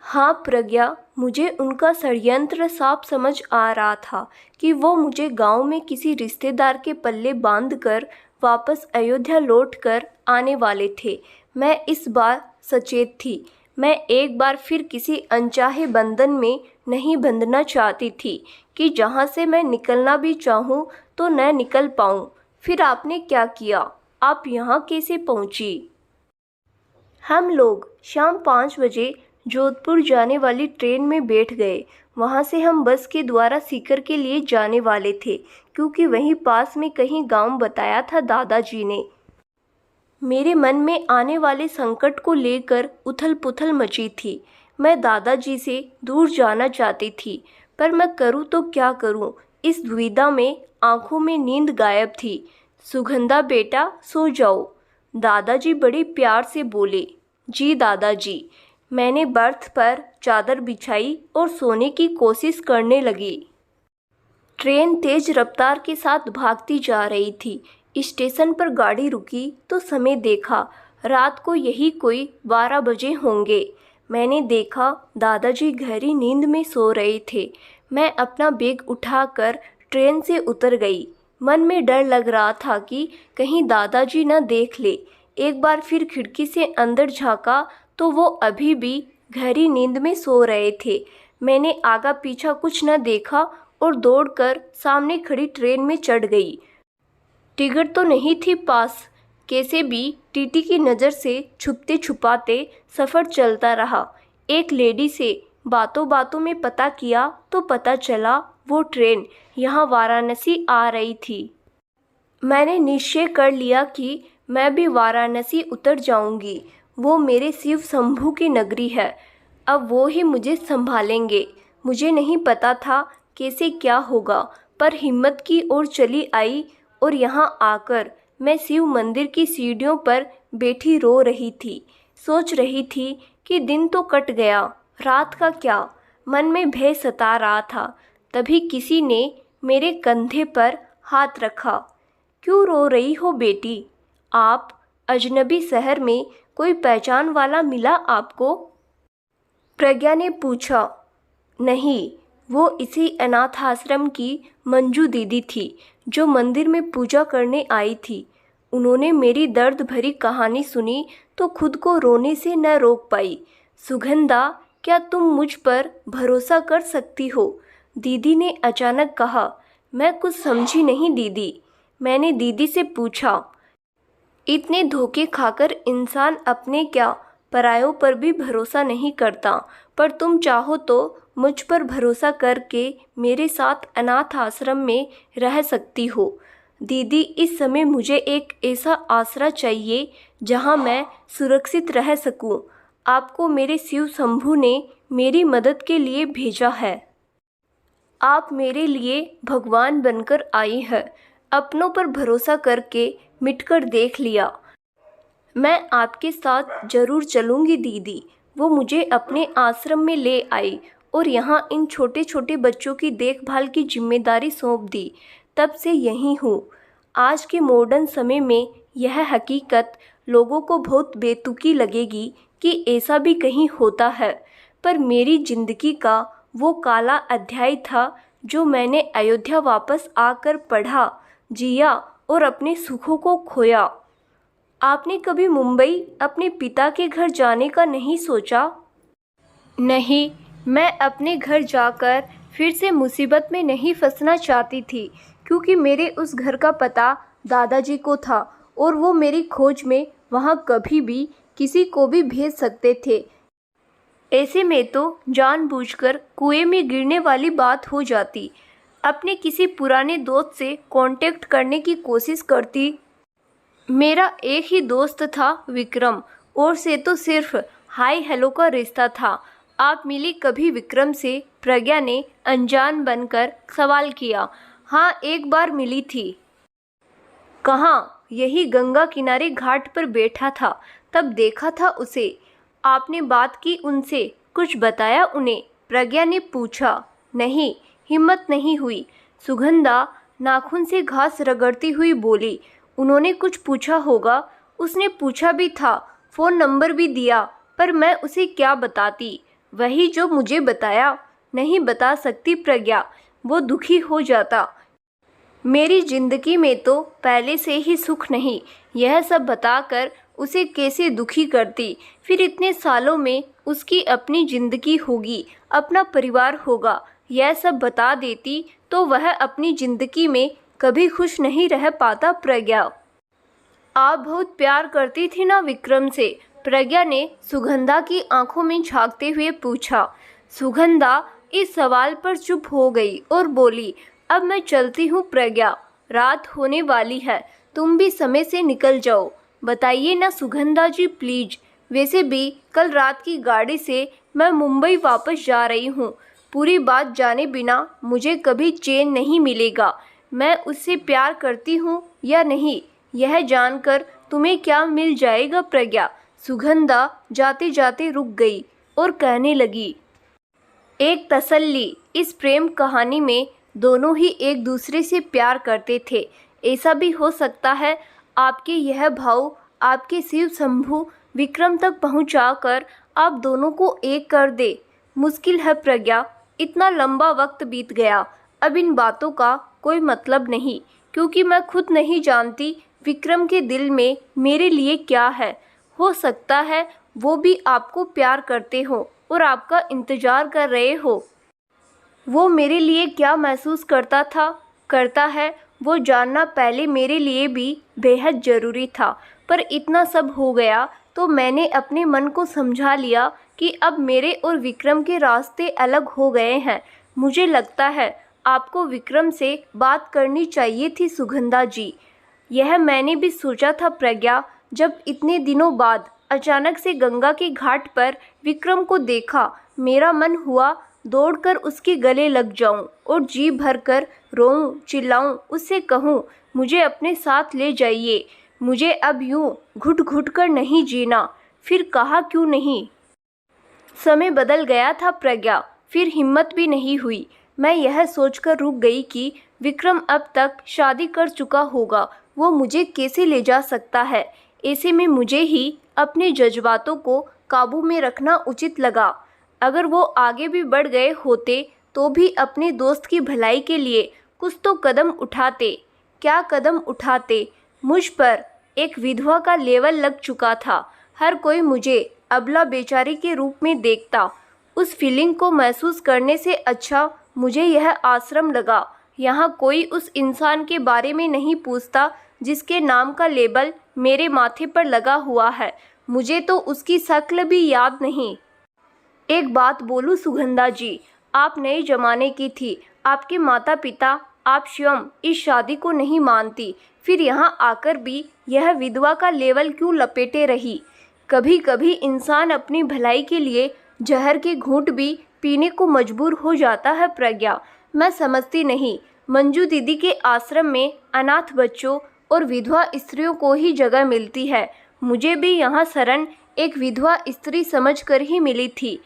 हाँ प्रज्ञा, मुझे उनका षड्यंत्र साफ समझ आ रहा था कि वो मुझे गांव में किसी रिश्तेदार के पल्ले बांधकर वापस अयोध्या लौटकर आने वाले थे। मैं इस बार सचेत थी। मैं एक बार फिर किसी अनचाहे बंधन में नहीं बंधना चाहती थी कि जहाँ से मैं निकलना भी चाहूँ तो न निकल पाऊँ। फिर आपने क्या किया? आप यहाँ कैसे पहुँची? हम लोग शाम 5 बजे जोधपुर जाने वाली ट्रेन में बैठ गए। वहाँ से हम बस के द्वारा सीकर के लिए जाने वाले थे, क्योंकि वहीं पास में कहीं गांव बताया था दादाजी ने। मेरे मन में आने वाले संकट को लेकर उथल पुथल मची थी। मैं दादाजी से दूर जाना चाहती थी, पर मैं करूँ तो क्या करूँ? इस दुविधा में आंखों में नींद गायब थी। सुगंधा बेटा, सो जाओ, दादाजी बड़े प्यार से बोले। जी दादाजी। मैंने बर्थ पर चादर बिछाई और सोने की कोशिश करने लगी। ट्रेन तेज रफ्तार के साथ भागती जा रही थी। स्टेशन पर गाड़ी रुकी तो समय देखा। रात को यही कोई 12 बजे होंगे। मैंने देखा दादाजी गहरी नींद में सो रहे थे। मैं अपना बैग उठाकर ट्रेन से उतर गई। मन में डर लग रहा था कि कहीं दादाजी न देख ले। एक बार फिर खिड़की से अंदर झांका तो वो अभी भी गहरी नींद में सो रहे थे। मैंने आगा पीछा कुछ न देखा और दौड़कर सामने खड़ी ट्रेन में चढ़ गई। टिकट तो नहीं थी पास। कैसे भी टीटी की नज़र से छुपते छुपाते सफ़र चलता रहा। एक लेडी से बातों बातों में पता किया तो पता चला वो ट्रेन यहाँ वाराणसी आ रही थी। मैंने निश्चय कर लिया कि मैं भी वाराणसी उतर जाऊंगी। वो मेरे शिव शंभू की नगरी है। अब वो ही मुझे संभालेंगे। मुझे नहीं पता था कैसे क्या होगा, पर हिम्मत की ओर चली आई और यहाँ आकर मैं शिव मंदिर की सीढ़ियों पर बैठी रो रही थी। सोच रही थी कि दिन तो कट गया, रात का क्या। मन में भय सता रहा था। तभी किसी ने मेरे कंधे पर हाथ रखा। क्यों रो रही हो बेटी? आप अजनबी शहर में कोई पहचान वाला मिला आपको? प्रज्ञा ने पूछा। नहीं, वो इसी अनाथ आश्रम की मंजू दीदी थी जो मंदिर में पूजा करने आई थी। उन्होंने मेरी दर्द भरी कहानी सुनी तो खुद को रोने से न रोक पाई। सुगंधा, क्या तुम मुझ पर भरोसा कर सकती हो? दीदी ने अचानक कहा। मैं कुछ समझी नहीं दीदी। मैंने दीदी से पूछा, इतने धोखे खाकर इंसान अपने क्या परायों पर भी भरोसा नहीं करता, पर तुम चाहो तो मुझ पर भरोसा करके मेरे साथ अनाथ आश्रम में रह सकती हो। दीदी, इस समय मुझे एक ऐसा आसरा चाहिए जहां मैं सुरक्षित रह सकूं। आपको मेरे शिव शंभू ने मेरी मदद के लिए भेजा है। आप मेरे लिए भगवान बनकर आई हैं। अपनों पर भरोसा करके मिटकर देख लिया। मैं आपके साथ जरूर चलूंगी दीदी। वो मुझे अपने आश्रम में ले आई और यहाँ इन छोटे छोटे बच्चों की देखभाल की जिम्मेदारी सौंप दी। तब से यहीं हूँ। आज के मॉडर्न समय में यह हकीकत लोगों को बहुत बेतुकी लगेगी कि ऐसा भी कहीं होता है, पर मेरी जिंदगी का वो काला अध्याय था जो मैंने अयोध्या वापस आकर पढ़ा, जिया और अपने सुखों को खोया। आपने कभी मुंबई अपने पिता के घर जाने का नहीं सोचा? नहीं, मैं अपने घर जाकर फिर से मुसीबत में नहीं फंसना चाहती थी, क्योंकि मेरे उस घर का पता दादाजी को था और वो मेरी खोज में वहाँ कभी भी किसी को भी भेज सकते थे। ऐसे में तो जानबूझकर कुएं में गिरने वाली बात हो जाती। अपने किसी पुराने दोस्त से कांटेक्ट करने की कोशिश करती। मेरा एक ही दोस्त था, विक्रम, और से तो सिर्फ हाय हेलो का रिश्ता था। आप मिली कभी विक्रम से? प्रज्ञा ने अनजान बनकर सवाल किया। हाँ, एक बार मिली थी। कहाँ? यही गंगा किनारे घाट पर बैठा था, तब देखा था उसे। आपने बात की उनसे? कुछ बताया उन्हें? प्रज्ञा ने पूछा। नहीं, हिम्मत नहीं हुई। सुगंधा नाखून से घास रगड़ती हुई बोली। उन्होंने कुछ पूछा होगा। उसने पूछा भी था, फ़ोन नंबर भी दिया, पर मैं उसे क्या बताती? वही जो मुझे बताया। नहीं बता सकती प्रज्ञा, वो दुखी हो जाता। मेरी जिंदगी में तो पहले से ही सुख नहीं, यह सब बताकर उसे कैसे दुखी करती? फिर इतने सालों में उसकी अपनी जिंदगी होगी, अपना परिवार होगा, यह सब बता देती तो वह अपनी जिंदगी में कभी खुश नहीं रह पाता। प्रज्ञा, आप बहुत प्यार करती थी ना विक्रम से? प्रज्ञा ने सुगंधा की आंखों में झांकते हुए पूछा। सुगंधा इस सवाल पर चुप हो गई और बोली, अब मैं चलती हूँ प्रज्ञा, रात होने वाली है, तुम भी समय से निकल जाओ। बताइए ना सुगंधा जी प्लीज। वैसे भी कल रात की गाड़ी से मैं मुंबई वापस जा रही हूँ। पूरी बात जाने बिना मुझे कभी चैन नहीं मिलेगा। मैं उससे प्यार करती हूँ या नहीं, यह जानकर तुम्हें क्या मिल जाएगा प्रज्ञा? सुगंधा जाते जाते रुक गई और कहने लगी, एक तसल्ली, इस प्रेम कहानी में दोनों ही एक दूसरे से प्यार करते थे। ऐसा भी हो सकता है आपके यह भाव आपके शिव शंभू विक्रम तक पहुंचाकर आप दोनों को एक कर दे। मुश्किल है प्रज्ञा, इतना लंबा वक्त बीत गया, अब इन बातों का कोई मतलब नहीं, क्योंकि मैं खुद नहीं जानती विक्रम के दिल में मेरे लिए क्या है। हो सकता है वो भी आपको प्यार करते हो और आपका इंतज़ार कर रहे हो। वो मेरे लिए क्या महसूस करता है, वो जानना पहले मेरे लिए भी बेहद ज़रूरी था। पर इतना सब हो गया तो मैंने अपने मन को समझा लिया कि अब मेरे और विक्रम के रास्ते अलग हो गए हैं। मुझे लगता है आपको विक्रम से बात करनी चाहिए थी सुगंधा जी। यह मैंने भी सोचा था प्रज्ञा, जब इतने दिनों बाद अचानक से गंगा के घाट पर विक्रम को देखा, मेरा मन हुआ दौड़कर उसके गले लग जाऊं और जी भरकर रोऊं, चिल्लाऊं, उससे कहूं, मुझे अपने साथ ले जाइए, मुझे अब यूं घुट घुट कर नहीं जीना। फिर कहा क्यों नहीं। समय बदल गया था प्रज्ञा, फिर हिम्मत भी नहीं हुई। मैं यह सोचकर रुक गई कि विक्रम अब तक शादी कर चुका होगा, वो मुझे कैसे ले जा सकता है। ऐसे में मुझे ही अपने जज्बातों को काबू में रखना उचित लगा। अगर वो आगे भी बढ़ गए होते तो भी अपने दोस्त की भलाई के लिए कुछ तो कदम उठाते। क्या कदम उठाते? मुझ पर एक विधवा का लेवल लग चुका था। हर कोई मुझे अबला बेचारी के रूप में देखता। उस फीलिंग को महसूस करने से अच्छा मुझे यह आश्रम लगा। यहाँ कोई उस इंसान के बारे में नहीं पूछता जिसके नाम का लेबल मेरे माथे पर लगा हुआ है। मुझे तो उसकी शक्ल भी याद नहीं। एक बात बोलूं सुगंधा जी, आप नए जमाने की थी। आपके माता पिता, आप स्वयं इस शादी को नहीं मानती, फिर यहाँ आकर भी यह विधवा का लेवल क्यों लपेटे रही? कभी कभी इंसान अपनी भलाई के लिए जहर के घूंट भी पीने को मजबूर हो जाता है प्रज्ञा। मैं समझती नहीं, मंजू दीदी के आश्रम में अनाथ बच्चों और विधवा स्त्रियों को ही जगह मिलती है। मुझे भी यहाँ शरण एक विधवा स्त्री समझकर ही मिली थी।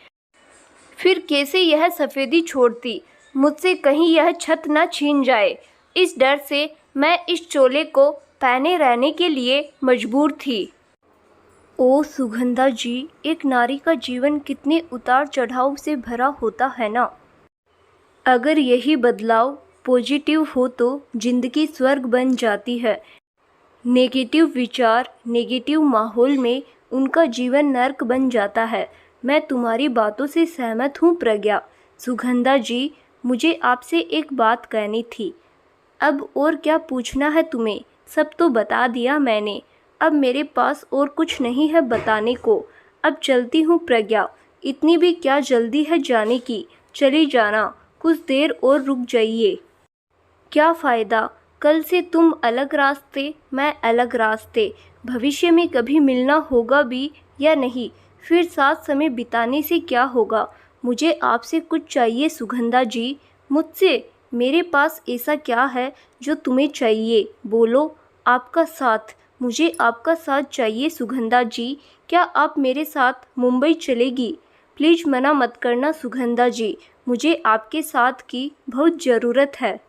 फिर कैसे यह सफ़ेदी छोड़ती? मुझसे कहीं यह छत न छीन जाए, इस डर से मैं इस चोले को पहने रहने के लिए मजबूर थी। ओ सुगंधा जी, एक नारी का जीवन कितने उतार चढ़ाव से भरा होता है ना। अगर यही बदलाव पॉजिटिव हो तो जिंदगी स्वर्ग बन जाती है। नेगेटिव विचार, नेगेटिव माहौल में उनका जीवन नर्क बन जाता है। मैं तुम्हारी बातों से सहमत हूँ प्रज्ञा। सुगंधा जी, मुझे आपसे एक बात कहनी थी। अब और क्या पूछना है तुम्हें? सब तो बता दिया मैंने। अब मेरे पास और कुछ नहीं है बताने को। अब चलती हूँ प्रज्ञा। इतनी भी क्या जल्दी है जाने की? चली जाना, कुछ देर और रुक जाइए। क्या फ़ायदा? कल से तुम अलग रास्ते, मैं अलग रास्ते। भविष्य में कभी मिलना होगा भी या नहीं, फिर साथ समय बिताने से क्या होगा? मुझे आपसे कुछ चाहिए सुगंधा जी, मुझसे। मेरे पास ऐसा क्या है जो तुम्हें चाहिए? बोलो। आपका साथ, मुझे आपका साथ चाहिए सुगंधा जी। क्या आप मेरे साथ मुंबई चलेगी? प्लीज़ मना मत करना सुगंधा जी, मुझे आपके साथ की बहुत ज़रूरत है।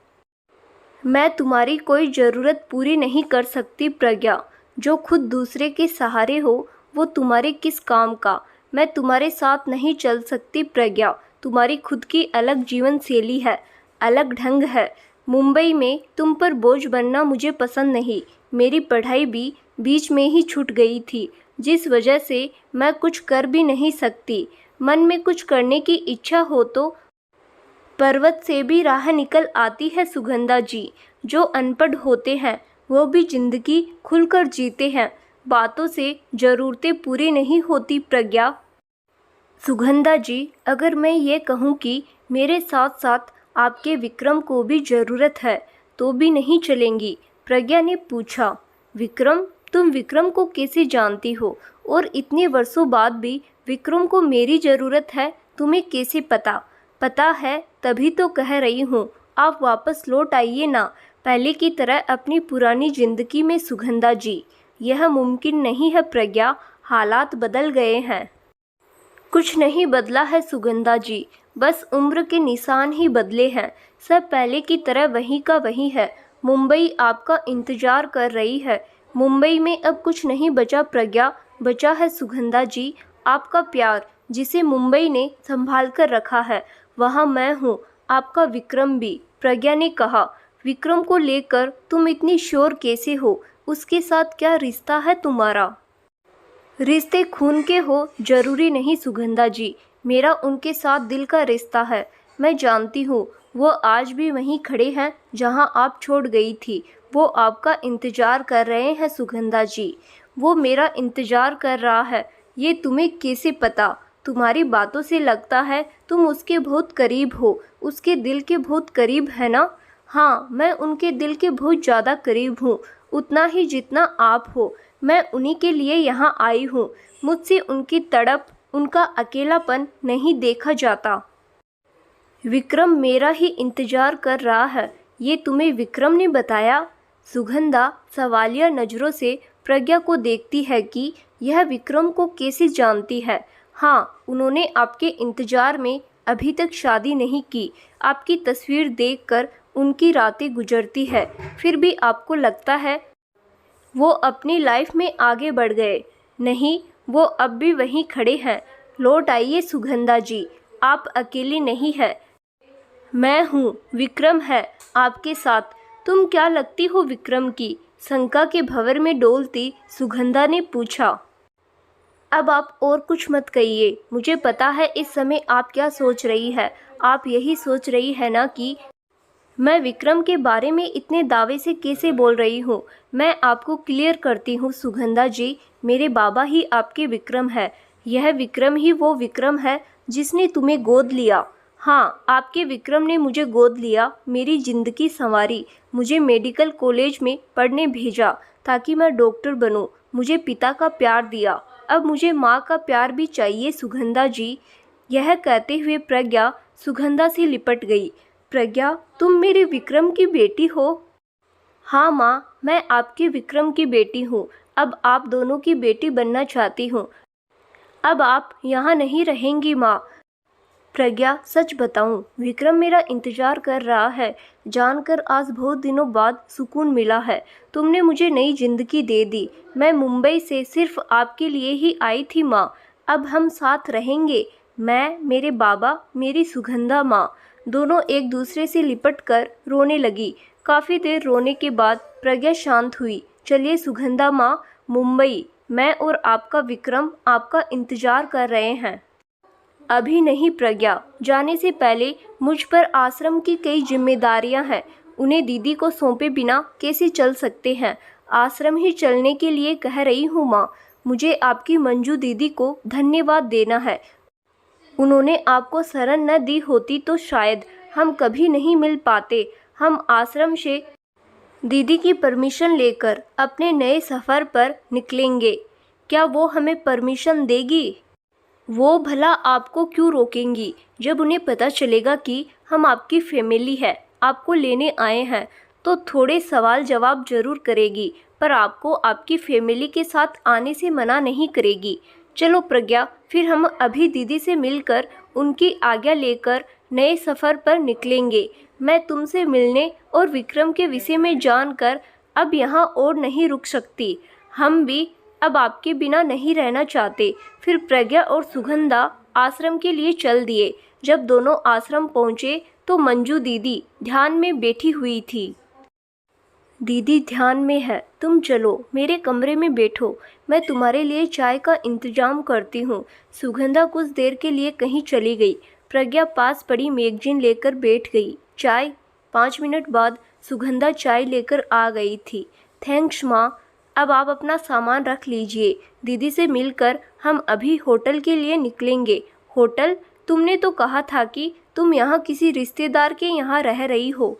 मैं तुम्हारी कोई ज़रूरत पूरी नहीं कर सकती प्रज्ञा। जो खुद दूसरे के सहारे हो वो तुम्हारे किस काम का? मैं तुम्हारे साथ नहीं चल सकती प्रज्ञा। तुम्हारी खुद की अलग जीवन शैली है, अलग ढंग है। मुंबई में तुम पर बोझ बनना मुझे पसंद नहीं। मेरी पढ़ाई भी बीच में ही छूट गई थी, जिस वजह से मैं कुछ कर भी नहीं सकती। मन में कुछ करने की इच्छा हो तो पर्वत से भी राह निकल आती है सुगंधा जी। जो अनपढ़ होते हैं वो भी जिंदगी खुलकर जीते हैं। बातों से ज़रूरतें पूरी नहीं होती प्रज्ञा। सुगंधा जी, अगर मैं ये कहूँ कि मेरे साथ साथ आपके विक्रम को भी ज़रूरत है तो भी नहीं चलेंगी? प्रज्ञा ने पूछा। विक्रम? तुम विक्रम को कैसे जानती हो? और इतने वर्षों बाद भी विक्रम को मेरी ज़रूरत है, तुम्हें कैसे पता? पता है तभी तो कह रही हूँ, आप वापस लौट आइए ना, पहले की तरह अपनी पुरानी ज़िंदगी में सुगंधा जी। यह मुमकिन नहीं है प्रज्ञा, हालात बदल गए हैं। कुछ नहीं बदला है सुगंधा जी, बस उम्र के निशान ही बदले हैं। सब पहले की तरह वहीं का वहीं है। मुंबई आपका इंतज़ार कर रही है। मुंबई में अब कुछ नहीं बचा प्रज्ञा, बचा है सुगंधा जी आपका प्यार, जिसे मुंबई ने संभाल कर रखा है। वहाँ मैं हूँ, आपका विक्रम भी। प्रज्ञा ने कहा। विक्रम को लेकर तुम इतनी श्योर कैसे हो? उसके साथ क्या रिश्ता है तुम्हारा? रिश्ते खून के हो जरूरी नहीं सुगंधा जी, मेरा उनके साथ दिल का रिश्ता है। मैं जानती हूँ वो आज भी वहीं खड़े हैं जहाँ आप छोड़ गई थी। वो आपका इंतज़ार कर रहे हैं सुगंधा जी। वो मेरा इंतज़ार कर रहा है, ये तुम्हें कैसे पता? तुम्हारी बातों से लगता है तुम उसके बहुत करीब हो, उसके दिल के बहुत करीब है ना? हाँ, मैं उनके दिल के बहुत ज़्यादा करीब हूँ, उतना ही जितना आप हो। मैं उन्हीं के लिए यहाँ आई हूँ। मुझसे उनकी तड़प, उनका अकेलापन नहीं देखा जाता। विक्रम मेरा ही इंतज़ार कर रहा है, ये तुम्हें विक्रम ने बताया? सुगंधा सवालिया नज़रों से प्रज्ञा को देखती है कि यह विक्रम को कैसे जानती है। हाँ, उन्होंने आपके इंतज़ार में अभी तक शादी नहीं की। आपकी तस्वीर देखकर उनकी रातें गुजरती है, फिर भी आपको लगता है वो अपनी लाइफ में आगे बढ़ गए। नहीं, वो अब भी वहीं खड़े हैं। लौट आइए सुगंधा जी, आप अकेली नहीं है, मैं हूँ, विक्रम है आपके साथ। तुम क्या लगती हो विक्रम की? शंका के भंवर में डोलती सुगंधा ने पूछा। अब आप और कुछ मत कहिए, मुझे पता है इस समय आप क्या सोच रही है। आप यही सोच रही है ना कि मैं विक्रम के बारे में इतने दावे से कैसे बोल रही हूँ। मैं आपको क्लियर करती हूँ सुगंधा जी, मेरे बाबा ही आपके विक्रम है। यह विक्रम ही वो विक्रम है जिसने तुम्हें गोद लिया। हाँ, आपके विक्रम ने मुझे गोद लिया, मेरी ज़िंदगी संवारी, मुझे मेडिकल कॉलेज में पढ़ने भेजा ताकि मैं डॉक्टर बनूं, मुझे पिता का प्यार दिया, अब मुझे माँ का प्यार भी चाहिए सुगंधा जी। यह कहते हुए प्रज्ञा सुगंधा से लिपट गई। प्रज्ञा, तुम मेरे विक्रम की बेटी हो? हाँ माँ, मैं आपके विक्रम की बेटी हूँ। अब आप दोनों की बेटी बनना चाहती हूँ। अब आप यहाँ नहीं रहेंगी माँ। प्रज्ञा, सच बताऊं, विक्रम मेरा इंतजार कर रहा है। जानकर आज बहुत दिनों बाद सुकून मिला है। तुमने मुझे नई जिंदगी दे दी। मैं मुंबई से सिर्फ आपके लिए ही आई थी माँ। अब हम साथ रहेंगे, मैं, मेरे बाबा, मेरी सुगंधा माँ। दोनों एक दूसरे से लिपट कर रोने लगी। काफ़ी देर रोने के बाद प्रज्ञा शांत हुई। चलिए सुगंधा माँ, मुंबई, मैं और आपका विक्रम आपका इंतजार कर रहे हैं। अभी नहीं प्रज्ञा, जाने से पहले मुझ पर आश्रम की कई जिम्मेदारियां हैं। उन्हें दीदी को सौंपे बिना कैसे चल सकते हैं। आश्रम ही चलने के लिए कह रही हूँ माँ। मुझे आपकी मंजू दीदी को धन्यवाद देना है। उन्होंने आपको शरण न दी होती तो शायद हम कभी नहीं मिल पाते। हम आश्रम से दीदी की परमिशन लेकर अपने नए सफ़र पर निकलेंगे। क्या वो हमें परमिशन देगी? वो भला आपको क्यों रोकेंगी? जब उन्हें पता चलेगा कि हम आपकी फैमिली है, आपको लेने आए हैं, तो थोड़े सवाल जवाब जरूर करेगी, पर आपको आपकी फैमिली के साथ आने से मना नहीं करेगी। चलो प्रज्ञा, फिर हम अभी दीदी से मिलकर उनकी आज्ञा लेकर नए सफ़र पर निकलेंगे। मैं तुमसे मिलने और विक्रम के विषय में जानकर अब यहाँ और नहीं रुक सकती। हम भी अब आपके बिना नहीं रहना चाहते। फिर प्रज्ञा और सुगंधा आश्रम के लिए चल दिए। जब दोनों आश्रम पहुँचे तो मंजू दीदी ध्यान में बैठी हुई थी। दीदी ध्यान में है, तुम चलो मेरे कमरे में बैठो, मैं तुम्हारे लिए चाय का इंतजाम करती हूँ। सुगंधा कुछ देर के लिए कहीं चली गई। प्रज्ञा पास पड़ी मैगजीन लेकर बैठ गई। चाय? 5 मिनट बाद सुगंधा चाय लेकर आ गई थी। थैंक्स माँ, अब आप अपना सामान रख लीजिए। दीदी से मिलकर हम अभी होटल के लिए निकलेंगे। होटल? तुमने तो कहा था कि तुम यहाँ किसी रिश्तेदार के यहाँ रह रही हो।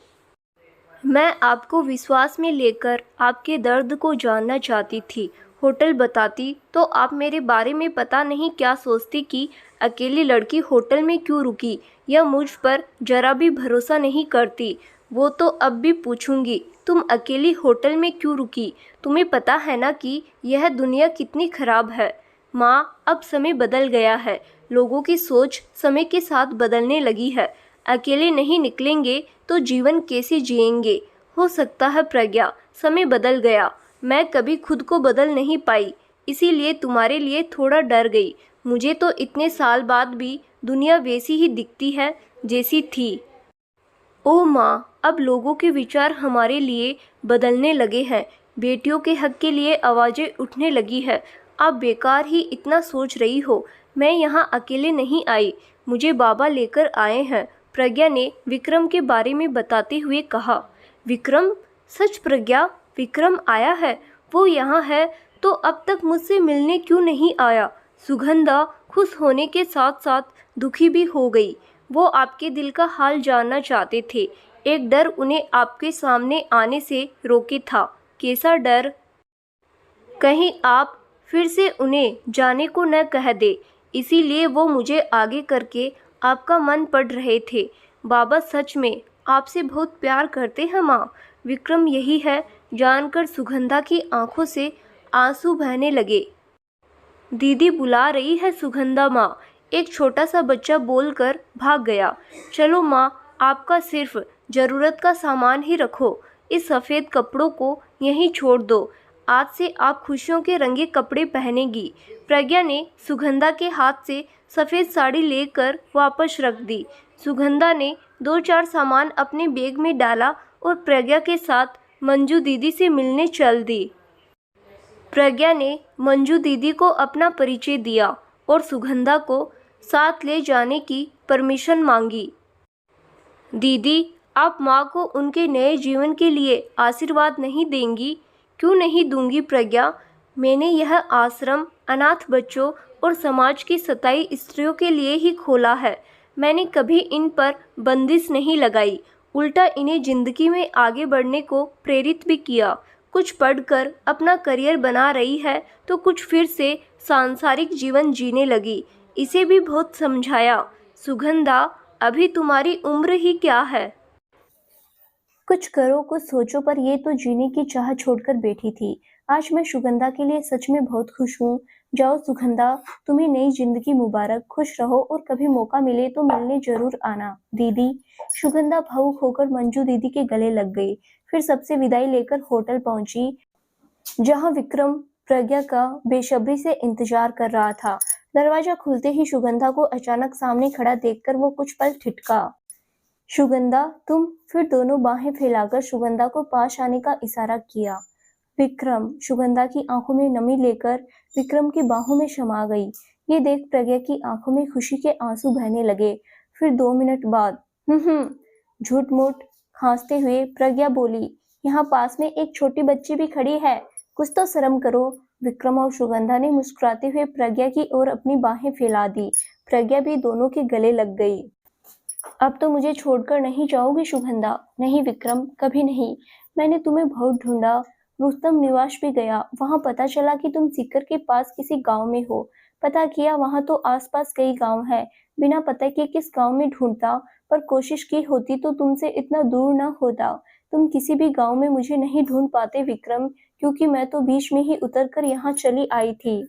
मैं आपको विश्वास में लेकर आपके दर्द को जानना चाहती थी। होटल बताती तो आप मेरे बारे में पता नहीं क्या सोचती कि अकेली लड़की होटल में क्यों रुकी, या मुझ पर जरा भी भरोसा नहीं करती। वो तो अब भी पूछूंगी, तुम अकेली होटल में क्यों रुकी? तुम्हें पता है ना कि यह दुनिया कितनी खराब है। माँ, अब समय बदल गया है। लोगों की सोच समय के साथ बदलने लगी है। अकेले नहीं निकलेंगे तो जीवन कैसे जिएंगे? हो सकता है प्रज्ञा, समय बदल गया। मैं कभी खुद को बदल नहीं पाई, इसीलिए तुम्हारे लिए थोड़ा डर गई। मुझे तो इतने साल बाद भी दुनिया वैसी ही दिखती है जैसी थी। ओ माँ, अब लोगों के विचार हमारे लिए बदलने लगे हैं। बेटियों के हक के लिए आवाज़ें उठने लगी है। आप बेकार ही इतना सोच रही हो। मैं यहाँ अकेले नहीं आई, मुझे बाबा लेकर आए हैं, प्रज्ञा ने विक्रम के बारे में बताते हुए कहा। विक्रम? सच प्रज्ञा, विक्रम आया है? वो यहाँ है तो अब तक मुझसे मिलने क्यों नहीं आया? सुगंधा खुश होने के साथ साथ दुखी भी हो गई। वो आपके दिल का हाल जानना चाहते थे। एक डर उन्हें आपके सामने आने से रोके था। कैसा डर? कहीं आप फिर से उन्हें जाने को न कह दे, इसीलिए वो मुझे आगे करके आपका मन पढ़ रहे थे। बाबा सच में आपसे बहुत प्यार करते हैं माँ। विक्रम यही है जानकर सुगंधा की आंखों से आंसू बहने लगे। दीदी बुला रही है सुगंधा माँ, एक छोटा सा बच्चा बोलकर भाग गया। चलो माँ, आपका सिर्फ ज़रूरत का सामान ही रखो। इस सफ़ेद कपड़ों को यहीं छोड़ दो। आज से आप खुशियों के रंगे कपड़े पहनेगी। प्रज्ञा ने सुगंधा के हाथ से सफ़ेद साड़ी लेकर वापस रख दी। सुगंधा ने 2-4 सामान अपने बैग में डाला और प्रज्ञा के साथ मंजू दीदी से मिलने चल दी। प्रज्ञा ने मंजू दीदी को अपना परिचय दिया और सुगंधा को साथ ले जाने की परमिशन मांगी। दीदी, आप माँ को उनके नए जीवन के लिए आशीर्वाद नहीं देंगी? क्यों नहीं दूंगी प्रज्ञा। मैंने यह आश्रम अनाथ बच्चों और समाज की सताई स्त्रियों के लिए ही खोला है। मैंने कभी इन पर बंदिश नहीं लगाई, उल्टा इन्हें जिंदगी में आगे बढ़ने को प्रेरित भी किया। कुछ पढ़कर अपना करियर बना रही है तो कुछ फिर से सांसारिक जीवन जीने लगी। इसे भी बहुत समझाया। सुगंधा, अभी तुम्हारी उम्र ही क्या है? कुछ करो कुछ सोचो, पर ये तो जीने की चाह छोड़कर बैठी थी। आज मैं सुगंधा के लिए सच में बहुत खुश हूँ। जाओ सुगंधा, तुम्हें नई जिंदगी मुबारक, खुश रहो और कभी मौका मिले तो मिलने जरूर आना। दीदी। सुगंधा भावुक होकर मंजू दीदी के गले लग गई, फिर सबसे विदाई लेकर होटल पहुंची, जहां विक्रम प्रज्ञा का बेसब्री से इंतजार कर रहा था। दरवाजा खुलते ही सुगंधा को अचानक सामने खड़ा देखकर वो कुछ पल ठिठका। सुगंधा, तुम? फिर दोनों बाहें फैलाकर सुगंधा को पास आने का इशारा किया। विक्रम। सुगंधा की आंखों में नमी लेकर विक्रम की बाहों में समा गई। ये देख प्रज्ञा की आंखों में खुशी के आंसू बहने लगे। फिर 2 मिनट बाद झूठ मूठ खांसते हुए प्रज्ञा बोली, यहाँ पास में एक छोटी बच्ची भी खड़ी है, कुछ तो शर्म करो। विक्रम और सुगंधा ने मुस्कुराते हुए प्रज्ञा की ओर अपनी बाहें फैला दी। प्रज्ञा भी दोनों के गले लग गई। अब तो मुझे छोड़कर नहीं जाओगी सुगंधा? नहीं विक्रम, कभी नहीं। मैंने तुम्हें बहुत ढूंढा, रुस्तम निवास भी गया, वहां पता चला कि तुम सीकर के पास किसी गांव में हो। पता किया, वहां तो आसपास कई गांव हैं। बिना पता किए किस गांव में ढूंढता, पर कोशिश की होती तो तुमसे इतना दूर न होता। तुम किसी भी गांव में मुझे नहीं ढूंढ पाते विक्रम, क्योंकि मैं तो बीच में ही उतरकर यहाँ चली आई थी।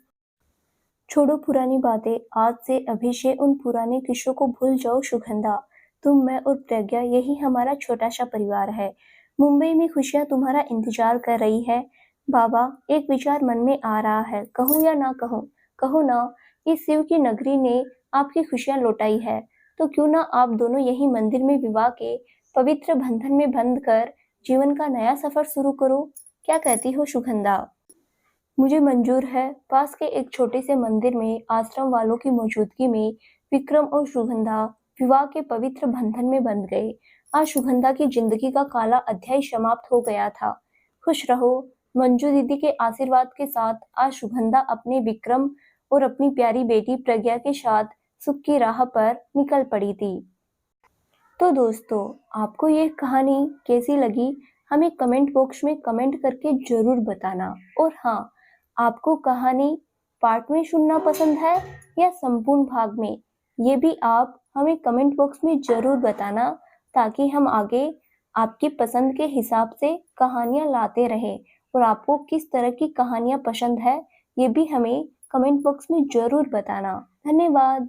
छोड़ो पुरानी बातें, आज से अभी से उन पुराने किस्सों को भूल जाओ सुगंधा। तुम, मैं और प्रज्ञा, यही हमारा छोटा सा परिवार है। मुंबई में खुशियां तुम्हारा इंतजार कर रही है। बाबा, एक विचार मन में आ रहा है, कहूँ या ना कहूँ? कहो ना। इस शिव की नगरी ने आपकी खुशियां लौटाई है, तो क्यों ना आप दोनों यही मंदिर में विवाह के पवित्र बंधन में बंध कर जीवन का नया सफर शुरू करो। क्या कहती हो सुगंधा? मुझे मंजूर है। पास के एक छोटे से मंदिर में आश्रम वालों की मौजूदगी में विक्रम और सुगंधा विवाह के पवित्र बंधन में बंध गए। आज सुगंधा की जिंदगी का काला अध्याय समाप्त हो गया था। खुश रहो। मंजू दीदी के आशीर्वाद के साथ आज सुगंधा अपने विक्रम और अपनी प्यारी बेटी प्रज्ञा के साथ सुख की राह पर निकल पड़ी थी। तो दोस्तों, आपको ये कहानी कैसी लगी? हमें कमेंट बॉक्स में कमेंट करके जरूर बताना। और हाँ, आपको कहानी पार्ट में सुनना पसंद है या संपूर्ण भाग में, ये भी आप हमें कमेंट बॉक्स में जरूर बताना, ताकि हम आगे आपकी पसंद के हिसाब से कहानियां लाते रहें। और आपको किस तरह की कहानियां पसंद है, ये भी हमें कमेंट बॉक्स में जरूर बताना। धन्यवाद।